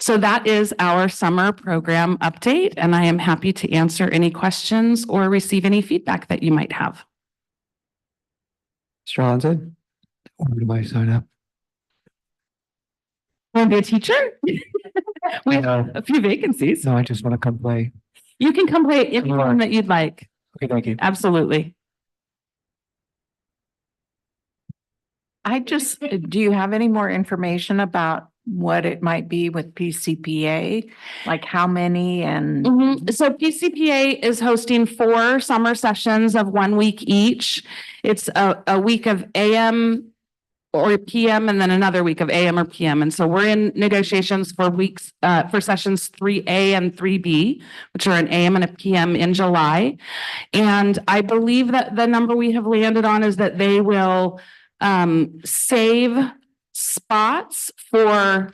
So that is our summer program update, and I am happy to answer any questions or receive any feedback that you might have. Mr. Allen, where do I sign up? Want to be a teacher? We have a few vacancies. No, I just want to come play. You can come play any one that you'd like. Okay, thank you. Absolutely. Do you have any more information about what it might be with PCPA? Like how many and? So PCPA is hosting 4 summer sessions of 1 week each. It's a week of AM or PM and then another week of AM or PM. And so we're in negotiations for for sessions 3A and 3B, which are an AM and a PM in July. And I believe that the number we have landed on is that they will save spots for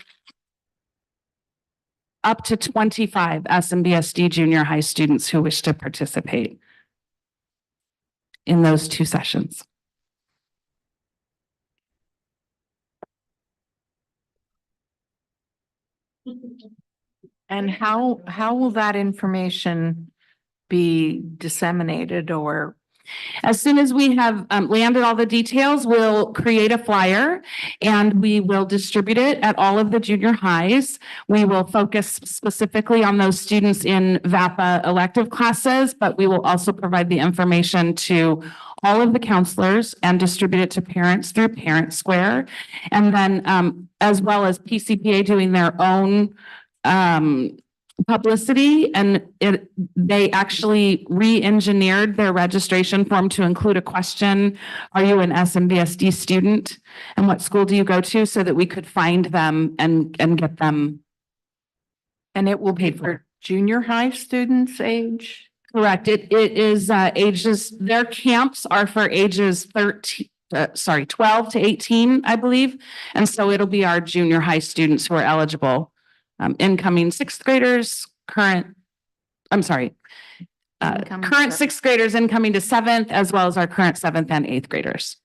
up to 25 SMBSD junior high students who wish to participate in those 2 sessions. And how will that information be disseminated or? As soon as we have landed all the details, we'll create a flyer and we will distribute it at all of the junior highs. We will focus specifically on those students in VAPA elective classes, but we will also provide the information to all of the counselors and distribute it to parents through Parent Square. And then as well as PCPA doing their own publicity, and they actually re-engineered their registration form to include a question, are you an SMBSD student and what school do you go to, so that we could find them and get them. And it will be for junior high students age? Correct. It is ages, their camps are for ages 12 to 18, I believe. And so it'll be our junior high students who are eligible. Incoming 6th graders, current 6th graders incoming to 7th, as well as our current 7th and 8th graders.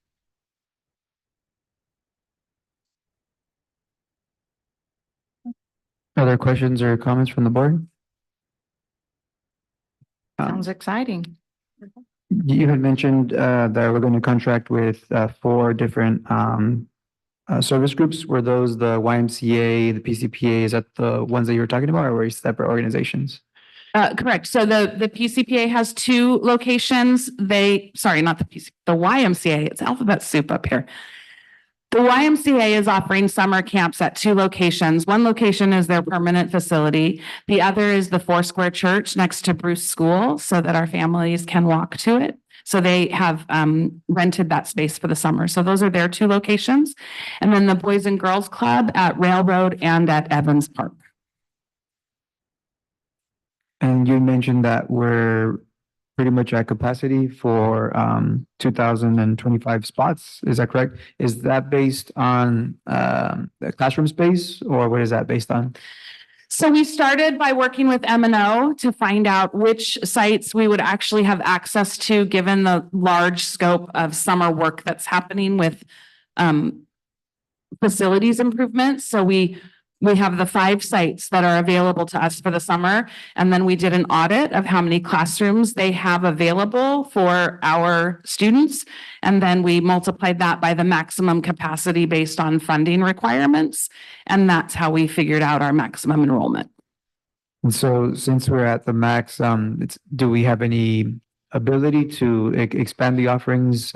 Other questions or comments from the board? Sounds exciting. You had mentioned that we're going to contract with 4 different service groups. Were those the YMCA, the PCPA? Is that the ones that you were talking about, or were they separate organizations? Correct. So the PCPA has 2 locations. Not the PCPA, the YMCA. It's alphabet soup up here. The YMCA is offering summer camps at 2 locations. One location is their permanent facility. The other is the Foursquare Church next to Bruce School, so that our families can walk to it. So they have rented that space for the summer. So those are their 2 locations. And then the Boys and Girls Club at Railroad and at Evans Park. And you mentioned that we're pretty much at capacity for 2025 spots. Is that correct? Is that based on the classroom space, or what is that based on? So we started by working with M&O to find out which sites we would actually have access to, given the large scope of summer work that's happening with facilities improvements. So we have the 5 sites that are available to us for the summer. And then we did an audit of how many classrooms they have available for our students. And then we multiplied that by the maximum capacity based on funding requirements. And that's how we figured out our maximum enrollment. And so since we're at the max, do we have any ability to expand the offerings,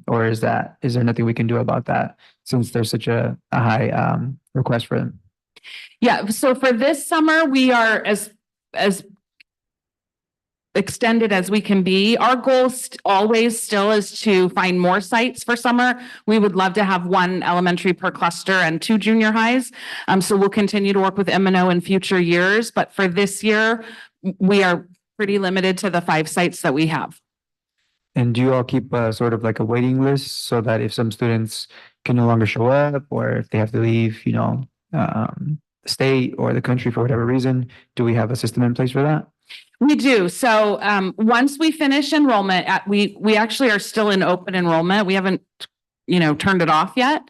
or is there nothing we can do about that since there's such a high request for them? Yeah, so for this summer, we are as extended as we can be. Our goal always still is to find more sites for summer. We would love to have 1 elementary per cluster and 2 junior highs. So we'll continue to work with M&O in future years, but for this year, we are pretty limited to the 5 sites that we have. And do you all keep sort of like a waiting list so that if some students can no longer show up, or if they have to leave, the state or the country for whatever reason, do we have a system in place for that? We do. So once we finish enrollment, we actually are still in open enrollment. We haven't, turned it off yet.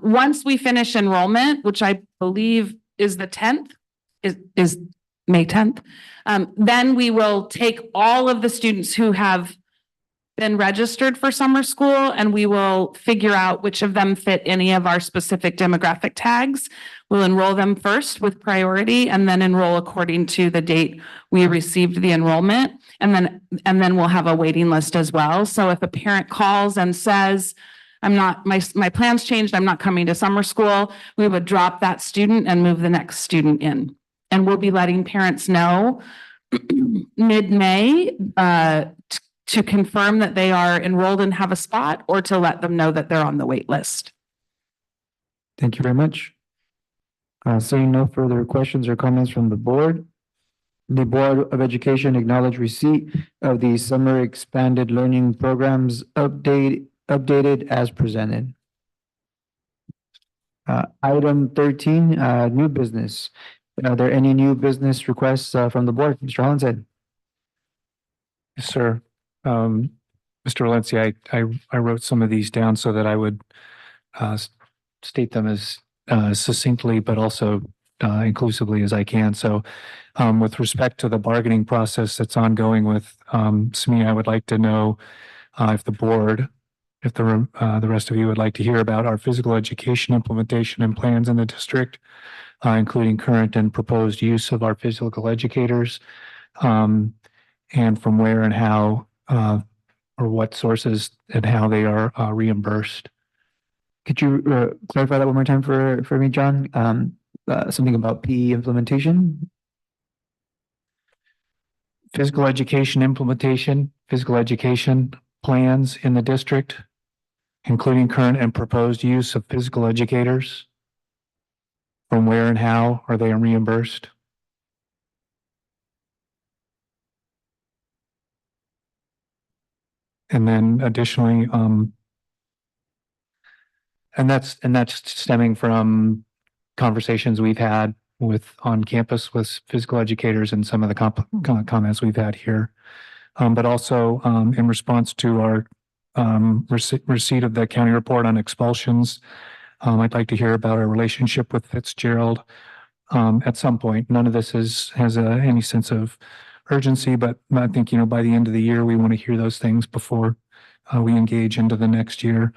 Once we finish enrollment, which I believe is the 10th, is May 10th, then we will take all of the students who have been registered for summer school, and we will figure out which of them fit any of our specific demographic tags. We'll enroll them first with priority, and then enroll according to the date we received the enrollment. And then we'll have a waiting list as well. So if a parent calls and says, my plans changed, I'm not coming to summer school, we would drop that student and move the next student in. And we'll be letting parents know mid-May to confirm that they are enrolled and have a spot, or to let them know that they're on the wait list. Thank you very much. Seeing no further questions or comments from the board, the Board of Education acknowledge receipt of the summer expanded learning programs updated as presented. Item 13, new business. Are there any new business requests from the board? Mr. Hollinshead? Yes, sir. Mr. Valencia, I wrote some of these down so that I would state them as succinctly, but also inclusively as I can. So with respect to the bargaining process that's ongoing with SME, I would like to know if the board, if the rest of you would like to hear about our physical education implementation and plans in the district, including current and proposed use of our physical educators, and from where and how, or what sources and how they are reimbursed. Could you clarify that one more time for me, John? Something about PE implementation? Physical education implementation, physical education plans in the district, including current and proposed use of physical educators, from where and how are they reimbursed? And then additionally, and that's stemming from conversations we've had on campus with physical educators and some of the comments we've had here. But also in response to our receipt of the county report on expulsions, I'd like to hear about our relationship with Fitzgerald at some point. None of this has any sense of urgency, but I think, by the end of the year, we want to hear those things before we engage into the next year.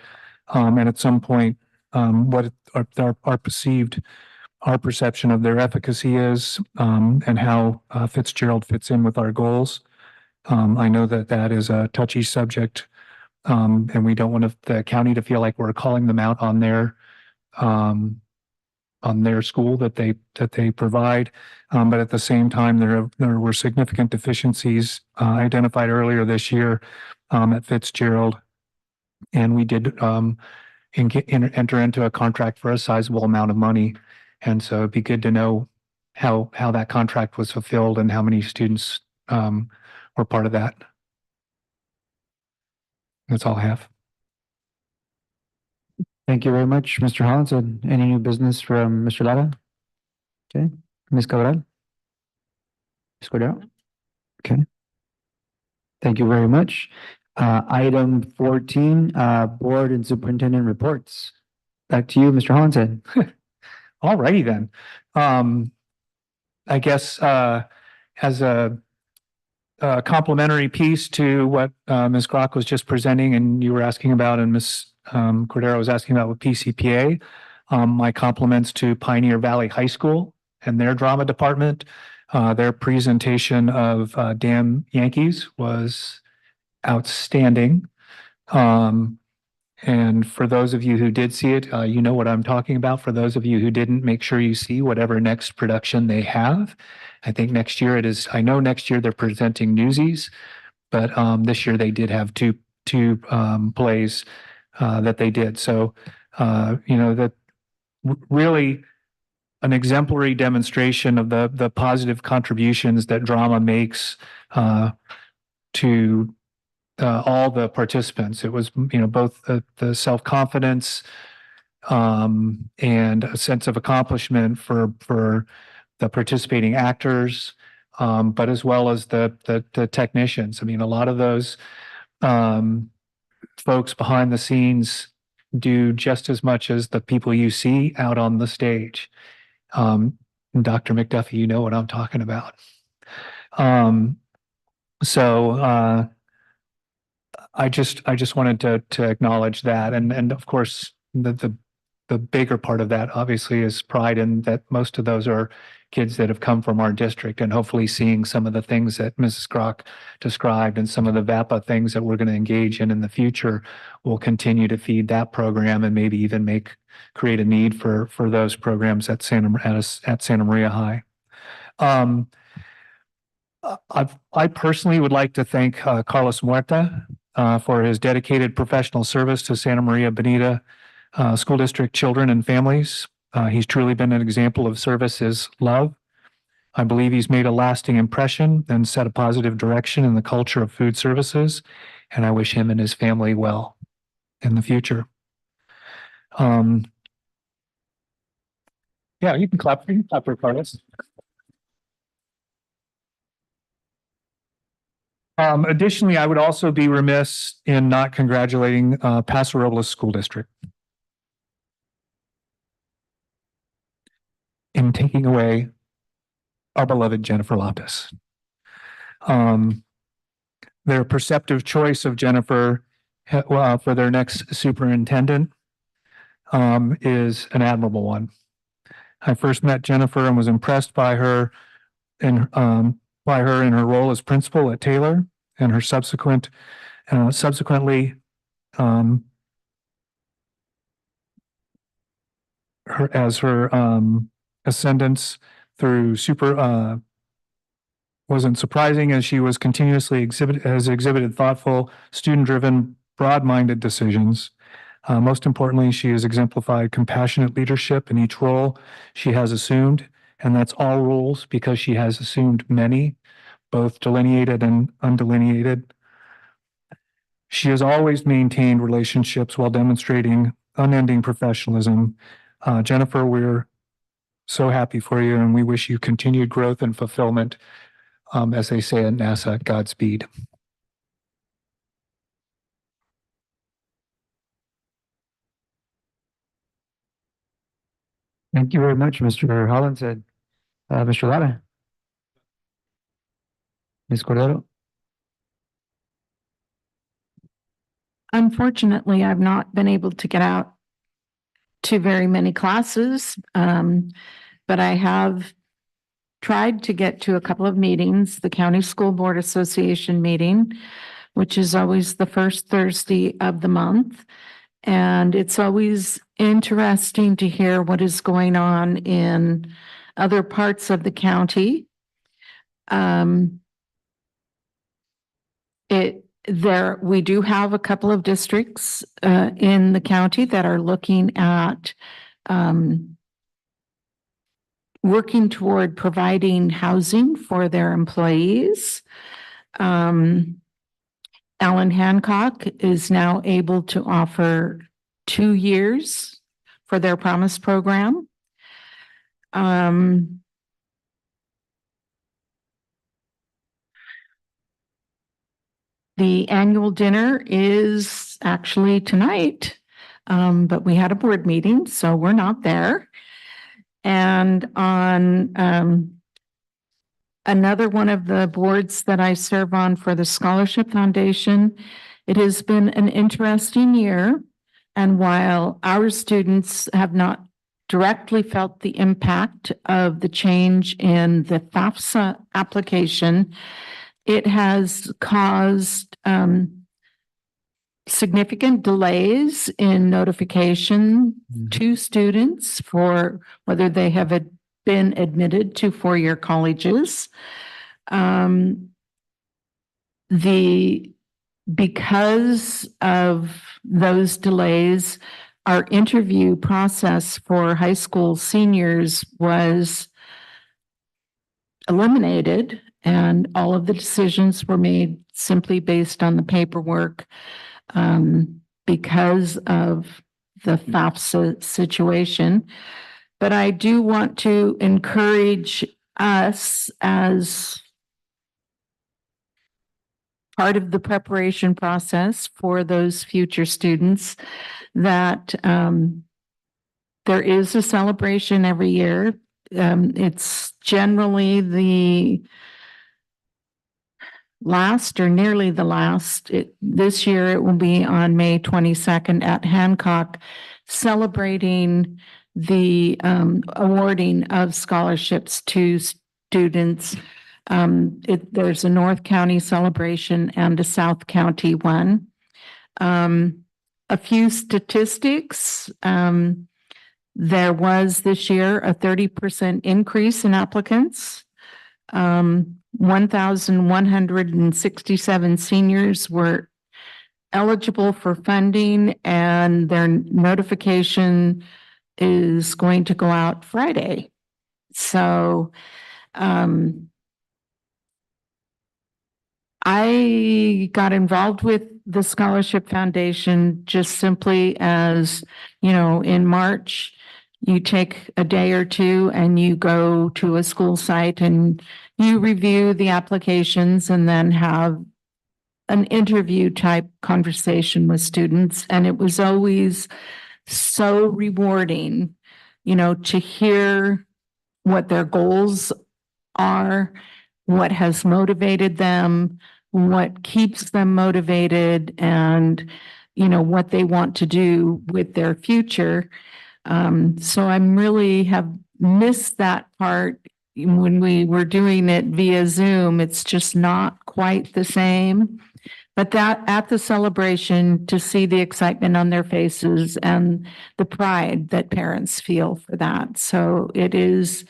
And at some point, what our perception of their efficacy is, and how Fitzgerald fits in with our goals. I know that is a touchy subject, and we don't want the county to feel like we're calling them out on their school that they provide. But at the same time, there were significant deficiencies identified earlier this year at Fitzgerald, and we did enter into a contract for a sizable amount of money. And so it'd be good to know how that contract was fulfilled and how many students were part of that. That's all I have. Thank you very much, Mr. Hollins. Any new business from Mr. Lara? Okay, Ms. Cabral? Ms. Cordero? Okay. Thank you very much. Item 14, board and superintendent reports. Back to you, Mr. Hollinshead. All righty then. I guess as a complementary piece to what Ms. Grock was just presenting and you were asking about, and Ms. Cordero was asking about with PCPA, my compliments to Pioneer Valley High School and their drama department. Their presentation of Damn Yankees was outstanding. And for those of you who did see it, you know what I'm talking about. For those of you who didn't, make sure you see whatever next production they have. I think next year I know next year they're presenting Newsies, but this year they did have two plays that they did. So, that really an exemplary demonstration of the positive contributions that drama makes to all the participants. It was, both the self-confidence and a sense of accomplishment for the participating actors, but as well as the technicians. I mean, a lot of those folks behind the scenes do just as much as the people you see out on the stage. Dr. McDuffie, you know what I'm talking about. So I just wanted to acknowledge that, and of course the the bigger part of that obviously is pride in that most of those are kids that have come from our district, and hopefully seeing some of the things that Mrs. Kroc described and some of the VAPA things that we're going to engage in the future will continue to feed that program and maybe even create a need for those programs at Santa Maria High. I personally would like to thank Carlos Muerta for his dedicated professional service to Santa Maria Bonita School District children and families. He's truly been an example of service love. I believe he's made a lasting impression and set a positive direction in the culture of food services, and I wish him and his family well in the future. Yeah, you can clap for Carlos. Additionally, I would also be remiss in not congratulating Paso Robles School District in taking away our beloved Jennifer Lopez. Their perceptive choice of Jennifer for their next superintendent is an admirable one. I first met Jennifer and was impressed by her in her role as principal at Taylor and her subsequently her ascendance through wasn't surprising, as she was continuously exhibited thoughtful, student-driven, broad-minded decisions. Most importantly, she has exemplified compassionate leadership in each role she has assumed, and that's all roles because she has assumed many, both delineated and undelineated. She has always maintained relationships while demonstrating unending professionalism. Jennifer, we're so happy for you, and we wish you continued growth and fulfillment. As they say at NASA, Godspeed. Thank you very much, Mr. Hollinshead. Mr. Lara. Ms. Cordero. Unfortunately, I've not been able to get out to very many classes, but I have tried to get to a couple of meetings, the County School Board Association meeting, which is always the first Thursday of the month. And it's always interesting to hear what is going on in other parts of the county. We do have a couple of districts in the county that are looking at working toward providing housing for their employees. Allen Hancock is now able to offer 2 years for their Promise program. The annual dinner is actually tonight, but we had a board meeting, so we're not there. And on another one of the boards that I serve on for the Scholarship Foundation, it has been an interesting year. And while our students have not directly felt the impact of the change in the FAFSA application, it has caused significant delays in notification to students for whether they have been admitted to four-year colleges. Because of those delays, our interview process for high school seniors was eliminated, and all of the decisions were made simply based on the paperwork because of the FAFSA situation. But I do want to encourage us as part of the preparation process for those future students that there is a celebration every year. It's generally last or nearly the last. This year it will be on May 22nd at Hancock, celebrating the awarding of scholarships to students. There's a North County celebration and a South County one. A few statistics. There was this year a 30% increase in applicants. 1,167 seniors were eligible for funding, and their notification is going to go out Friday. So I got involved with the Scholarship Foundation just simply as, in March, you take a day or two and you go to a school site and you review the applications and then have an interview type conversation with students. And it was always so rewarding, to hear what their goals are, what has motivated them, what keeps them motivated, and, what they want to do with their future. So I'm really have missed that part when we were doing it via Zoom. It's just not quite the same. But that at the celebration, to see the excitement on their faces and the pride that parents feel for that. So it is,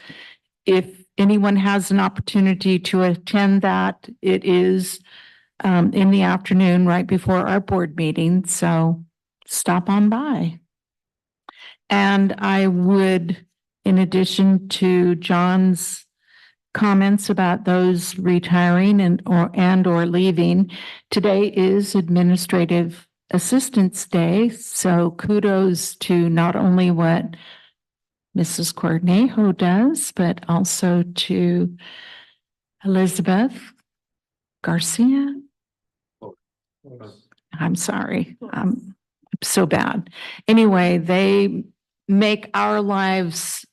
if anyone has an opportunity to attend that, it is in the afternoon right before our board meeting. So stop on by. And I would, in addition to John's comments about those retiring and or leaving, today is Administrative Assistance Day. So kudos to not only what Mrs. Cornejo does, but also to Elizabeth Garcia. I'm sorry. I'm so bad. Anyway, they make our lives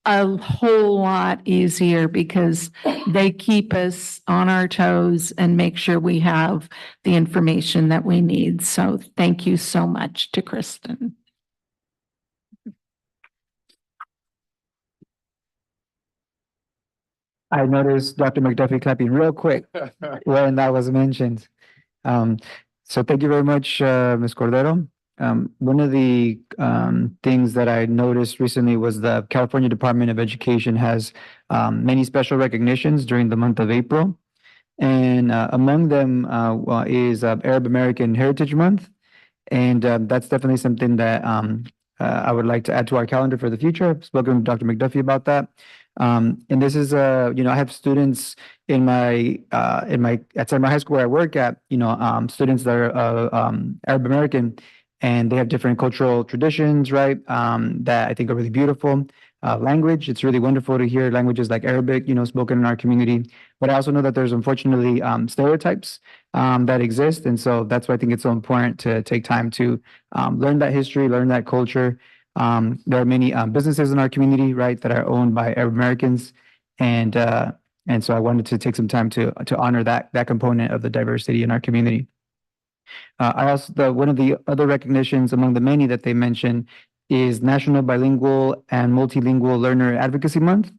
a whole lot easier because they keep us on our toes and make sure we have the information that we need. So thank you so much to Kristen. I noticed Dr. McDuffie clapping real quick when that was mentioned. So thank you very much, Ms. Cordero. One of the things that I noticed recently was the California Department of Education has many special recognitions during the month of April. And among them is Arab American Heritage Month. And that's definitely something that I would like to add to our calendar for the future. I've spoken with Dr. McDuffie about that. And this is, I have students in my at San High School where I work at, students that are Arab American, and they have different cultural traditions, right? That I think are really beautiful. Language, it's really wonderful to hear languages like Arabic, spoken in our community. But I also know that there's unfortunately stereotypes that exist. And so that's why I think it's so important to take time to learn that history, learn that culture. There are many businesses in our community, right, that are owned by Arab Americans. And so I wanted to take some time to honor that component of the diversity in our community. I also, one of the other recognitions among the many that they mentioned is National Bilingual and Multilingual Learner Advocacy Month.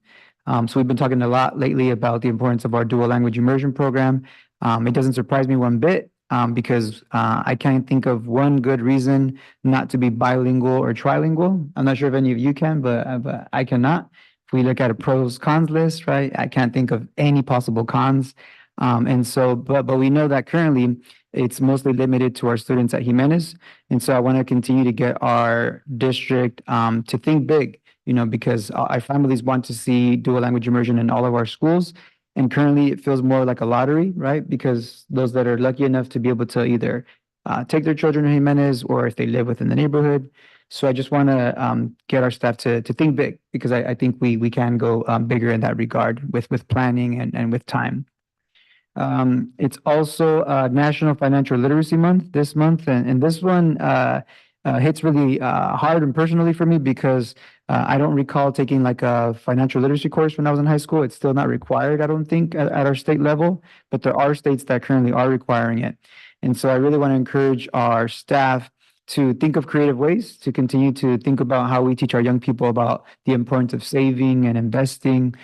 So we've been talking a lot lately about the importance of our dual language immersion program. It doesn't surprise me one bit because I can't think of one good reason not to be bilingual or trilingual. I'm not sure if any of you can, but I cannot. If we look at a pros cons list, right, I can't think of any possible cons. And so, but we know that currently it's mostly limited to our students at Jimenez. And so I want to continue to get our district to think big, because our families want to see dual language immersion in all of our schools. And currently it feels more like a lottery, right? Because those that are lucky enough to be able to either take their children to Jimenez or if they live within the neighborhood. So I just want to get our staff to think big, because I think we can go bigger in that regard with planning and with time. It's also National Financial Literacy Month this month. And this one, hits really hard and personally for me because I don't recall taking like a financial literacy course when I was in high school. It's still not required, I don't think, at our state level, but there are states that currently are requiring it. And so I really want to encourage our staff to think of creative ways to continue to think about how we teach our young people about the importance of saving and investing.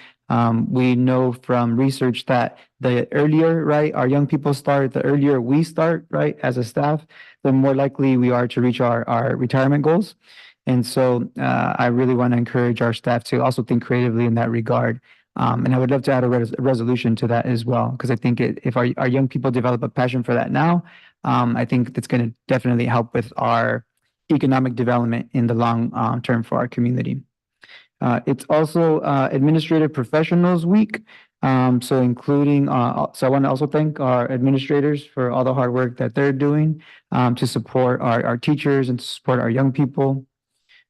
We know from research that the earlier, right, our young people start, the earlier we start, right, as a staff, the more likely we are to reach our retirement goals. And so I really want to encourage our staff to also think creatively in that regard. And I would love to add a resolution to that as well, because I think if our young people develop a passion for that now, I think that's going to definitely help with our economic development in the long term for our community. It's also Administrative Professionals Week. So including, so I want to also thank our administrators for all the hard work that they're doing to support our teachers and to support our young people.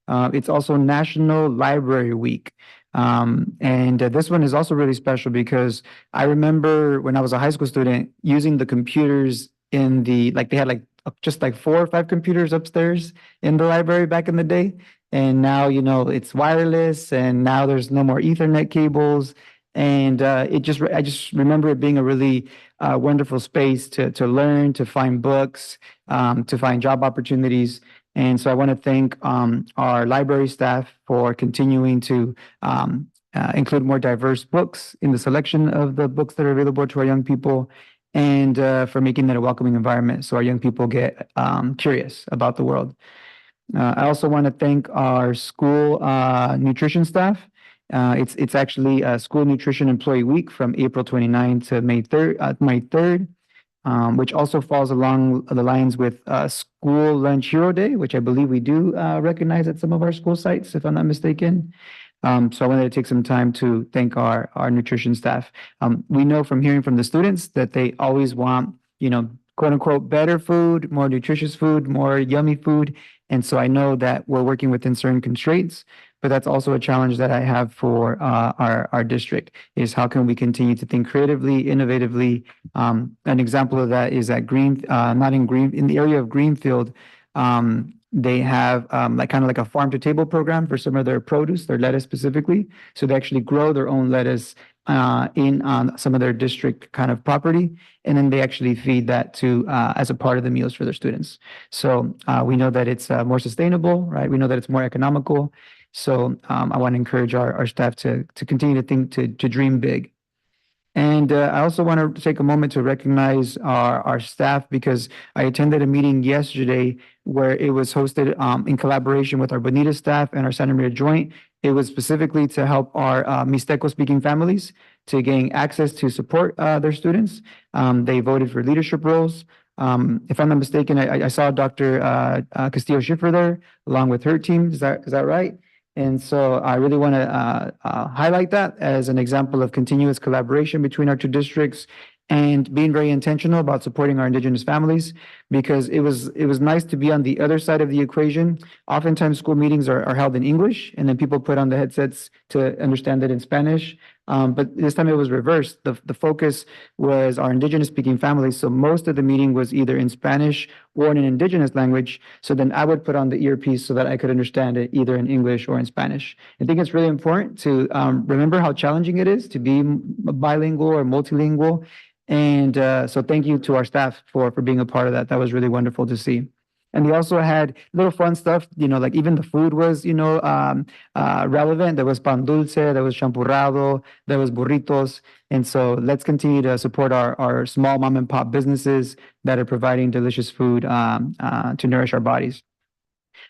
It's also National Library Week. And this one is also really special because I remember when I was a high school student using the computers in the, like they had like just like 4 or 5 computers upstairs in the library back in the day. And now, you know, it's wireless and now there's no more Ethernet cables. And I just remember it being a really wonderful space to learn, to find books, to find job opportunities. And so I want to thank our library staff for continuing to include more diverse books in the selection of the books that are available to our young people, and for making that a welcoming environment so our young people get curious about the world. I also want to thank our school nutrition staff. It's actually a School Nutrition Employee Week from April 29th to May 3rd. Which also falls along the lines with School Lunch Hero Day, which I believe we do recognize at some of our school sites, if I'm not mistaken. So I wanted to take some time to thank our nutrition staff. We know from hearing from the students that they always want, you know, quote unquote, better food, more nutritious food, more yummy food. And so I know that we're working within certain constraints, but that's also a challenge that I have for our district is how can we continue to think creatively, innovatively. An example of that is at in the area of Greenfield, they have like kind of like a farm to table program for some of their produce, their lettuce specifically. So they actually grow their own lettuce on some of their district kind of property, and then they actually feed that to as a part of the meals for their students. So we know that it's more sustainable, right? We know that it's more economical. So I want to encourage our staff to continue to think, to dream big. And I also want to take a moment to recognize our staff because I attended a meeting yesterday where it was hosted in collaboration with our Bonita staff and our Santa Maria Joint. It was specifically to help our Mixteco-speaking families to gain access to support their students. They voted for leadership roles. If I'm not mistaken, I saw Dr. Castillo-Schiffer there along with her team. Is that right? And so I really want to highlight that as an example of continuous collaboration between our 2 districts and being very intentional about supporting our Indigenous families, because it was nice to be on the other side of the equation. Oftentimes school meetings are held in English and then people put on the headsets to understand it in Spanish. But this time it was reversed. The focus was our Indigenous speaking families. So most of the meeting was either in Spanish or in an Indigenous language. So then I would put on the earpiece so that I could understand it either in English or in Spanish. I think it's really important to remember how challenging it is to be bilingual or multilingual. And so thank you to our staff for being a part of that. That was really wonderful to see. And they also had little fun stuff, you know, like even the food was, you know, relevant. There was pan dulce, there was champurrado, there was burritos. And so let's continue to support our small mom and pop businesses that are providing delicious food to nourish our bodies.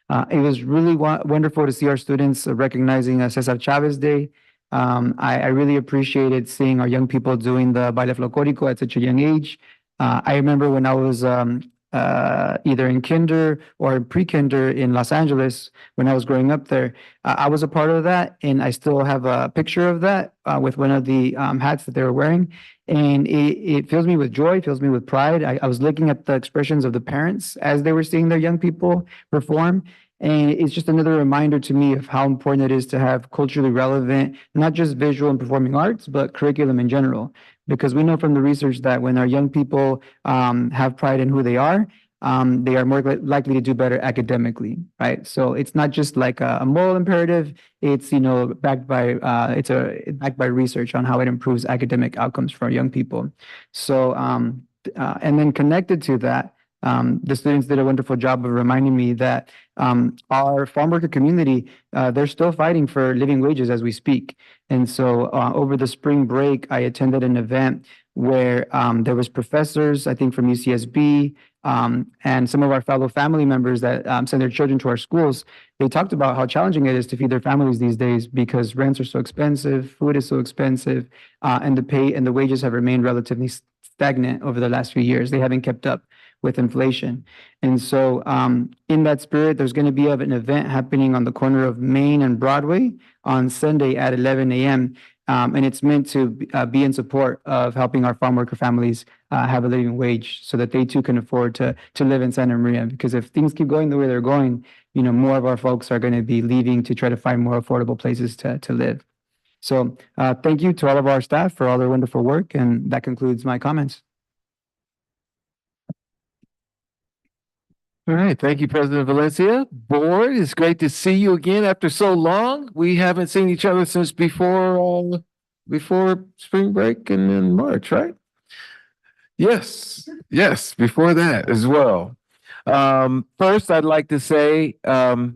It was really wonderful to see our students recognizing Cesar Chavez Day. I really appreciated seeing our young people doing the baile folclórico at such a young age. I remember when I was either in kinder or pre-kinder in Los Angeles, when I was growing up there, I was a part of that. And I still have a picture of that with one of the hats that they were wearing. And it fills me with joy, fills me with pride. I was looking at the expressions of the parents as they were seeing their young people perform. And it's just another reminder to me of how important it is to have culturally relevant, not just visual and performing arts, but curriculum in general. Because we know from the research that when our young people have pride in who they are, they are more likely to do better academically, right? So it's not just like a moral imperative. It's, backed by, backed by research on how it improves academic outcomes for young people. So, and then connected to that, the students did a wonderful job of reminding me that our farm worker community, they're still fighting for living wages as we speak. And so over the spring break, I attended an event where there was professors, I think from UCSB, and some of our fellow family members that send their children to our schools. They talked about how challenging it is to feed their families these days because rents are so expensive, food is so expensive, and the pay and the wages have remained relatively stagnant over the last few years. They haven't kept up with inflation. And so in that spirit, there's going to be an event happening on the corner of Main and Broadway on Sunday at 11 a.m. And it's meant to be in support of helping our farm worker families have a living wage so that they too can afford to live in Santa Maria. Because if things keep going the way they're going, more of our folks are going to be leaving to try to find more affordable places to live. So thank you to all of our staff for all their wonderful work. And that concludes my comments. All right, thank you, President Valencia. Board, it's great to see you again after so long. We haven't seen each other since before spring break and in March, right? Yes, before that as well. First, I'd like to say that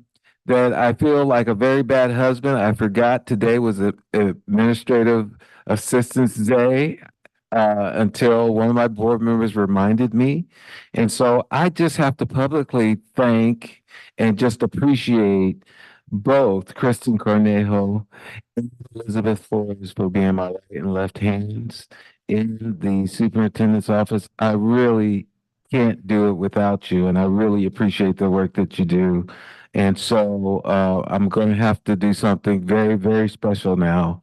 I feel like a very bad husband. I forgot today was Administrative Assistance Day. Until one of my board members reminded me. And so I just have to publicly thank and just appreciate both Kristen Cornejo and Elizabeth Flores for being my right and left hands in the superintendent's office. I really can't do it without you, and I really appreciate the work that you do. And so I'm going to have to do something very, very special now.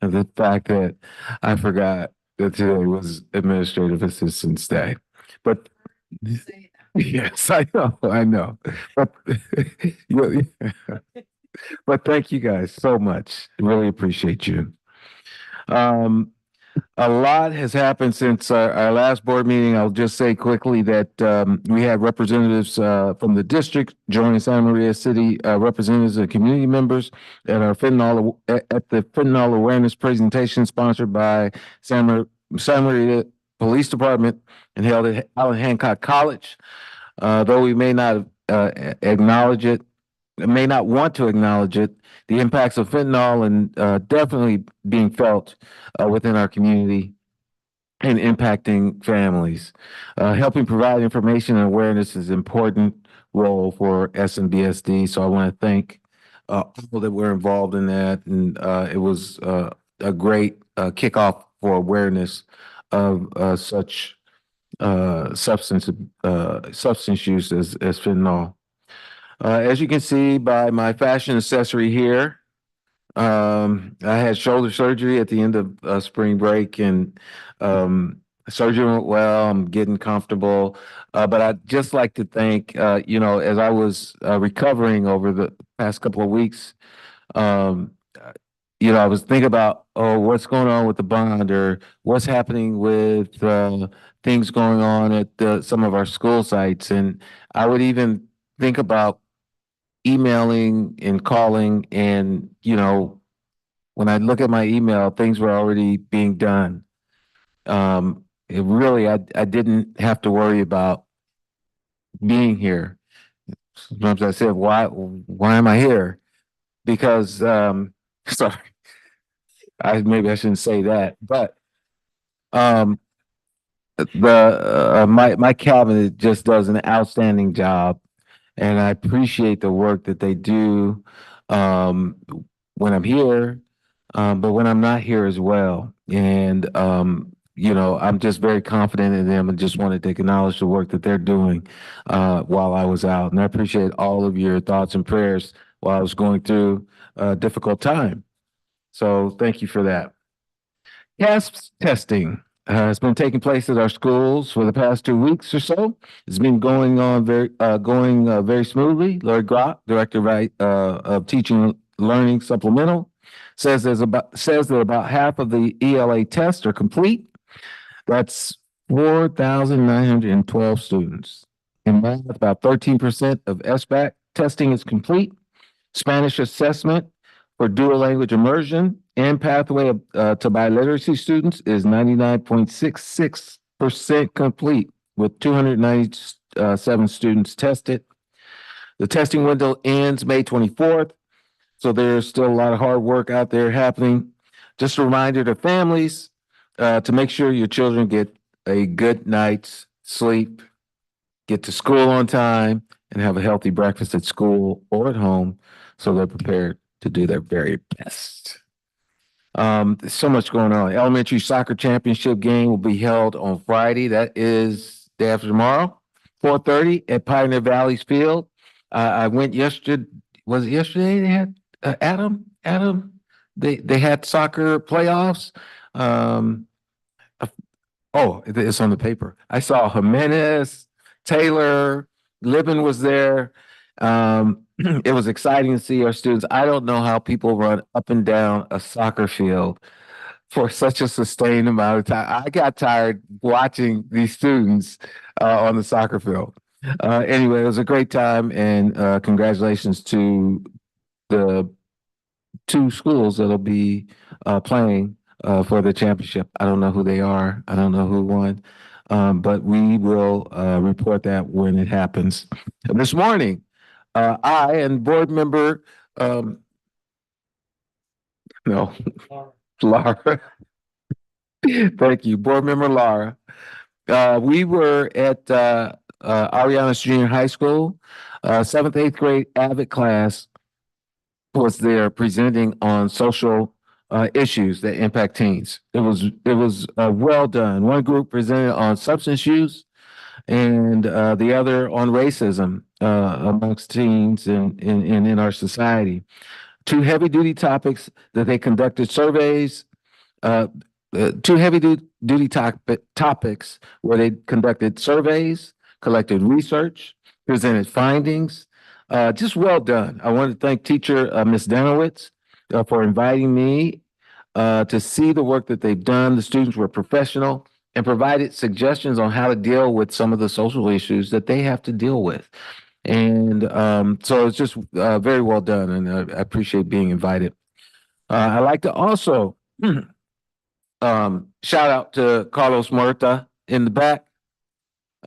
And the fact that I forgot that today was Administrative Assistance Day. But yes, I know. But, but thank you guys so much. Really appreciate you. A lot has happened since our last board meeting. I'll just say quickly that we had representatives from the district joining Santa Maria City, representatives and community members at our fentanyl awareness presentation sponsored by Santa Maria Police Department and held at Allen Hancock College. Though we may not acknowledge it, may not want to acknowledge it, the impacts of fentanyl and definitely being felt within our community and impacting families. Helping provide information and awareness is an important role for SMBSD. So I want to thank people that were involved in that. And it was a great kickoff for awareness of such substance use as fentanyl. As you can see by my fashion accessory here, I had shoulder surgery at the end of spring break, and surgery went well. I'm getting comfortable, but I'd just like to thank, as I was recovering over the past couple of weeks, I was thinking about, what's going on with the bond, or what's happening with things going on at some of our school sites, and I would even think about emailing and calling, and when I look at my email, things were already being done. It really, I didn't have to worry about being here. Sometimes I said, why am I here? Because sorry, maybe I shouldn't say that, but my cabinet just does an outstanding job. And I appreciate the work that they do when I'm here, but when I'm not here as well. And, I'm just very confident in them and just wanted to acknowledge the work that they're doing while I was out. And I appreciate all of your thoughts and prayers while I was going through a difficult time. So thank you for that. CASP testing has been taking place at our schools for the past 2 weeks or so. It's been going on very smoothly. Lori Grock, Director of Teaching and Learning Supplemental, says that about half of the ELA tests are complete. That's 4,912 students. In math, about 13% of SBAC testing is complete. Spanish assessment for dual language immersion and pathway to biliteracy students is 99.66% complete, with 297 students tested. The testing window ends May 24th, so there's still a lot of hard work out there happening. Just a reminder to families to make sure your children get a good night's sleep, get to school on time, and have a healthy breakfast at school or at home so they're prepared to do their very best. There's so much going on. Elementary soccer championship game will be held on Friday. That is day after tomorrow, 4:30 at Pioneer Valley's Field. I went yesterday. Was it yesterday? They had Adam. They had soccer playoffs. It's on the paper. I saw Jimenez, Taylor, Libin was there. It was exciting to see our students. I don't know how people run up and down a soccer field for such a sustained amount of time. I got tired watching these students on the soccer field. Anyway, it was a great time, and congratulations to the two schools that'll be playing for the championship. I don't know who they are. I don't know who won, but we will report that when it happens. This morning, I and board member, Laura. Thank you, board member Laura. We were at Ariana's Junior High School, 7th, 8th grade AVID class was there presenting on social issues that impact teens. It was well done. One group presented on substance use, and the other on racism amongst teens and in our society. Two heavy duty topics that they conducted surveys. Two heavy duty topics where they conducted surveys, collected research, presented findings. Just well done. I want to thank teacher Ms. Danowitz for inviting me to see the work that they've done. The students were professional and provided suggestions on how to deal with some of the social issues that they have to deal with. And so it's just very well done, and I appreciate being invited. I'd like to also shout out to Carlos Muerta in the back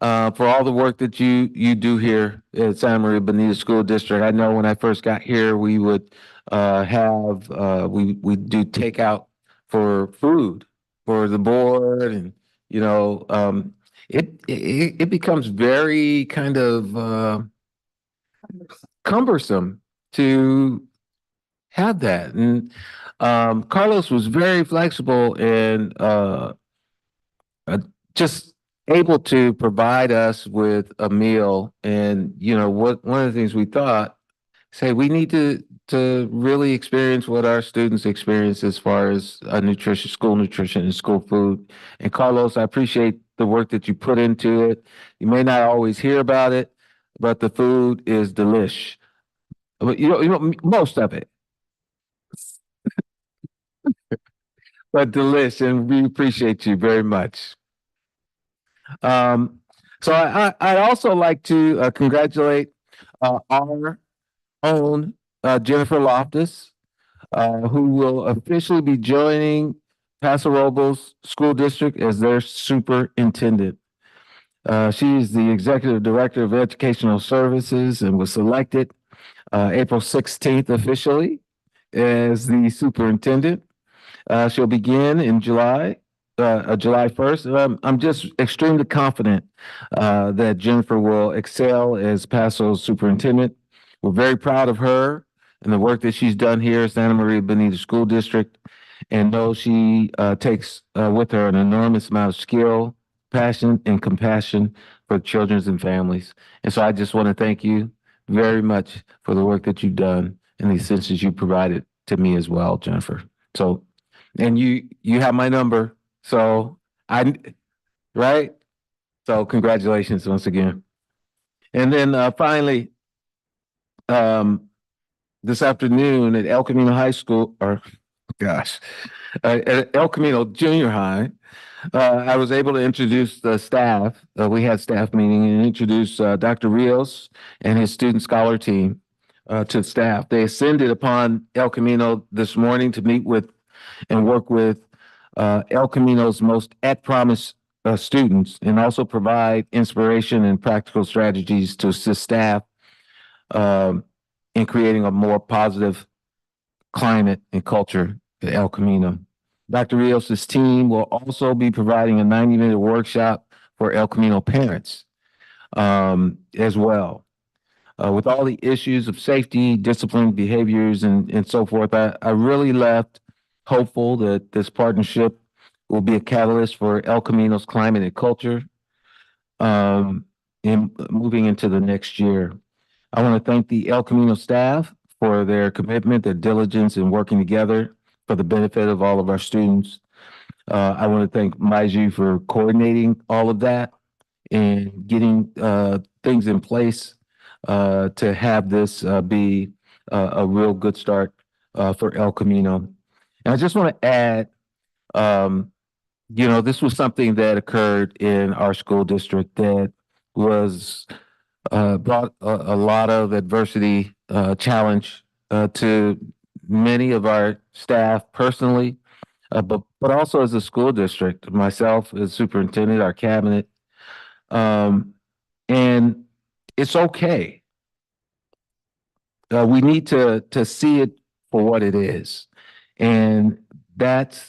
for all the work that you do here at Santa Maria Bonita School District. I know when I first got here, we would we do takeout for food for the board, and it becomes very kind of cumbersome to have that. And Carlos was very flexible and just able to provide us with a meal. And one of the things we thought, say we need to really experience what our students experience as far as school nutrition and school food. And Carlos, I appreciate the work that you put into it. You may not always hear about it, but the food is delish. But most of it. But delish, and we appreciate you very much. So I'd also like to congratulate our own Jennifer Loftus, who will officially be joining Paso Robles School District as their superintendent. She is the executive director of educational services and was selected April 16th officially as the superintendent. She'll begin in July 1st. I'm just extremely confident that Jennifer will excel as Paso's superintendent. We're very proud of her and the work that she's done here at Santa Maria Bonita School District, and know she takes with her an enormous amount of skill, passion, and compassion for children and families. And so I just want to thank you very much for the work that you've done and the assistance you provided to me as well, Jennifer. So, and you have my number. So right? So congratulations once again. And then finally, this afternoon at El Camino High School, or gosh. At El Camino Junior High, I was able to introduce the staff. We had staff meeting and introduce Dr. Rios and his student scholar team to staff. They ascended upon El Camino this morning to meet with and work with El Camino's most at-promise students and also provide inspiration and practical strategies to assist staff in creating a more positive climate and culture at El Camino. Dr. Rios' team will also be providing a 90-minute workshop for El Camino parents as well. With all the issues of safety, discipline, behaviors, and so forth, I really left hopeful that this partnership will be a catalyst for El Camino's climate and culture in moving into the next year. I want to thank the El Camino staff for their commitment, their diligence in working together for the benefit of all of our students. I want to thank Maiju for coordinating all of that and getting things in place to have this be a real good start for El Camino. And I just want to add, this was something that occurred in our school district that was brought a lot of adversity, challenge to many of our staff personally, but also as a school district, myself as superintendent, our cabinet. And it's okay. We need to see it for what it is. And that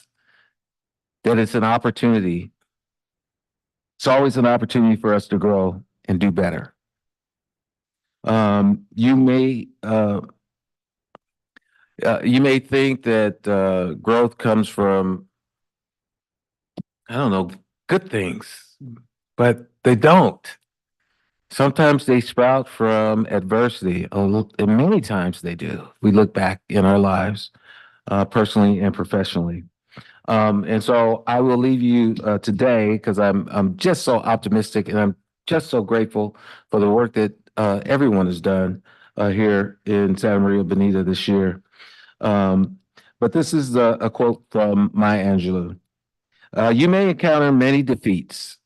it's an opportunity. It's always an opportunity for us to grow and do better. You may think that growth comes from, I don't know, good things, but they don't. Sometimes they sprout from adversity, and many times they do. We look back in our lives, personally and professionally. And so I will leave you today because I'm just so optimistic and I'm just so grateful for the work that everyone has done here in Santa Maria Bonita this year. But this is a quote from Maya Angelou. You may encounter many defeats,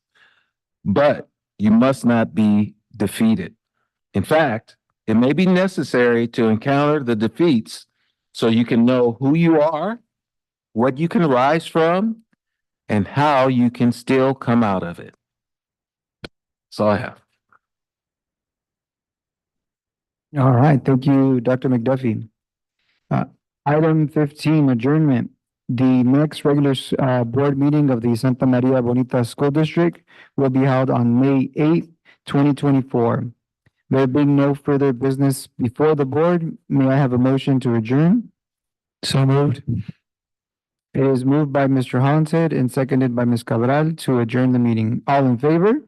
but you must not be defeated. In fact, it may be necessary to encounter the defeats so you can know who you are, what you can rise from, and how you can still come out of it. That's all I have. All right, thank you, Dr. McDuffie. Item 15, adjournment. The next regular board meeting of the Santa Maria Bonita School District will be held on May 8th, 2024. There being no further business before the board, may I have a motion to adjourn? So moved. It is moved by Mr. Hollinshead and seconded by Ms. Cabral to adjourn the meeting. All in favor?